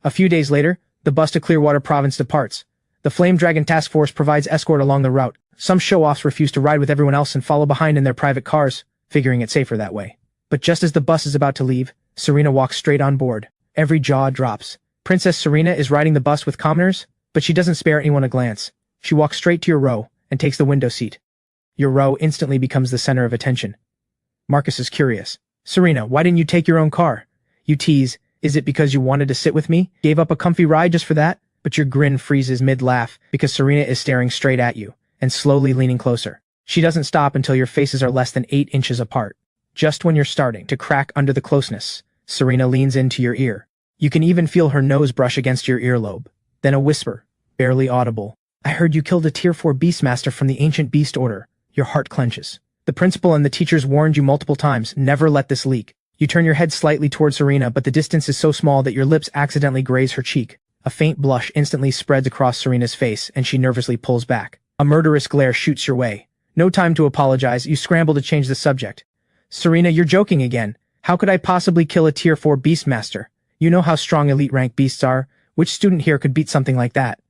A few days later, the bus to Clearwater Province departs. The Flame Dragon Task Force provides escort along the route. Some show-offs refuse to ride with everyone else and follow behind in their private cars, figuring it safer that way. But just as the bus is about to leave, Serena walks straight on board. Every jaw drops. Princess Serena is riding the bus with commoners, but she doesn't spare anyone a glance. She walks straight to your row and takes the window seat. Your row instantly becomes the center of attention. Marcus is curious. Serena, why didn't you take your own car? You tease, is it because you wanted to sit with me? Gave up a comfy ride just for that? But your grin freezes mid-laugh because Serena is staring straight at you and slowly leaning closer. She doesn't stop until your faces are less than 8 inches apart. Just when you're starting to crack under the closeness, Serena leans into your ear. You can even feel her nose brush against your earlobe. Then a whisper, barely audible. I heard you killed a Tier 4 Beastmaster from the Ancient Beast Order. Your heart clenches. The principal and the teachers warned you multiple times, never let this leak. You turn your head slightly toward Serena, but the distance is so small that your lips accidentally graze her cheek. A faint blush instantly spreads across Serena's face, and she nervously pulls back. A murderous glare shoots your way. No time to apologize, you scramble to change the subject. Serena, you're joking again. How could I possibly kill a Tier 4 Beastmaster? You know how strong elite rank beasts are. Which student here could beat something like that?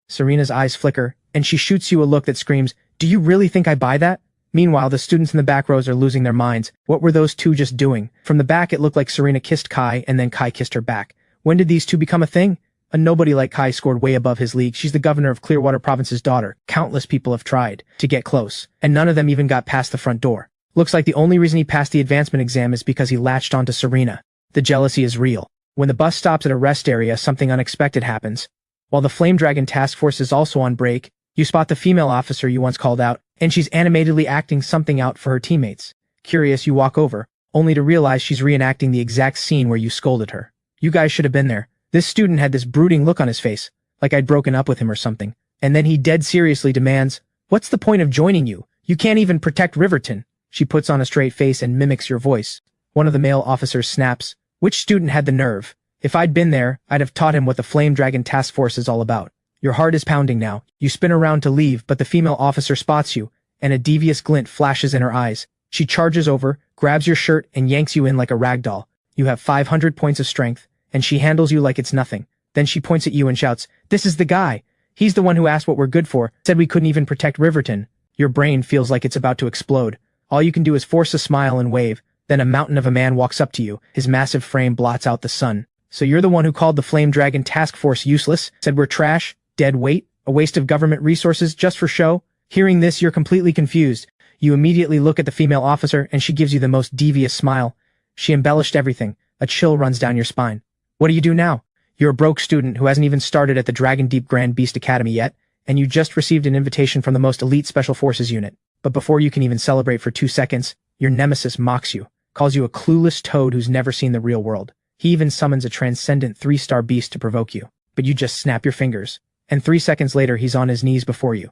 Serena's eyes flicker, and she shoots you a look that screams, do you really think I buy that? Meanwhile, the students in the back rows are losing their minds. What were those two just doing? From the back, it looked like Serena kissed Kai, and then Kai kissed her back. When did these two become a thing? A nobody like Kai scored way above his league. She's the governor of Clearwater Province's daughter. Countless people have tried to get close, and none of them even got past the front door. Looks like the only reason he passed the advancement exam is because he latched onto Serena. The jealousy is real. When the bus stops at a rest area, something unexpected happens. While the Flame Dragon Task Force is also on break, you spot the female officer you once called out, and she's animatedly acting something out for her teammates. Curious, you walk over, only to realize she's reenacting the exact scene where you scolded her. You guys should have been there. This student had this brooding look on his face, like I'd broken up with him or something. And then he dead seriously demands, "What's the point of joining you? You can't even protect Riverton." She puts on a straight face and mimics your voice. One of the male officers snaps, "Which student had the nerve? If I'd been there, I'd have taught him what the Flame Dragon Task Force is all about." Your heart is pounding now. You spin around to leave, but the female officer spots you, and a devious glint flashes in her eyes. She charges over, grabs your shirt, and yanks you in like a rag doll. You have 500 points of strength, and she handles you like it's nothing. Then she points at you and shouts, "This is the guy. He's the one who asked what we're good for, said we couldn't even protect Riverton." Your brain feels like it's about to explode. All you can do is force a smile and wave. Then a mountain of a man walks up to you. His massive frame blots out the sun. "So you're the one who called the Flame Dragon Task Force useless, said we're trash, dead weight, a waste of government resources just for show?" Hearing this, you're completely confused. You immediately look at the female officer, and she gives you the most devious smile. She embellished everything. A chill runs down your spine. What do you do now? You're a broke student who hasn't even started at the Dragon Deep Grand Beast Academy yet, and you just received an invitation from the most elite Special Forces unit. But before you can even celebrate for 2 seconds, your nemesis mocks you, calls you a clueless toad who's never seen the real world. He even summons a transcendent 3-star beast to provoke you. But you just snap your fingers, and 3 seconds later he's on his knees before you.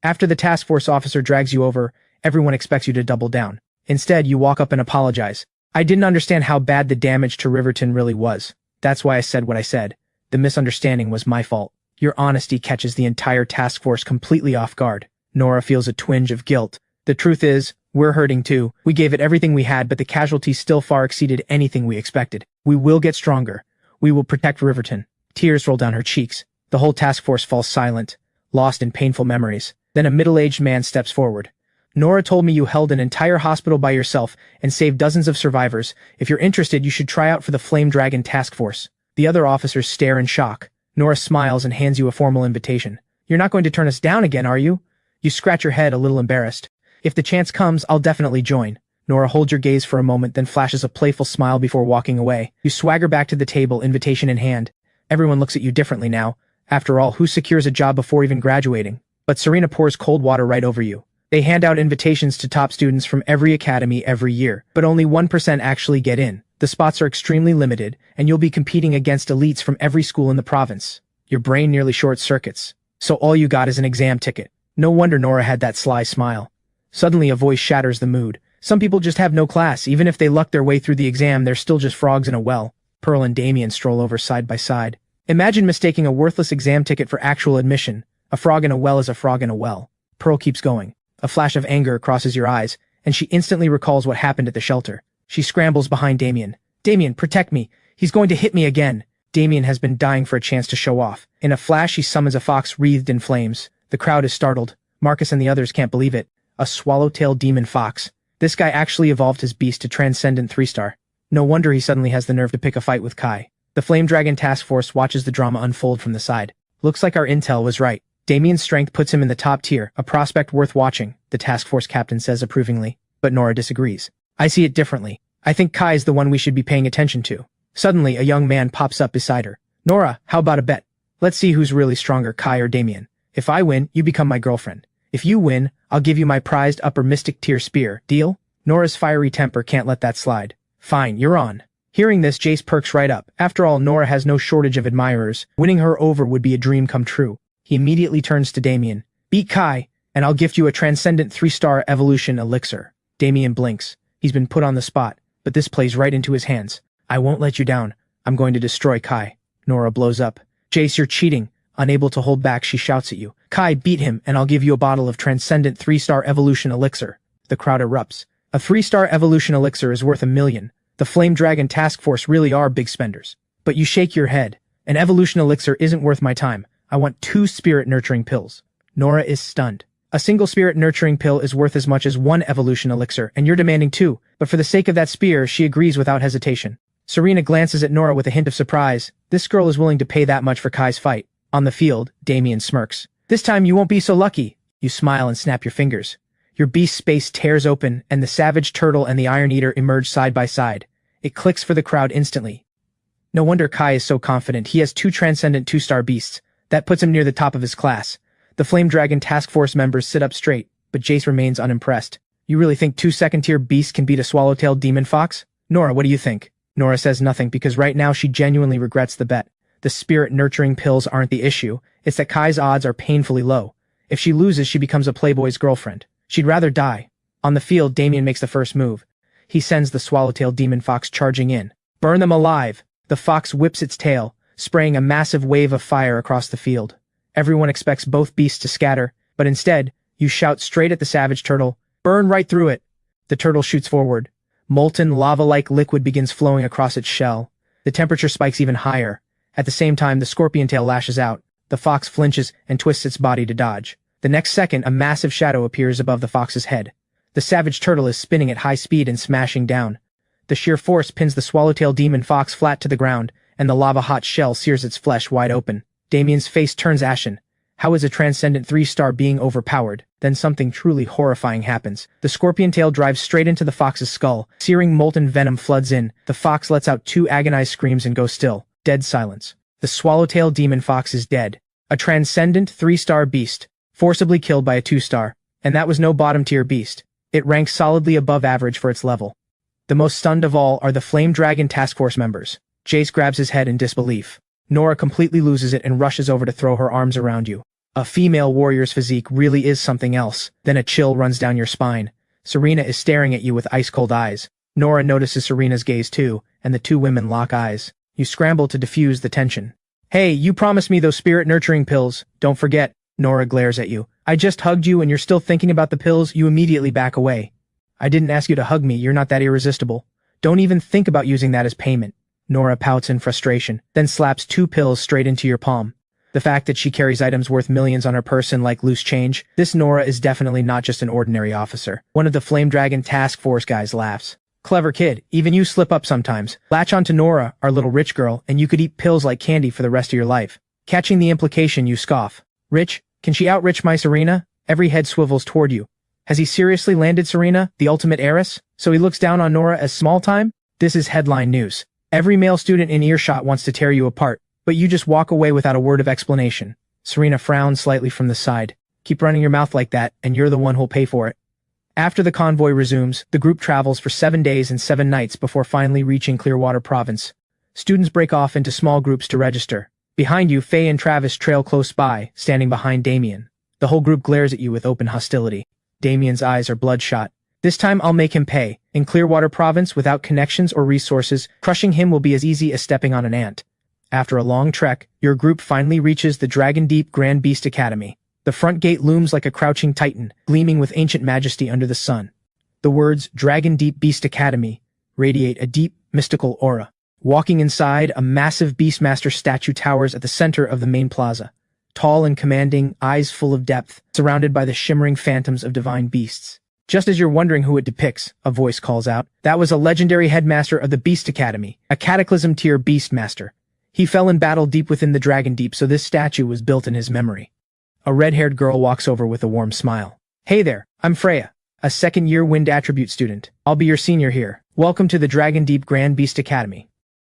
After the task force officer drags you over, everyone expects you to double down. Instead, you walk up and apologize. "I didn't understand how bad the damage to Riverton really was. That's why I said what I said. The misunderstanding was my fault." Your honesty catches the entire task force completely off guard. Nora feels a twinge of guilt. "The truth is, we're hurting too. We gave it everything we had, but the casualties still far exceeded anything we expected. We will get stronger. We will protect Riverton." Tears roll down her cheeks. The whole task force falls silent, lost in painful memories. Then a middle-aged man steps forward. "Nora told me you held an entire hospital by yourself and saved dozens of survivors. If you're interested, you should try out for the Flame Dragon Task Force." The other officers stare in shock. Nora smiles and hands you a formal invitation. "You're not going to turn us down again, are you?" You scratch your head, a little embarrassed. "If the chance comes, I'll definitely join." Nora holds your gaze for a moment, then flashes a playful smile before walking away. You swagger back to the table, invitation in hand. Everyone looks at you differently now. After all, who secures a job before even graduating? But Serena pours cold water right over you. They hand out invitations to top students from every academy every year, but only 1% actually get in. The spots are extremely limited, and you'll be competing against elites from every school in the province. Your brain nearly short-circuits. So all you got is an exam ticket. No wonder Nora had that sly smile. Suddenly a voice shatters the mood. "Some people just have no class. Even if they luck their way through the exam, they're still just frogs in a well." Pearl and Damien stroll over side by side. Imagine mistaking a worthless exam ticket for actual admission. A frog in a well is a frog in a well. Pearl keeps going. A flash of anger crosses your eyes, and she instantly recalls what happened at the shelter. She scrambles behind Damien. "Damien, protect me. He's going to hit me again." Damien has been dying for a chance to show off. In a flash, he summons a fox wreathed in flames. The crowd is startled. Marcus and the others can't believe it. A swallowtail demon fox. This guy actually evolved his beast to transcendent 3-star. No wonder he suddenly has the nerve to pick a fight with Kai. The Flame Dragon Task Force watches the drama unfold from the side. "Looks like our intel was right. Damien's strength puts him in the top tier, a prospect worth watching," the task force captain says approvingly. But Nora disagrees. "I see it differently. I think Kai's the one we should be paying attention to." Suddenly, a young man pops up beside her. "Nora, how about a bet? Let's see who's really stronger, Kai or Damien. If I win, you become my girlfriend. If you win, I'll give you my prized upper mystic tier spear. Deal?" Nora's fiery temper can't let that slide. "Fine, you're on." Hearing this, Jace perks right up. After all, Nora has no shortage of admirers. Winning her over would be a dream come true. He immediately turns to Damien. "Beat Kai, and I'll gift you a transcendent 3-star evolution elixir." Damien blinks. He's been put on the spot, but this plays right into his hands. "I won't let you down. I'm going to destroy Kai." Nora blows up. "Jace, you're cheating." Unable to hold back, she shouts at you. "Kai, beat him, and I'll give you a bottle of transcendent 3-star evolution elixir." The crowd erupts. A 3-star evolution elixir is worth $1 million. The Flame Dragon Task Force really are big spenders. But you shake your head. "An evolution elixir isn't worth my time. I want 2 spirit nurturing pills." Nora is stunned. A single spirit nurturing pill is worth as much as 1 evolution elixir, and you're demanding 2. But for the sake of that spear, she agrees without hesitation. Serena glances at Nora with a hint of surprise. This girl is willing to pay that much for Kai's fight. On the field, Damien smirks. This time you won't be so lucky. You smile and snap your fingers. Your beast space tears open, and the Savage Turtle and the Iron Eater emerge side by side. It clicks for the crowd instantly. No wonder Kai is so confident. He has 2 transcendent 2-star beasts. That puts him near the top of his class. The Flame Dragon Task Force members sit up straight, but Jace remains unimpressed. You really think 2 second-tier beasts can beat a swallow-tailed demon fox? Nora, what do you think? Nora says nothing because right now she genuinely regrets the bet. The spirit-nurturing pills aren't the issue. It's that Kai's odds are painfully low. If she loses, she becomes a playboy's girlfriend. She'd rather die. On the field, Damien makes the first move. He sends the swallowtail demon fox charging in. Burn them alive! The fox whips its tail, spraying a massive wave of fire across the field. Everyone expects both beasts to scatter, but instead, you shout straight at the Savage Turtle, burn right through it! The turtle shoots forward. Molten, lava-like liquid begins flowing across its shell. The temperature spikes even higher. At the same time, the scorpion tail lashes out. The fox flinches and twists its body to dodge. The next second, a massive shadow appears above the fox's head. The Savage Turtle is spinning at high speed and smashing down. The sheer force pins the swallowtail demon fox flat to the ground, and the lava-hot shell sears its flesh wide open. Damien's face turns ashen. How is a transcendent 3-star being overpowered? Then something truly horrifying happens. The scorpion tail drives straight into the fox's skull. Searing molten venom floods in. The fox lets out 2 agonized screams and goes still. Dead silence. The swallowtail demon fox is dead. A transcendent 3-star beast, forcibly killed by a 2-star. And that was no bottom-tier beast. It ranks solidly above average for its level. The most stunned of all are the Flame Dragon Task Force members. Jace grabs his head in disbelief. Nora completely loses it and rushes over to throw her arms around you. A female warrior's physique really is something else. Then a chill runs down your spine. Serena is staring at you with ice-cold eyes. Nora notices Serena's gaze too, and the 2 women lock eyes. You scramble to diffuse the tension. Hey, you promised me those spirit-nurturing pills. Don't forget. Nora glares at you. I just hugged you and you're still thinking about the pills. You immediately back away. I didn't ask you to hug me. You're not that irresistible. Don't even think about using that as payment. Nora pouts in frustration, then slaps 2 pills straight into your palm. The fact that she carries items worth millions on her person like loose change, this Nora is definitely not just an ordinary officer. One of the Flame Dragon Task Force guys laughs. Clever kid, even you slip up sometimes. Latch onto Nora, our little rich girl, and you could eat pills like candy for the rest of your life. Catching the implication, you scoff. Rich? Can she outrich my Serena? Every head swivels toward you. Has he seriously landed Serena, the ultimate heiress? So he looks down on Nora as small time? This is headline news. Every male student in earshot wants to tear you apart, but you just walk away without a word of explanation. Serena frowns slightly from the side. Keep running your mouth like that, and you're the one who'll pay for it. After the convoy resumes, the group travels for 7 days and 7 nights before finally reaching Clearwater Province. Students break off into small groups to register. Behind you, Faye and Travis trail close by, standing behind Damien. The whole group glares at you with open hostility. Damien's eyes are bloodshot. This time I'll make him pay. In Clearwater Province, without connections or resources, crushing him will be as easy as stepping on an ant. After a long trek, your group finally reaches the Dragon Deep Grand Beast Academy. The front gate looms like a crouching titan, gleaming with ancient majesty under the sun. The words Dragon Deep Beast Academy radiate a deep, mystical aura. Walking inside, a massive Beastmaster statue towers at the center of the main plaza. Tall and commanding, eyes full of depth, surrounded by the shimmering phantoms of divine beasts. Just as you're wondering who it depicts, a voice calls out, that was a legendary headmaster of the Beast Academy, a Cataclysm-tier Beastmaster. He fell in battle deep within the Dragon Deep, so this statue was built in his memory. A red-haired girl walks over with a warm smile. Hey there, I'm Freya, a second-year Wind Attribute student. I'll be your senior here. Welcome to the Dragon Deep Grand Beast Academy.